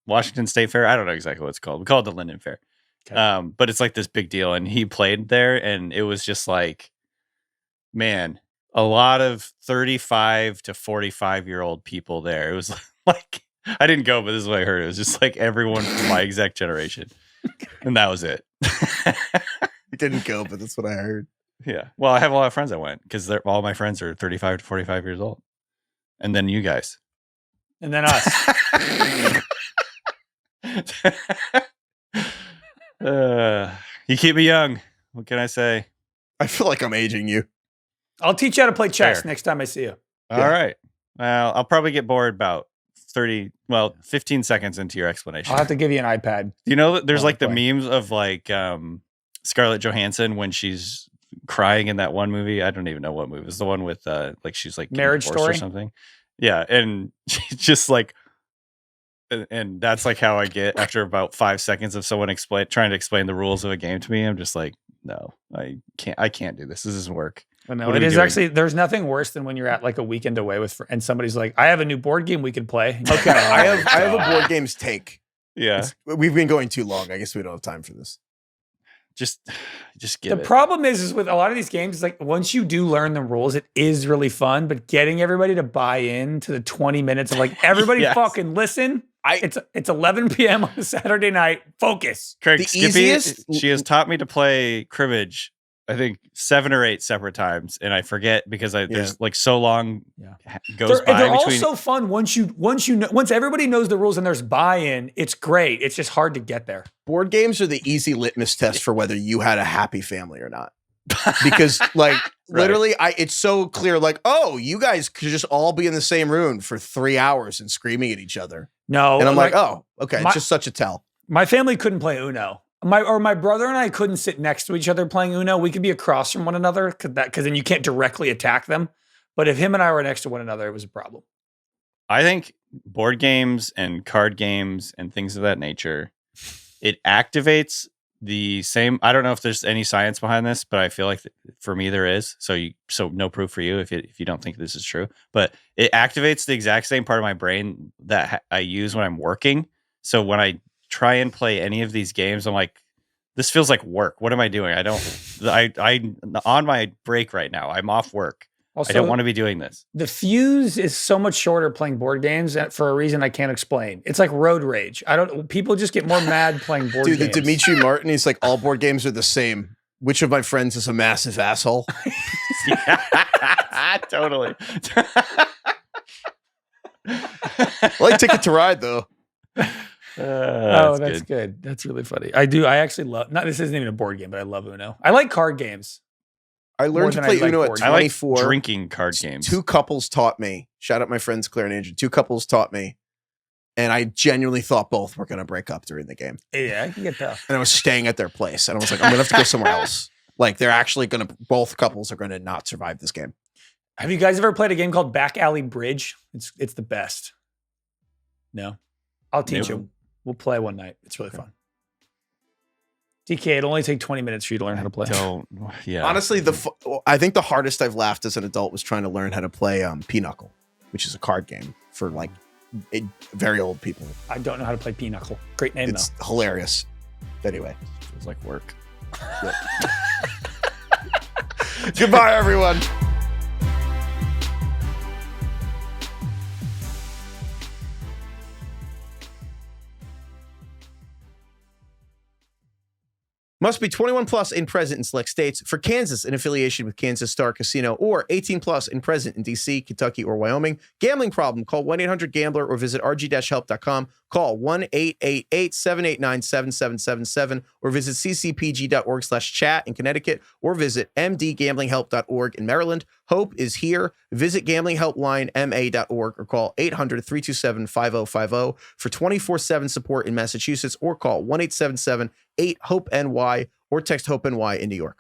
[SPEAKER 3] Washington State Fair. I don't know exactly what it's called. We call it the Linden Fair. Okay. But it's like this big deal, and he played there, and it was just like, man, a lot of 35 to 45-year-old people there. It was like, I didn't go, but this is what I heard. It was just like everyone from my exact generation, and that was it.
[SPEAKER 1] I didn't go, but that's what I heard.
[SPEAKER 3] Yeah. Well, I have a lot of friends that went because all my friends are 35 to 45 years old, and then you guys,
[SPEAKER 2] and then us.
[SPEAKER 3] You keep me young. What can I say?
[SPEAKER 1] I feel like I'm aging you.
[SPEAKER 2] I'll teach you how to play chess next time I see you.
[SPEAKER 3] All right. Well, I'll probably get bored about 15 seconds into your explanation.
[SPEAKER 2] I'll have to give you an iPad.
[SPEAKER 3] You know, there's like the memes of like Scarlett Johansson when she's crying in that one movie. I don't even know what movie. It's the one with like she's like
[SPEAKER 2] Marriage Story
[SPEAKER 3] or something. Yeah, and she's just like, and that's like how I get after about 5 seconds of someone trying to explain the rules of a game to me. I'm just like, no, I can't do this. This doesn't work.
[SPEAKER 2] I know it is actually. There's nothing worse than when you're at like a weekend away with, and somebody's like, "I have a new board game we could play."
[SPEAKER 1] Okay, I have a board games take.
[SPEAKER 3] Yeah,
[SPEAKER 1] we've been going too long. I guess we don't have time for this.
[SPEAKER 3] Just get
[SPEAKER 2] the problem is with a lot of these games, it's like once you do learn the rules, it is really fun. But getting everybody to buy in to the 20 minutes of like everybody fucking listen. It's 11 p.m. on a Saturday night. Focus.
[SPEAKER 3] Craig, Skippy, she has taught me to play cribbage, I think 7 or 8 separate times, and I forget because there's like so long goes by.
[SPEAKER 2] They're all so fun once everybody knows the rules and there's buy-in. It's great. It's just hard to get there.
[SPEAKER 1] Board games are the easy litmus test for whether you had a happy family or not. Because like literally it's so clear, like, oh, you guys could just all be in the same room for 3 hours and screaming at each other.
[SPEAKER 2] No.
[SPEAKER 1] And I'm like, oh, okay. It's just such a tell.
[SPEAKER 2] My family couldn't play Uno. My brother and I couldn't sit next to each other playing Uno. We could be across from one another because then you can't directly attack them. But if him and I were next to one another, it was a problem.
[SPEAKER 3] I think board games and card games and things of that nature, it activates the same. I don't know if there's any science behind this, but I feel like for me there is. So no proof for you if you don't think this is true. But it activates the exact same part of my brain that I use when I'm working. So when I try and play any of these games, I'm like, This feels like work. What am I doing? I'm on my break right now. I'm off work.
[SPEAKER 2] Also,
[SPEAKER 3] I don't want to be doing this.
[SPEAKER 2] The fuse is so much shorter playing board games for a reason I can't explain. It's like road rage. People just get more mad playing board games.
[SPEAKER 1] Dude, the Dimitri Martin, he's like, all board games are the same. Which of my friends is a massive asshole?
[SPEAKER 3] Yeah, totally.
[SPEAKER 1] I like Ticket to Ride, though.
[SPEAKER 2] That's good. That's really funny. I actually love, this isn't even a board game, but I love Uno. I like card games.
[SPEAKER 1] I learned to play Uno at 24.
[SPEAKER 3] I like drinking card games.
[SPEAKER 1] 2 couples taught me. Shout out my friends Claire and Andrew. 2 couples taught me. And I genuinely thought both were going to break up during the game.
[SPEAKER 2] Yeah, I can get that.
[SPEAKER 1] And I was staying at their place. And I was like, I'm going to have to go somewhere else. Like, they're actually going to, both couples are going to not survive this game.
[SPEAKER 2] Have you guys ever played a game called Back Alley Bridge? It's the best. No? I'll teach you. We'll play one night. It's really fun. DK, it'll only take 20 minutes for you to learn how to play.
[SPEAKER 1] Honestly, I think the hardest I've laughed as an adult was trying to learn how to play Pinochle, which is a card game for like very old people.
[SPEAKER 2] I don't know how to play Pinochle. Great name,
[SPEAKER 1] it's hilarious. Anyway,
[SPEAKER 3] feels like work.
[SPEAKER 1] Goodbye, everyone. Must be 21 plus and present in select states. For Kansas, in affiliation with Kansas Star Casino, or 18 plus and present in D.C., Kentucky, or Wyoming. Gambling problem? Call 1-800-GAMBLER or visit rg-help.com. Call 1-888-789-7777 or visit ccpg.org/chat in Connecticut or visit mdgamblinghelp.org in Maryland. Hope is here. Visit gamblinghelplinema.org or call 800-327-5050 for 24/7 support in Massachusetts or call 1-877-8-HOPE-NY or text HOPE-NY in New York.